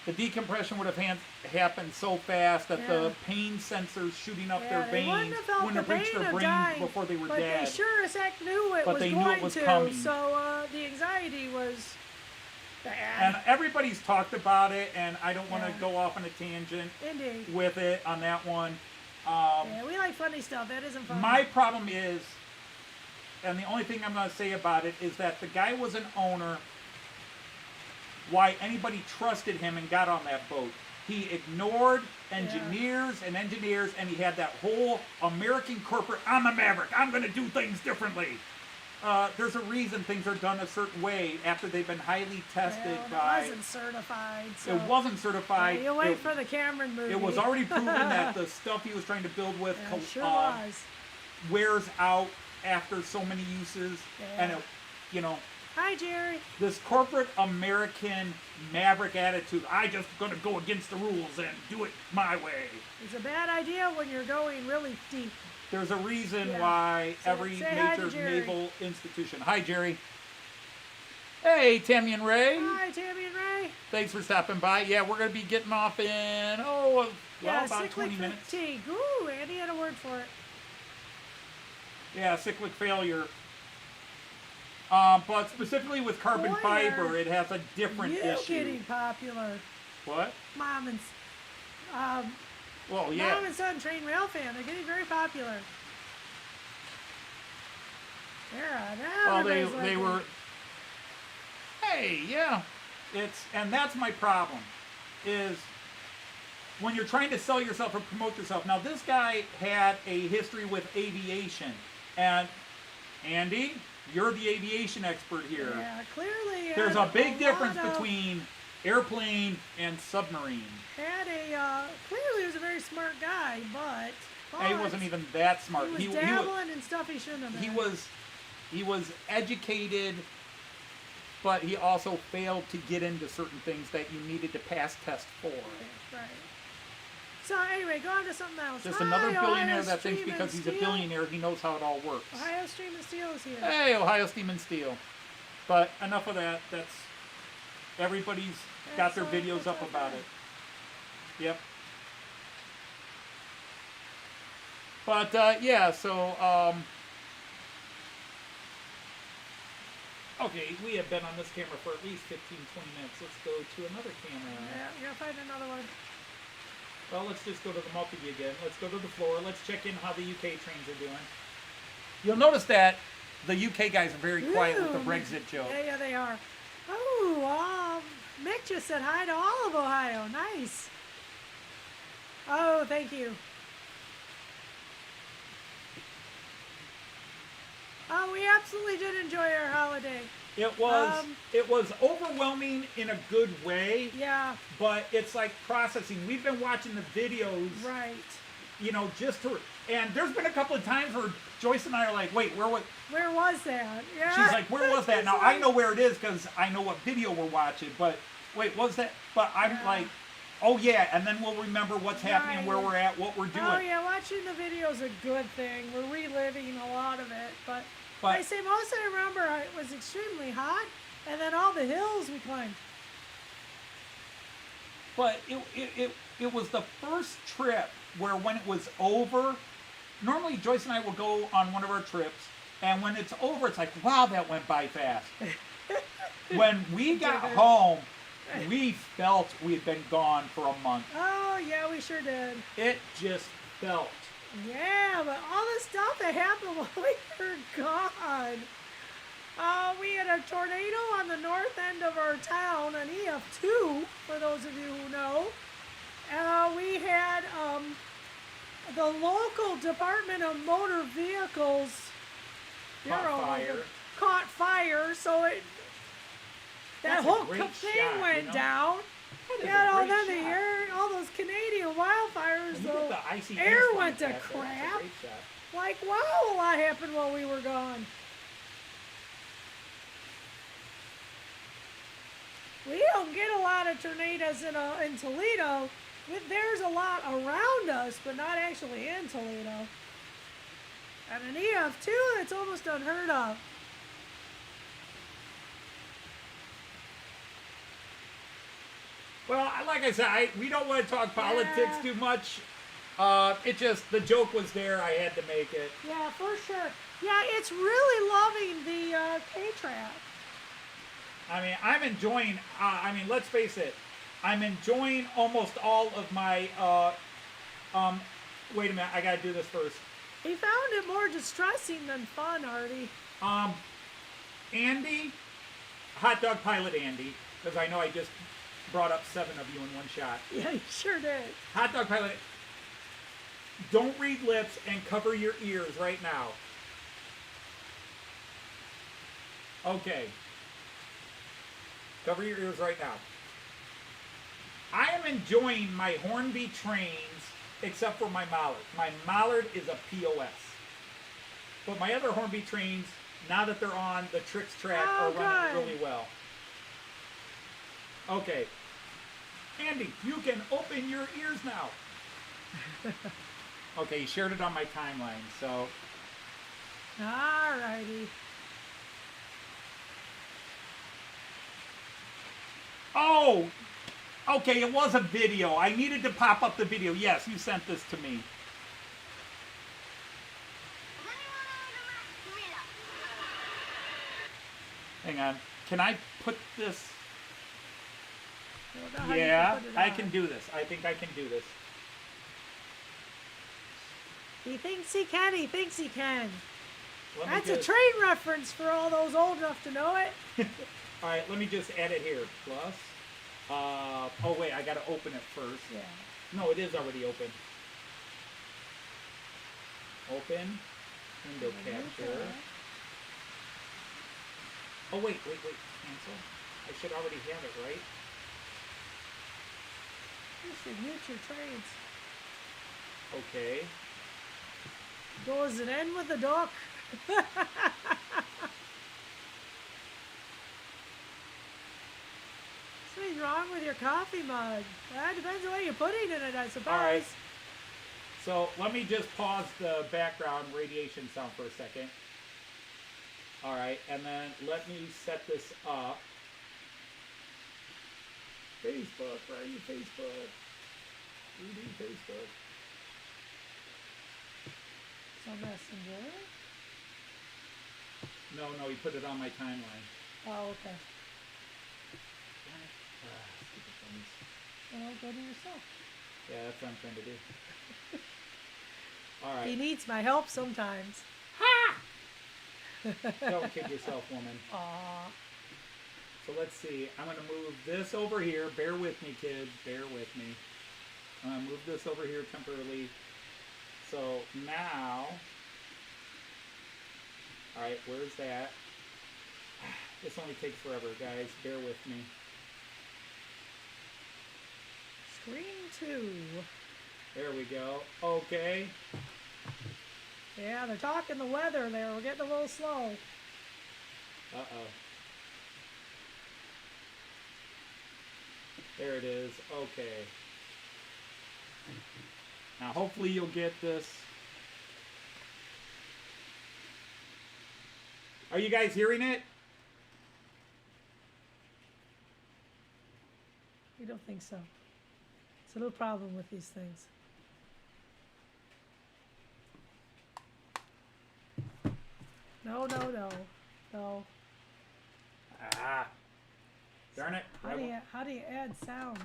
The decompression would have happened so fast that Yeah. the pain sensors shooting up their they wouldn't veins have felt wouldn't the have reached pain their of brains dying, before they were but dead. they sure as heck knew it But was they knew going it was to. coming. So the anxiety was bad. And everybody's talked about it, and I don't want to Yeah. go off on a tangent Indeed. with it on that one. Yeah, we like funny stuff. That isn't funny. My problem is, and the only thing I'm going to say about it is that the guy was an owner. Why anybody trusted him and got on that boat? He ignored engineers, and he had that whole American corporate, I'm a maverick, I'm going to do things differently. There's a reason things are done a certain way after they've been highly tested by... It wasn't certified. So. It wasn't certified. You wait for the Cameron movie. It was already proven that the stuff he was trying to build with Yeah, sure was. wears out after so many uses. Yeah. And, Hi, Jerry. this corporate American maverick attitude, I just going to go against the rules and do it my way. It's a bad idea when you're going really deep. There's a reason Yeah. why every say hi to major Jerry. naval institution... Hi, Jerry. Hey, Tammy and Ray. Hi, Tammy and Ray. Thanks for stopping by. Yeah, we're going to be getting off in, about cyclic 20 minutes. fatigue. Ooh, Andy had a word for it. Yeah, cyclic failure. But specifically with carbon Boy, fiber, it has a different You issue. getting popular. What? Mom and Well, yeah. Mom and son train rail fan. They're getting very popular. Yeah, now Well, everybody's they liking were. it. Hey, yeah. And that's my problem. Is when you're trying to sell yourself or promote yourself. Now, this guy had a history with aviation, and Andy, you're the aviation expert here. Yeah, clearly. There's a big difference lot of- between airplane and submarine. Clearly he was a very smart guy, but He wasn't even that smart. He was dabbling in stuff he shouldn't have been. He was educated, but he also failed to get into certain things that you needed to pass test for. Right. So anyway, go on to something else. Just Hi, another billionaire Ohio that thinks Stream because and he's a Steel. billionaire, he knows how it all works. Ohio Stream and Steel is here. Hey, Ohio Steam and Steel. But enough of that. Everybody's got their videos up about it. Yep. But yeah, so okay, we have been on this camera for at least 15-20 minutes. Let's go to another camera. Yeah, you gotta find another one. Well, let's just go to the multi again. Let's go to the floor. Let's check in how the UK trains are doing. You'll notice that the UK guys are very quiet with the Ooh, Brexit joke. Yeah, they are. Oh, Mick just said hi to all of Ohio. Nice. Oh, thank you. Oh, we absolutely did enjoy our holiday. It was overwhelming in a good way, Yeah, but it's like processing. We've been watching the videos, right. and there's been a couple of times where Joyce and I are like, wait, where was? Where was that? Yeah. She's like, where was that? It's Now I like- know where it is because I know what video we're watching. But wait, was that? But I'm Yeah. like, oh yeah, and then we'll remember what's happening, Right. where we're at, what we're doing. Oh yeah, watching the video is a good thing. We're reliving a lot of it, but But- I say most I remember it was extremely hot, and then all the hills we climbed. But it was the first trip where when it was over, normally Joyce and I will go on one of our trips, and when it's over, it's like, wow, that went by fast. When we got home, we felt we had been gone for a month. Oh yeah, we sure did. It just felt. Yeah, but all the stuff that happened while we were gone. We had a tornado on the north end of our town, an EF2, for those of you who know. We had the local Department of Motor Vehicles caught fire, so that That's a whole great thing shot, went you know? down. That is a Yeah, great then shot. all those Canadian wildfires, When you get the icy air thunderstorm went to attack, that's a crap. great shot. Like, wow, a lot happened while we were gone. We don't get a lot of tornadoes in Toledo. There's a lot around us, but not actually in Toledo. And an EF2, it's almost unheard of. Well, like I said, we don't want to talk politics Yeah. too much. It just, the joke was there. I had to make it. Yeah, for sure. Yeah, it's really loving the K-Trap. I mean, I'm enjoying, let's face it. I'm enjoying almost all of my, wait a minute, I gotta do this first. He found it more distressing than fun, Artie. Andy, Hot Dog Pilot Andy, because I know I just brought up 7 of you in one shot. Yeah, you sure did. Hot Dog Pilot, don't read lips and cover your ears right now. Okay. Cover your ears right now. I am enjoying my Hornby trains except for my Mallard. My Mallard is a POS. But my other Hornby trains, now that they're on the Tricks track, are running really well. Okay. Andy, you can open your ears now. Okay, he shared it on my timeline, so. Alrighty. Oh! Okay, it was a video. I needed to pop up the video. Yes, you sent this to me. Hang on. Can I put this? Don't know how you Yeah, put it I on. can do this. I think I can do this. He thinks he can, he thinks he can. Let me That's a just- train reference for all those old enough to know it. All right, let me just add it here. Plus. Oh wait, I gotta open it first. Yeah. No, it is already open. Open. Window capture. Oh wait. Cancel. I should already have it, right? You should mute your trains. Okay. Does it end with a duck? Something's wrong with your coffee mug. That depends on what you're putting in it, I suppose. All right. So let me just pause the background radiation sound for a second. All right, and then let me set this up. Facebook, where are you, Facebook? Rudy, Facebook. So Messenger. No, he put it on my timeline. Oh, okay. Stupid thumbs. Well, go to yourself. Yeah, that's what I'm trying to do. All right. He needs my help sometimes. Don't kid yourself, woman. Aw. So let's see. I'm going to move this over here. Bear with me, kids. Bear with me. I'm going to move this over here temporarily. So now, all right, where's that? This only takes forever, guys. Bear with me. Screen 2. There we go. Okay. Yeah, they're talking the weather there. We're getting a little slow. Uh-oh. There it is. Okay. Now, hopefully you'll get this. Are you guys hearing it? We don't think so. It's a little problem with these things. No. Ah. Darn it. How do you add sound?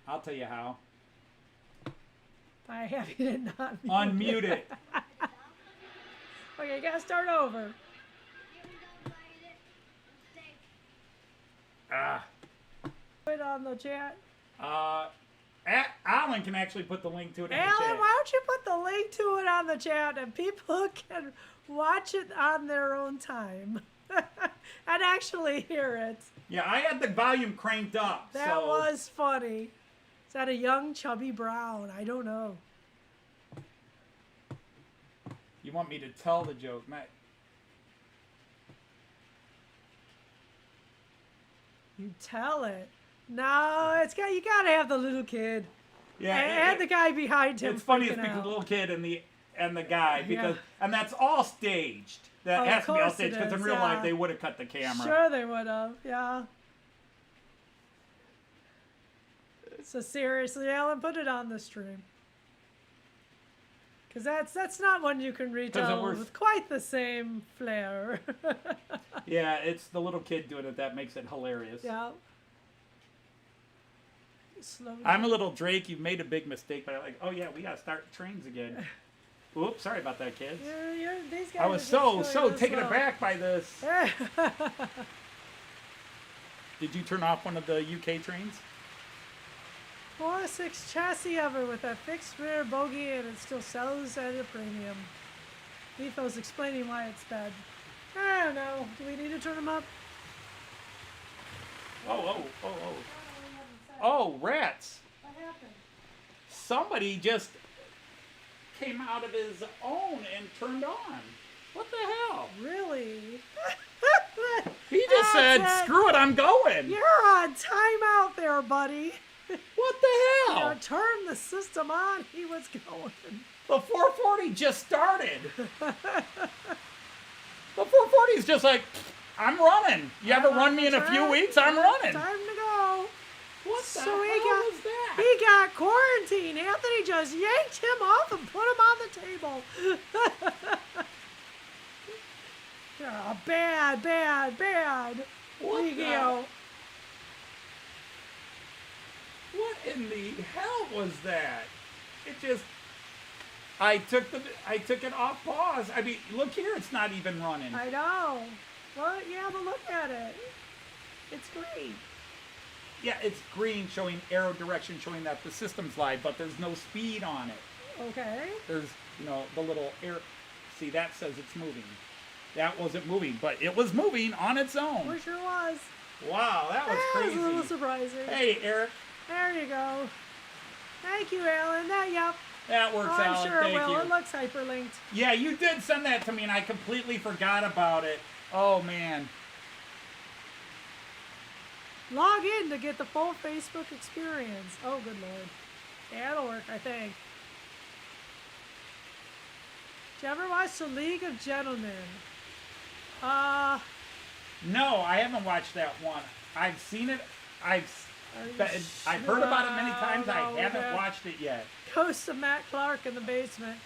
I'll tell you how. By having it not muted. Unmute it. Okay, you gotta start over. Ah. Put it on the chat. Alan can actually put the link to it in the Alan, chat. why don't you put the link to it on the chat and people can watch it on their own time and actually hear it. Yeah, I had the volume cranked up. That so was funny. Is that a young chubby Brown? I don't know. You want me to tell the joke, Matt? You tell it. No, you gotta have the little kid. Yeah, And the guy behind him. it's funny. It's freaking because the out. little kid and the guy and that's all staged. That Oh, has of to be all course it staged because in is, real yeah. life they would have cut the camera. Sure they would have, yeah. So seriously, Alan, put it on the stream. Because that's not one you can retell with quite the same flair. Yeah, it's the little kid doing it that makes it hilarious. Yeah. Slow I'm a little Drake. You've made a big mistake, but I'm like, oh yeah, we gotta start trains again. Oops, sorry about that, kids. These guys I was so taken aback by this. Did you turn off one of the UK trains? 406 chassis ever with that fixed rear bogie, and it still sells at a premium. Etho's explaining why it's bad. I don't know. Do we need to turn them up? Oh, rats. What happened? Somebody just came out of his own and turned on. What the hell? Really? He just said, screw it, I'm going. You're on timeout there, buddy. What the hell? You turned the system on. He was going. The 440 just started. The 440 is just like, I'm running. You ever run me in a few weeks? I'm running. Time to go. What the hell was that? He got quarantined. Anthony just yanked him off and put him on the table. Oh, bad. Regio. What in the hell was that? It just, I took it off pause. I mean, look here, it's not even running. I know. Well, yeah, but look at it. It's green. Yeah, it's green showing arrow direction showing that the system's live, but there's no speed on it. Okay. There's, the little air. See, that says it's moving. That wasn't moving, but it was moving on its own. It sure was. Wow, that was That crazy. was a little surprising. Hey, Eric. There you go. Thank you, Alan. Yep. That works out. I'm sure it Thank will. you. It looks hyperlinked. Yeah, you did send that to me, and I completely forgot about it. Oh, man. Log in to get the full Facebook experience. Oh, good Lord. Yeah, it'll work, I think. Did you ever watch The League of Gentlemen? No, I haven't watched that one. I've seen it. I've heard about it many times. I haven't watched it yet. Ghost of Matt Clark in the basement.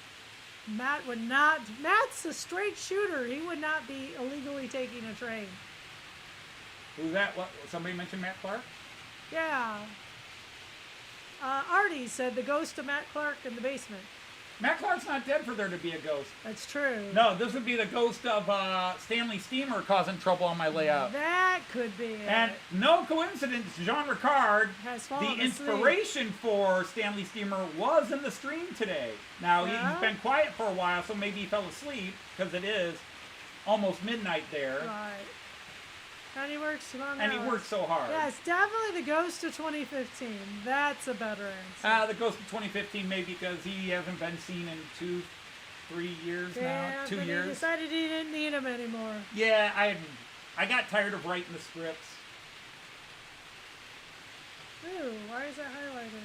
Matt would not. Matt's a straight shooter. He would not be illegally taking a train. Who's that? What? Somebody mentioned Matt Clark? Yeah. Artie said the ghost of Matt Clark in the basement. Matt Clark's not dead for there to be a ghost. That's true. No, this would be the ghost of Stanley Steamer causing trouble on my layout. That could be it. And no coincidence, Jean Ricard, Has fallen the inspiration for Stanley Steamer was in the stream today. Now, Yeah? he's been quiet for a while, so maybe he fell asleep, because it is almost midnight there. Right. And he works long And he hours. worked so hard. Yeah, it's definitely the ghost of 2015. That's a better answer. The ghost of 2015, maybe because he hasn't been seen in 2-3 years Yeah, now. 2 but years. He decided he didn't need him anymore. Yeah, I got tired of writing the scripts. Ooh, why is that highlighted?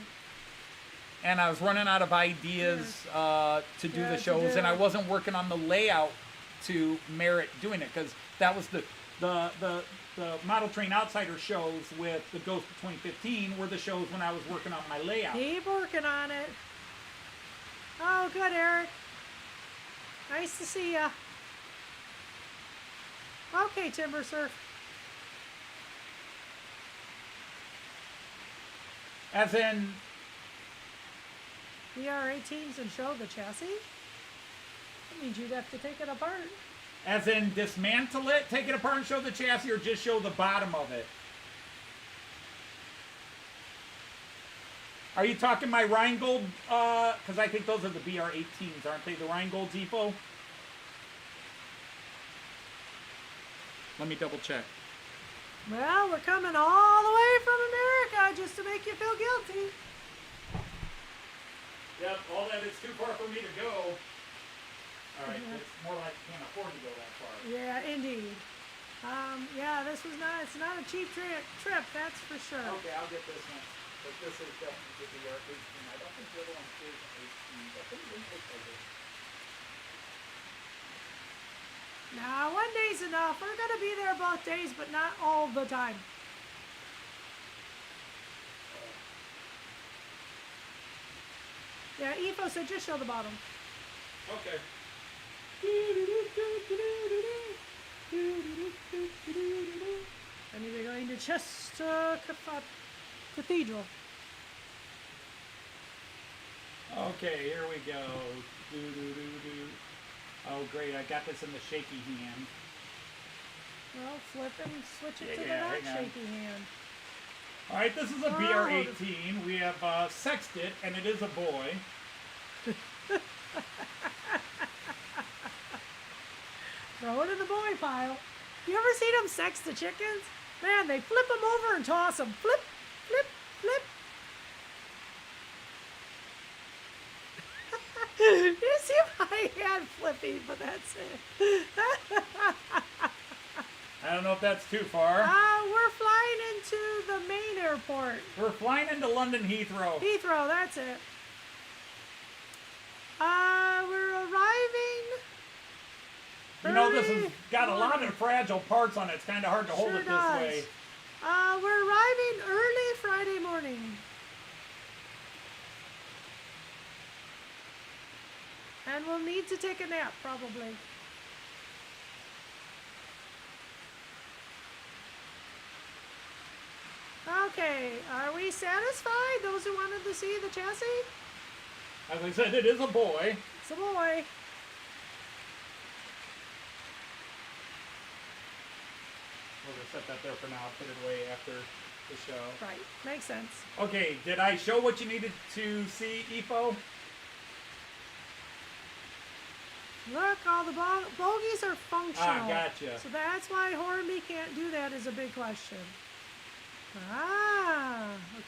And I was running out of ideas to do Yeah, the to shows, do and I it. wasn't working on the layout to merit doing it, because that was the Model Train Outsider shows with the Ghost of 2015 were the shows when I was working on my layout. Keep working on it. Oh, good, Eric. Nice to see ya. Okay, Timber Surf. As in, BR-18s and show the chassis? That means you'd have to take it apart. as in dismantle it, take it apart and show the chassis, or just show the bottom of it? Are you talking my Rheingold? Because I think those are the BR-18s, aren't they? The Rheingold Depot? Let me double check. Well, we're coming all the way from America just to make you feel guilty. Yep, all that is too far for me to go. All right, it's more like I can't afford to go that far. Yeah, indeed. Yeah, this was not. It's not a cheap trip. That's for sure. Okay, I'll get this one. But this is definitely the year 18. I don't think the other one is 18. But this looks like it. Now, one day's enough. We're gonna be there both days, but not all the time. Yeah, Evo said just show the bottom. Okay. And we're going to Chester Cathedral. Okay, here we go. Oh, great. I got this in the shaky hand. Well, flip and switch it to the Yeah, not hang on. shaky hand. All right, this is a BR-18. We have sexed it, and it is a boy. Throw it in the boy pile. You ever seen them sex the chickens? Man, they flip them over and toss them. Flip, flip, flip. You see my hand flipping, but that's it. I don't know if that's too far. We're flying into the main airport. We're flying into London Heathrow. Heathrow, that's it. We're arriving. You know, this has early got a lot morning. of fragile parts on it. It's kind of hard to hold Sure it this does. way. We're arriving early Friday morning. And we'll need to take a nap, probably. Okay, are we satisfied? Those who wanted to see the chassis? As I said, it is a boy. It's a boy. We'll just set that there for now. Put it away after the show. Right, makes sense. Okay, did I show what you needed to see, EFO? Look, all the bogies are functional. Gotcha. So that's why Hornby can't do that is a big question.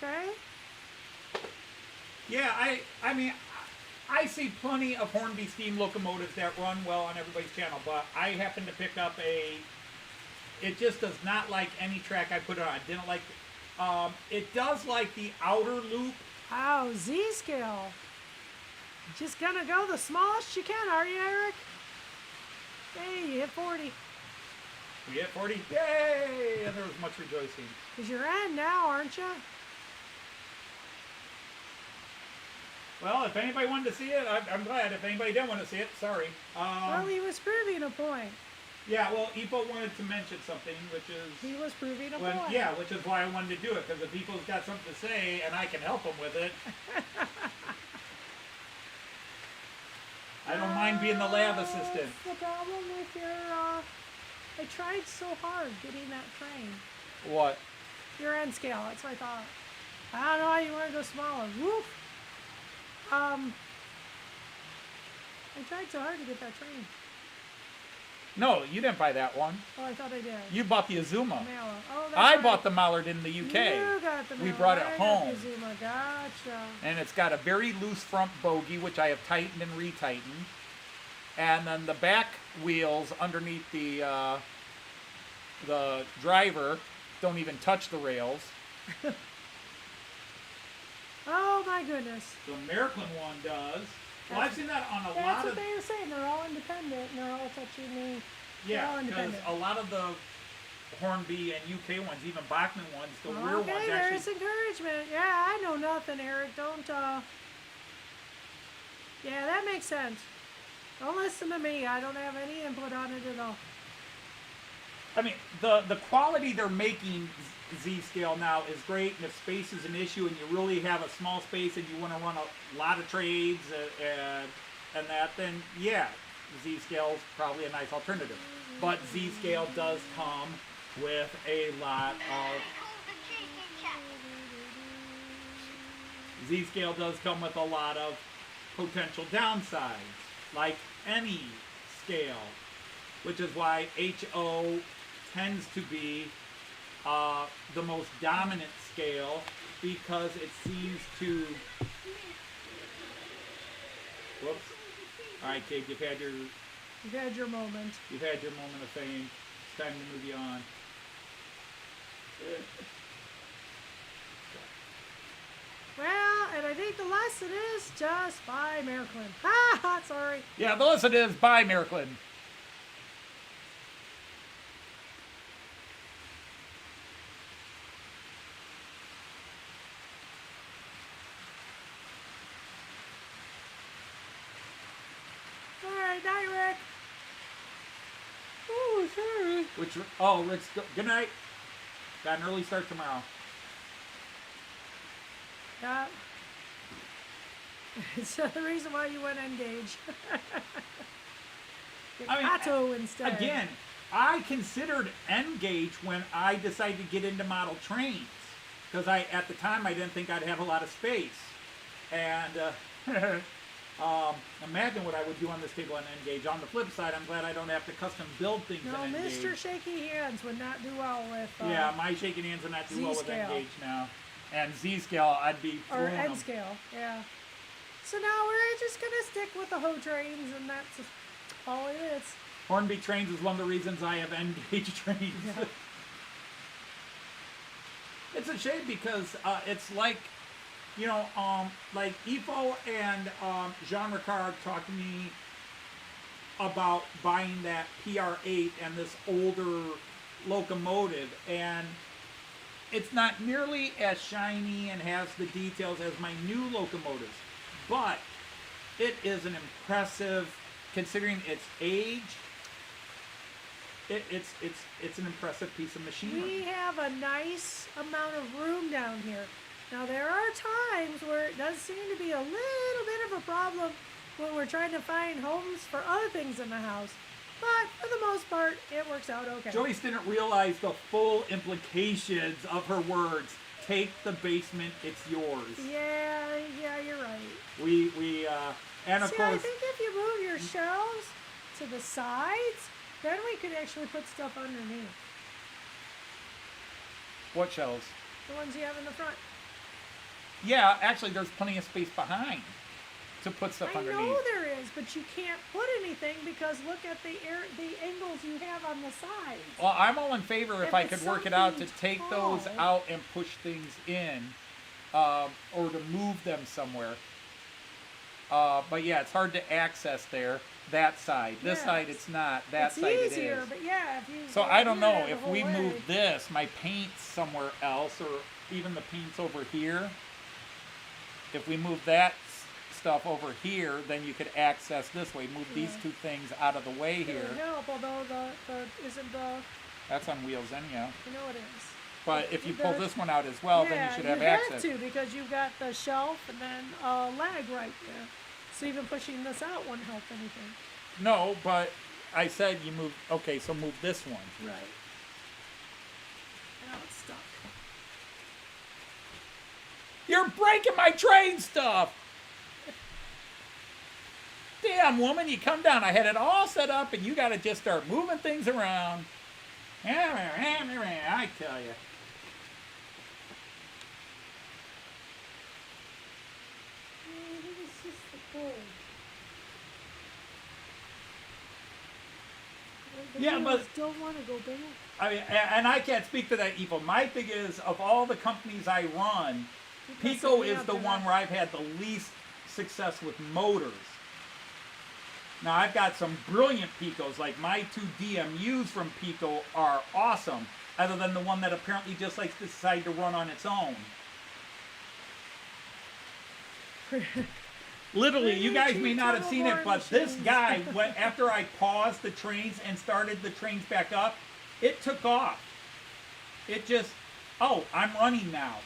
Okay. Yeah, I mean, I see plenty of Hornby steam locomotives that run well on everybody's channel, but I happen to pick up it just does not like any track I put it on. I didn't like, it does like the outer loop. Wow, Z-scale. Just gonna go the smallest you can, are you, Eric? Hey, you hit 40. We hit 40. Yay! And there was much rejoicing. Because you're in now, aren't you? Well, if anybody wanted to see it, I'm glad. If anybody didn't want to see it, sorry. Well, he was proving a point. Yeah, well, Epo wanted to mention something, which is... He was proving a When, point. yeah, which is why I wanted to do it, because if people's got something to say and I can help them with it, I don't mind being the lab assistant. What's the problem with your, I tried so hard getting that train. What? Your end scale, that's what I thought. I don't know why you want to go smaller. Woof! I tried so hard to get that train. No, you didn't buy that one. Oh, I thought I did. You bought the Azuma. Mala. Oh, that's I right. bought the Mallard in the UK. You got the We Mala. brought it I got home. the Azuma. Gotcha. And it's got a very loose front bogie, which I have tightened and retightened. And then the back wheels underneath the driver don't even touch the rails. Oh my goodness. The Märklin one does. Well, I've seen that on a That's lot what of... they were saying. They're all independent and they're all touching me. They're all Yeah, because independent. a lot of the Hornby and UK ones, even Bachmann ones, the rear ones Okay, actually... there's encouragement. Yeah, I know nothing, Eric. Don't, Yeah, that makes sense. Don't listen to me. I don't have any input on it at all. I mean, the quality they're making Z-scale now is great, and if space is an issue and you really have a small space and you want to run a lot of trades and that, then yeah, Z-scale is probably a nice alternative. But Z-scale does come with a lot of... Z-scale does come with a lot of potential downsides, like any scale, which is why HO tends to be the most dominant scale, because it seems to... Whoops. All right, kid, you've had your You've had your moment. moment of fame. Time to move you on. Well, and I think the lesson is just buy Märklin. Ha! Sorry. Yeah, the lesson is buy Märklin. All right, night, Rick. Oh, sorry. Rick's, good night. Got an early start tomorrow. Yeah. It's the reason why you went engage. Get Kato instead. Again, I considered N-gauge when I decided to get into model trains. Because at the time, I didn't think I'd have a lot of space. And imagine what I would do on this table in N-gauge. On the flip side, I'm glad I don't have to custom build things No, in N-gauge. Mr. Shaky Hands would not do well with... yeah, my shaking hands would not do well with Z-scale. N-gauge now. And Z-scale, I'd be Or throwing them. N-scale, yeah. So now we're just going to stick with the hoe trains, and that's all it is. Hornby trains is one of the reasons I have N-gauge trains. Yeah. It's a shame because it's like, you know, like Ifo and Jean Ricard talked to me about buying that PR8 and this older locomotive, and it's not nearly as shiny and has the details as my new locomotives, but it is an impressive, considering its age. It's an impressive piece of machinery. We have a nice amount of room down here. Now, there are times where it does seem to be a little bit of a problem when we're trying to find homes for other things in the house. But for the most part, it works out okay. Joyce didn't realize the full implications of her words. Take the basement, it's yours. Yeah, you're right. And of See, course, I think if you move your shelves to the sides, then we could actually put stuff underneath. what shelves? The ones you have in the front. Yeah, actually, there's plenty of space behind to put stuff I underneath. know there is, but you can't put anything because look at the angles you have on the sides. Well, I'm all in favor if If I it's could work it out to something take tall. those out and push things in, or to move them somewhere. But yeah, it's hard to access there. That side, this Yes. side, it's not. That It's side, easier, it is. but yeah, if you. So go I don't here know the if whole we way. move this, my paint's somewhere else, or even the paint's over here. If we move that stuff over here, then you could access this way. Move these Yeah. two things out of the way It would here. help, although the isn't the. That's on wheels anyhow. You know it is. But if you pull The- this one out as well, then you should have access. to because you've got the shelf and then a leg right there. So even pushing this out wouldn't help anything. No, but I said you move. Okay, so move this one. Right. Now it's stuck. You're breaking my train stuff. Damn, woman, you come down. I had it all set up, and you got to just start moving things around. I tell you. I think it's just the pull. The Yeah, wheels but- don't want to go back. I mean, and I can't speak to that, evil. My thing is, of all the companies I run, Because Piko we is have the to one have- where I've had the least success with motors. Now, I've got some brilliant Picos, like my two DMUs from Piko are awesome, other than the one that apparently just likes to decide to run on its own. Literally, you guys may not have seen it, but this guy, after I paused the trains and started the trains back up, it took off. It just, oh, I'm running now.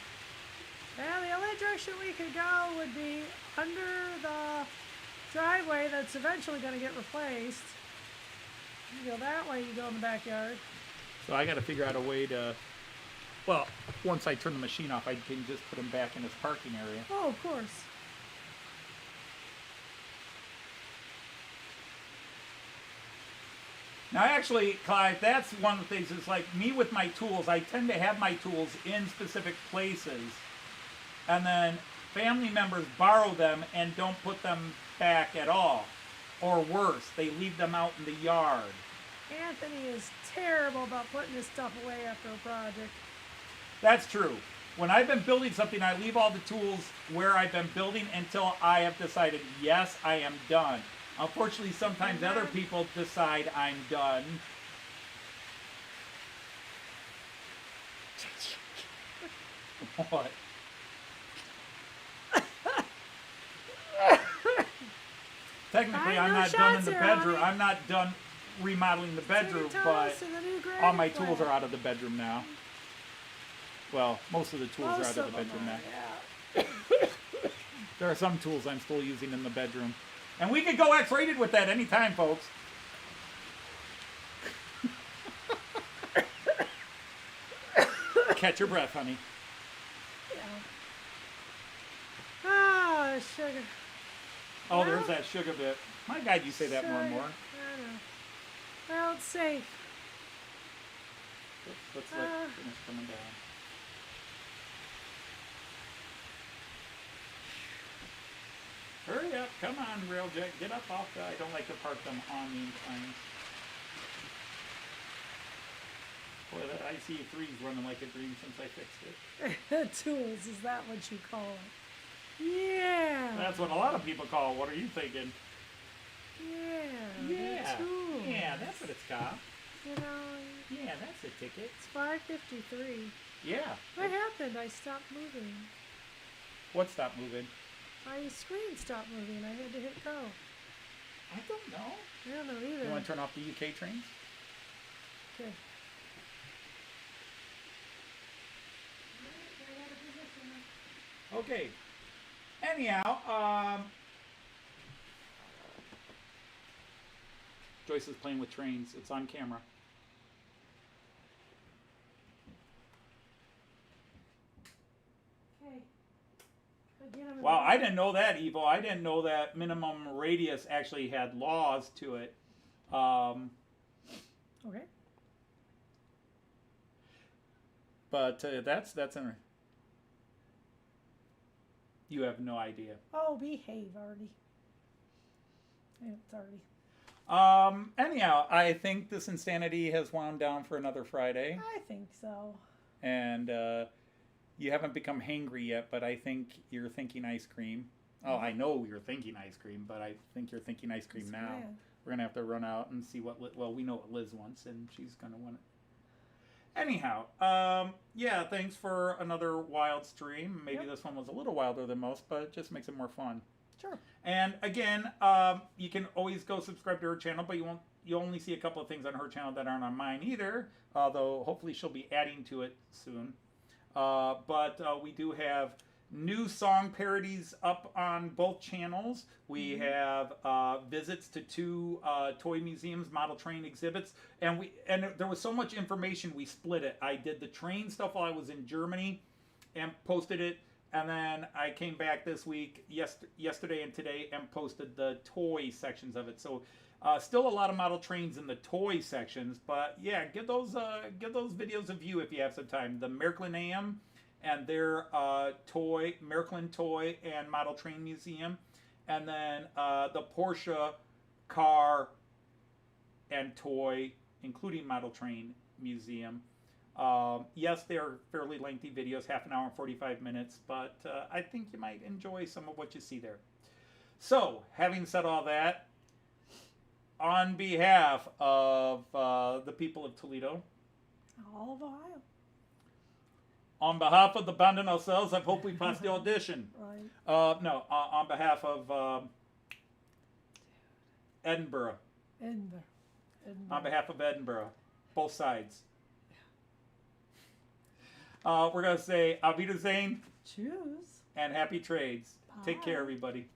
Well, the only direction we could go would be under the driveway that's eventually going to get replaced. You go that way, you go in the backyard. So I got to figure out a way to, well, once I turn the machine off, I can just put him back in his parking area. Oh, of course. Now, actually, Clive, that's one of the things. Is like me with my tools. I tend to have my tools in specific places, and then family members borrow them and don't put them back at all, or worse, they leave them out in the yard. Anthony is terrible about putting his stuff away after a project. That's true. When I've been building something, I leave all the tools where I've been building until I have decided, yes, I am done. Unfortunately, sometimes other people decide I'm done. What? Technically, I'm not done in the bedroom. I'm not done remodeling the bedroom, but all my tools are out of the bedroom now. Well, most of the tools are out of the bedroom now. Yeah. There are some tools I'm still using in the bedroom. And we could go X-rated with that anytime, folks. Catch your breath, honey. Yeah. Ah, sugar. Oh, there's that sugar bit. My God, you say that more and more. I know. Well, it's safe. Let's let finish coming down. Hurry up, come on, Railjet, get up off the... I don't like to park them on the inclines. Boy, that IC3's running like a dream since I fixed it. Tools, is that what you call it? Yeah. That's what a lot of people call it. What are you thinking? Yeah. Yeah. Tools. Yeah, that's what it's called. You know, Yeah, that's a ticket. it's 5:53. Yeah. What happened? I stopped moving. What stopped moving? My screen stopped moving. I had to hit go. I don't know. I don't know You either. want to turn off the UK trains? Okay. Okay. Anyhow, Joyce is playing with trains. It's on camera. Okay. Get 'em in Wow, the- I didn't know that, Evo. I didn't know that minimum radius actually had laws to it. Okay. But that's in. You have no idea. Oh, behave, Artie. Yeah, it's Artie. Anyhow, I think this insanity has wound down for another Friday. I think so. And you haven't become hangry yet, but I think you're thinking ice cream. Oh, I know you're thinking ice cream, but I think you're thinking ice cream It's now. grand. We're gonna have to run out and see what. Well, we know what Liz wants, and she's gonna want it. Anyhow, yeah. Thanks for another wild stream. Maybe Yep. this one was a little wilder than most, but it just makes it more fun. Sure. And again, you can always go subscribe to her channel, but you only see a couple of things on her channel that aren't on mine either. Although hopefully she'll be adding to it soon. But we do have new song parodies up on both channels. We have visits to 2 toy museums, model train exhibits, and there was so much information we split it. I did the train stuff while I was in Germany and posted it. And then I came back this week, yesterday and today, and posted the toy sections of it. So still a lot of model trains in the toy sections, but yeah, give those videos a view if you have some time. The Märklin AM and their Märklin Toy and Model Train Museum, and then the Porsche Car and Toy, including Model Train Museum. Yes, they are fairly lengthy videos, half an hour and 45 minutes, but I think you might enjoy some of what you see there. So, having said all that, on behalf of the people of Toledo, All of Ohio. on behalf of the band and ourselves, I hope we pass the audition. Right. No, on behalf of Edinburgh, Edinburgh. on behalf of Edinburgh, both sides. We're going to say Auf Wiedersehen Choose. and happy trades. Take Bye. care, everybody.